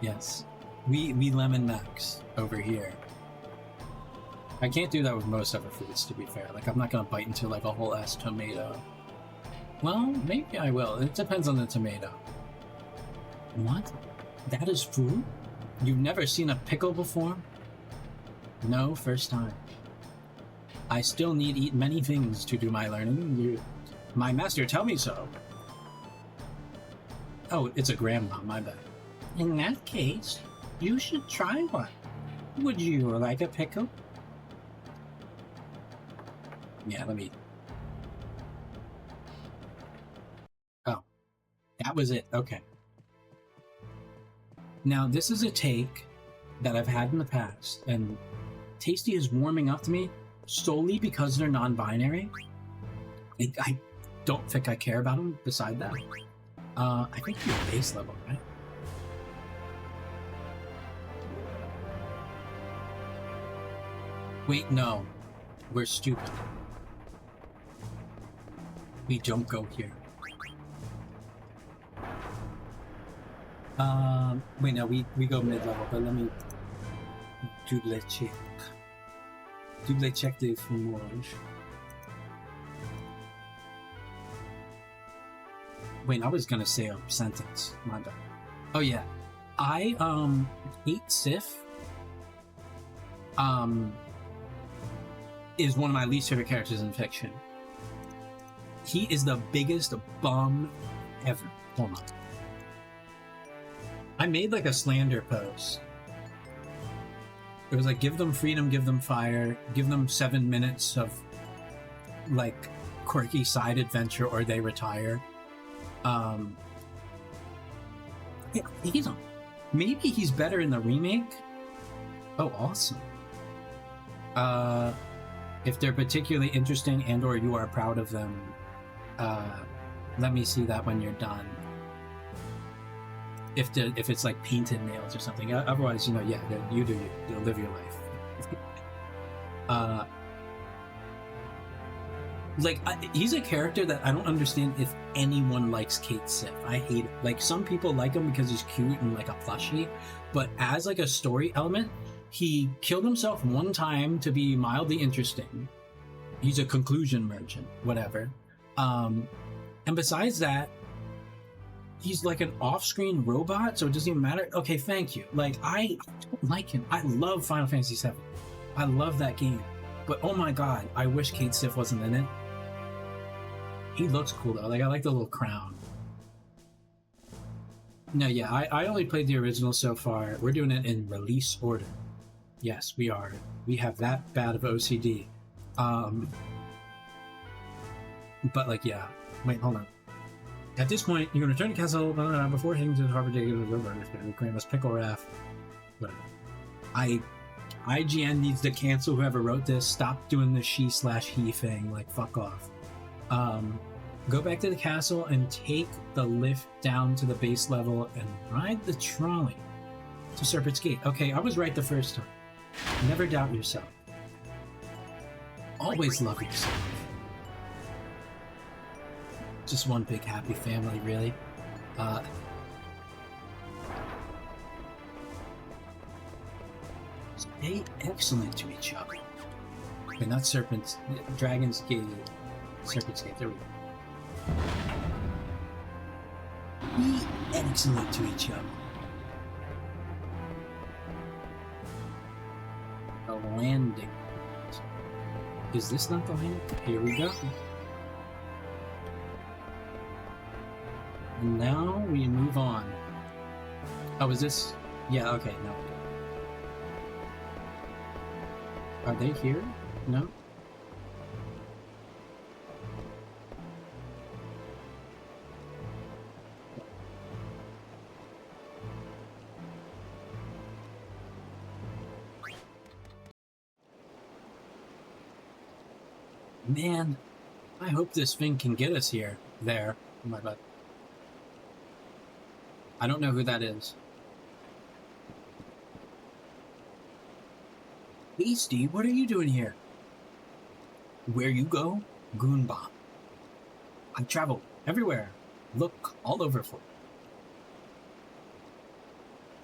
Yes. We lemon max over here. I can't do that with most other foods, to be fair. Like, I'm not gonna bite into, like, a whole ass tomato. Well, maybe I will. It depends on the tomato. What? That is food? You've never seen a pickle before? No, first time. I still need eat many things to do my learning. My master tell me so. Oh, it's a grandma, my bad. In that case, you should try one. Would you like a pickle? Yeah, let me... Oh. That was it. Okay. Now, this is a take that I've had in the past, and Tasty is warming up to me solely because they're non-binary. I don't think I care about them beside that. I think you're base level, right? Wait, no. We're stupid. We don't go here. Wait, no, we go mid-level, but let me double check. Double check the fromage. Wait, I was gonna say a sentence. My bad. Oh yeah, I hate Sif. Is one of my least favorite characters in fiction. He is the biggest bum ever. Hold on. I made like a slander post. It was like, give them freedom, give them fire, give them 7 minutes of like quirky side adventure, or they retire. Yeah, he's on. Maybe he's better in the remake. Oh, awesome. If they're particularly interesting and or you are proud of them, let me see that when you're done. If it's like painted nails or something. Otherwise, yeah, you do you. You'll live your life. He's a character that I don't understand if anyone likes Kate Sif. I hate it. Like, some people like him because he's cute and like a plushie, but as like a story element, he killed himself one time to be mildly interesting. He's a conclusion merchant, whatever. And besides that, he's like an off-screen robot, so it doesn't even matter. Okay, thank you. Like, I don't like him. I love Final Fantasy VII. I love that game. But oh my god, I wish Kate Sif wasn't in it. He looks cool though. Like, I like the little crown. No, yeah, I only played the original so far. We're doing it in release order. Yes, we are. We have that bad of OCD. But like, yeah. Wait, hold on. At this point, you can return to castle before heading to the harbor to Grandma's pickle raft. Whatever. IGN needs to cancel whoever wrote this. Stop doing the she/he thing. Like, fuck off. Go back to the castle and take the lift down to the base level and ride the trolley to Serpent's Gate. Okay, I was right the first time. Never doubt yourself. Always love yourself. Just one big happy family, really. Stay excellent to each other. Okay, not Serpent's... Dragon's Gate. Serpent's Gate, there we go. Be excellent to each other. The landing. Is this not the landing? Here we go. And now we move on. Oh, is this? Yeah, okay, no. Are they here? No? Man, I hope this thing can get us here. There. Oh my god. I don't know who that is. Beastie, what are you doing here? Where you go, Goonbomb. I travel everywhere. Look all over for it.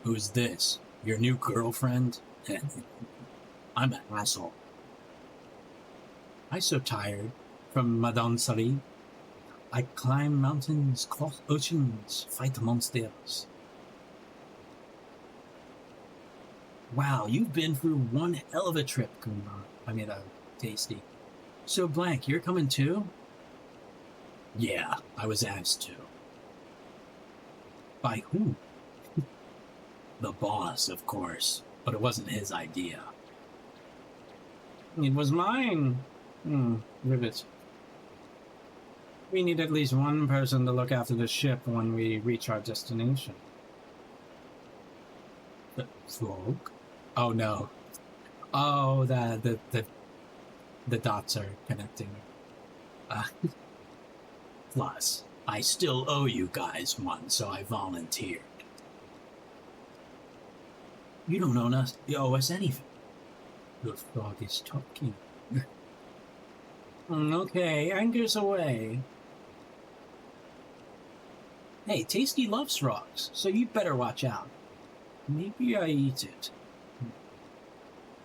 Who's this? Your new girlfriend? I'm an asshole. I'm so tired from Madame Sari. I climb mountains, cross oceans, fight monsters. Wow, you've been through one hell of a trip, Goomba. I mean, Tasty. So, Blank, you're coming too? Yeah, I was asked to. By who? The boss, of course, but it wasn't his idea. It was mine. Rivet. We need at least one person to look after the ship when we reach our destination. Frog? Oh no. Oh, the dots are connecting. Plus, I still owe you guys one, so I volunteered. You don't owe us anything. The frog is talking. Okay, anchor's away. Hey, Tasty loves frogs, so you better watch out. Maybe I eat it.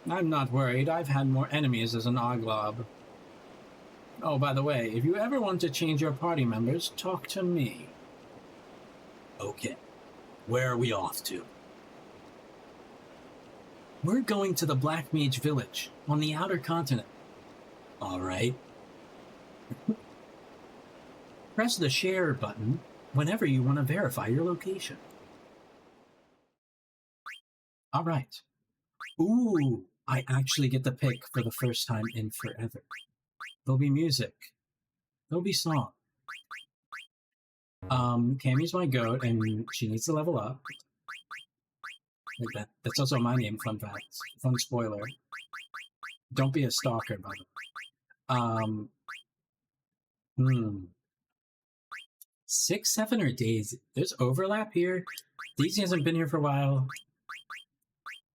I'm not worried. I've had more enemies as an Oglob. Oh, by the way, if you ever want to change your party members, talk to me. Okay. Where are we off to? We're going to the Black Mage Village on the outer continent. All right. Press the share button whenever you want to verify your location. All right. Ooh, I actually get to pick for the first time in forever. There'll be music. There'll be song. Cammy's my goat, and she needs to level up. Like that. That's also my name, fun fact. Fun spoiler. Don't be a stalker, by the way. 6, 7, or Daisy? There's overlap here. Daisy hasn't been here for a while.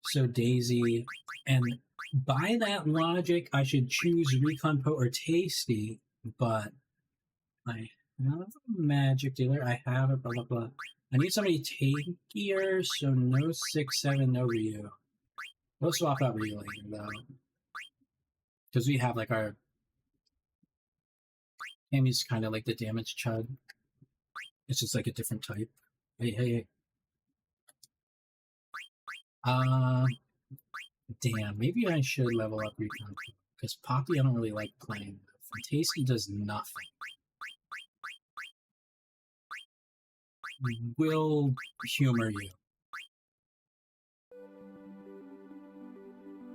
So Daisy. And by that logic, I should choose Recon Po or Tasty, but I have a magic dealer. I have a blah, blah, blah. I need somebody tankier, so no 6, 7, no Ryu. We'll swap out Ryu later, though. Because we have, like, our... Amy's kind of like the damage chud. It's just, like, a different type. Hey, hey, hey. Damn, maybe I should level up Recon. Because Poppy I don't really like playing with. And Tasty does nothing. Will humor you.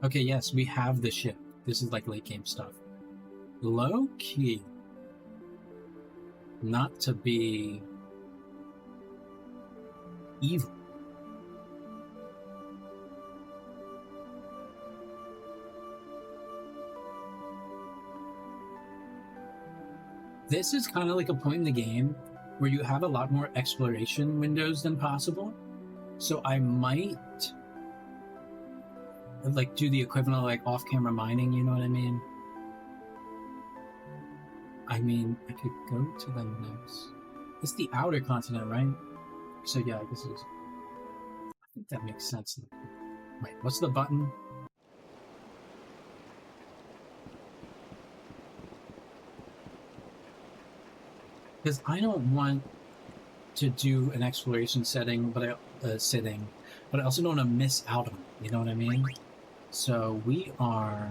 Okay, yes, we have the ship. This is like late game stuff. Low key. Not to be evil. This is kind of like a point in the game where you have a lot more exploration windows than possible. So I might like do the equivalent of like off-camera mining, you know what I mean? I could go to the next. It's the outer continent, right? So yeah, this is. I think that makes sense. Wait, what's the button? Because I don't want to do an exploration setting, but I also don't want to miss out on it. You know what I mean? So we are.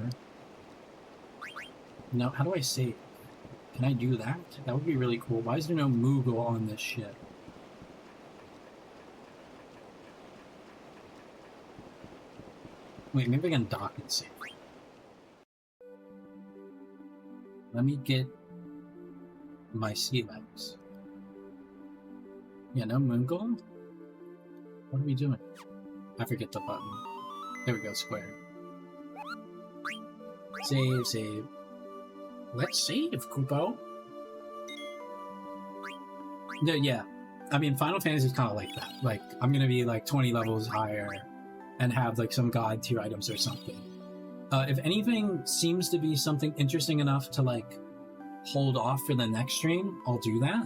No, how do I save? Can I do that? That would be really cool. Why is there no Moogle on this ship? Wait, maybe I can dock and save. Let me get my sea legs. Yeah, no Moogle? What are we doing? I forget the button. There we go, square. Save, save. Let's save, Kupo. No, yeah. I mean, Final Fantasy is kind of like that. Like, I'm gonna be like 20 levels higher and have like some god tier items or something. If anything seems to be something interesting enough to like hold off for the next stream, I'll do that.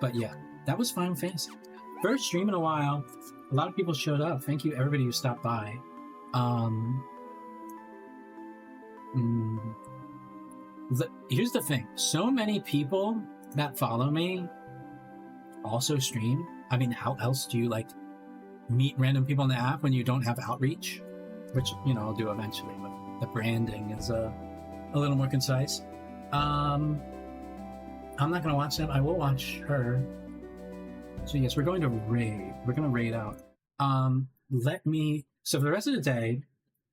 But yeah, that was Final Fantasy. First stream in a while. A lot of people showed up. Thank you everybody who stopped by. Here's the thing. So many people that follow me also stream. I mean, how else do you like meet random people on the app when you don't have outreach? Which, you know, I'll do eventually, but the branding is a little more concise. I'm not gonna watch them. I will watch her. So yes, we're going to raid. We're gonna raid out. So for the rest of the day,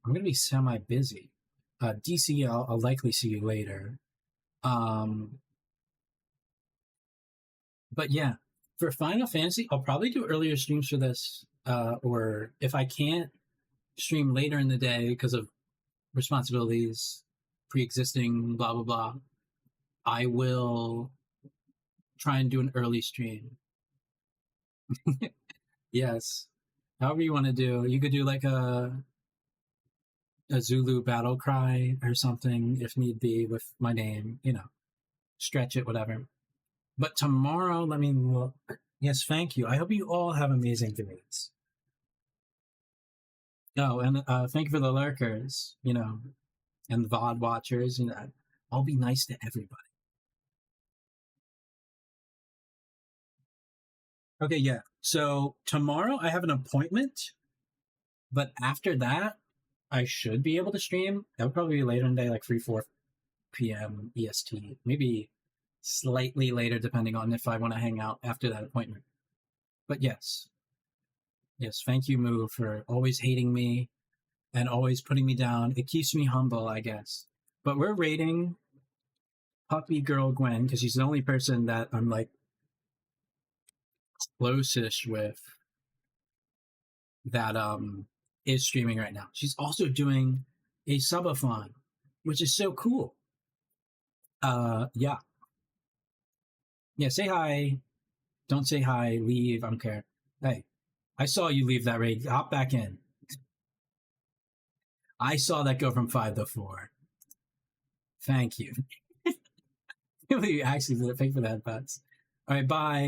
I'm gonna be semi-busy. DC, I'll likely see you later. But yeah, for Final Fantasy, I'll probably do earlier streams for this. Or if I can't stream later in the day because of responsibilities, pre-existing, blah, blah, blah, I will try and do an early stream. Yes. However you want to do. You could do like a Zulu battle cry or something if need be with my name, you know, stretch it, whatever. But tomorrow, let me look. Yes, thank you. I hope you all have amazing days. Oh, and thank you for the lurkers, you know, and the VOD watchers. You know, I'll be nice to everybody. Okay, yeah. So tomorrow I have an appointment, but after that, I should be able to stream. That would probably be later in the day, like 3, 4 p.m. EST. Maybe slightly later, depending on if I want to hang out after that appointment. But yes. Yes, thank you, Moo, for always hating me and always putting me down. It keeps me humble, I guess. But we're rating Puppy Girl Gwen because she's the only person that I'm like closest with that is streaming right now. She's also doing a subathon, which is so cool. Yeah. Yeah, say hi. Don't say hi, leave, I don't care. Hey, I saw you leave that raid. Hop back in. I saw that go from 5 to 4. Thank you. You actually did it. Thank you for that, Butts. All right, bye.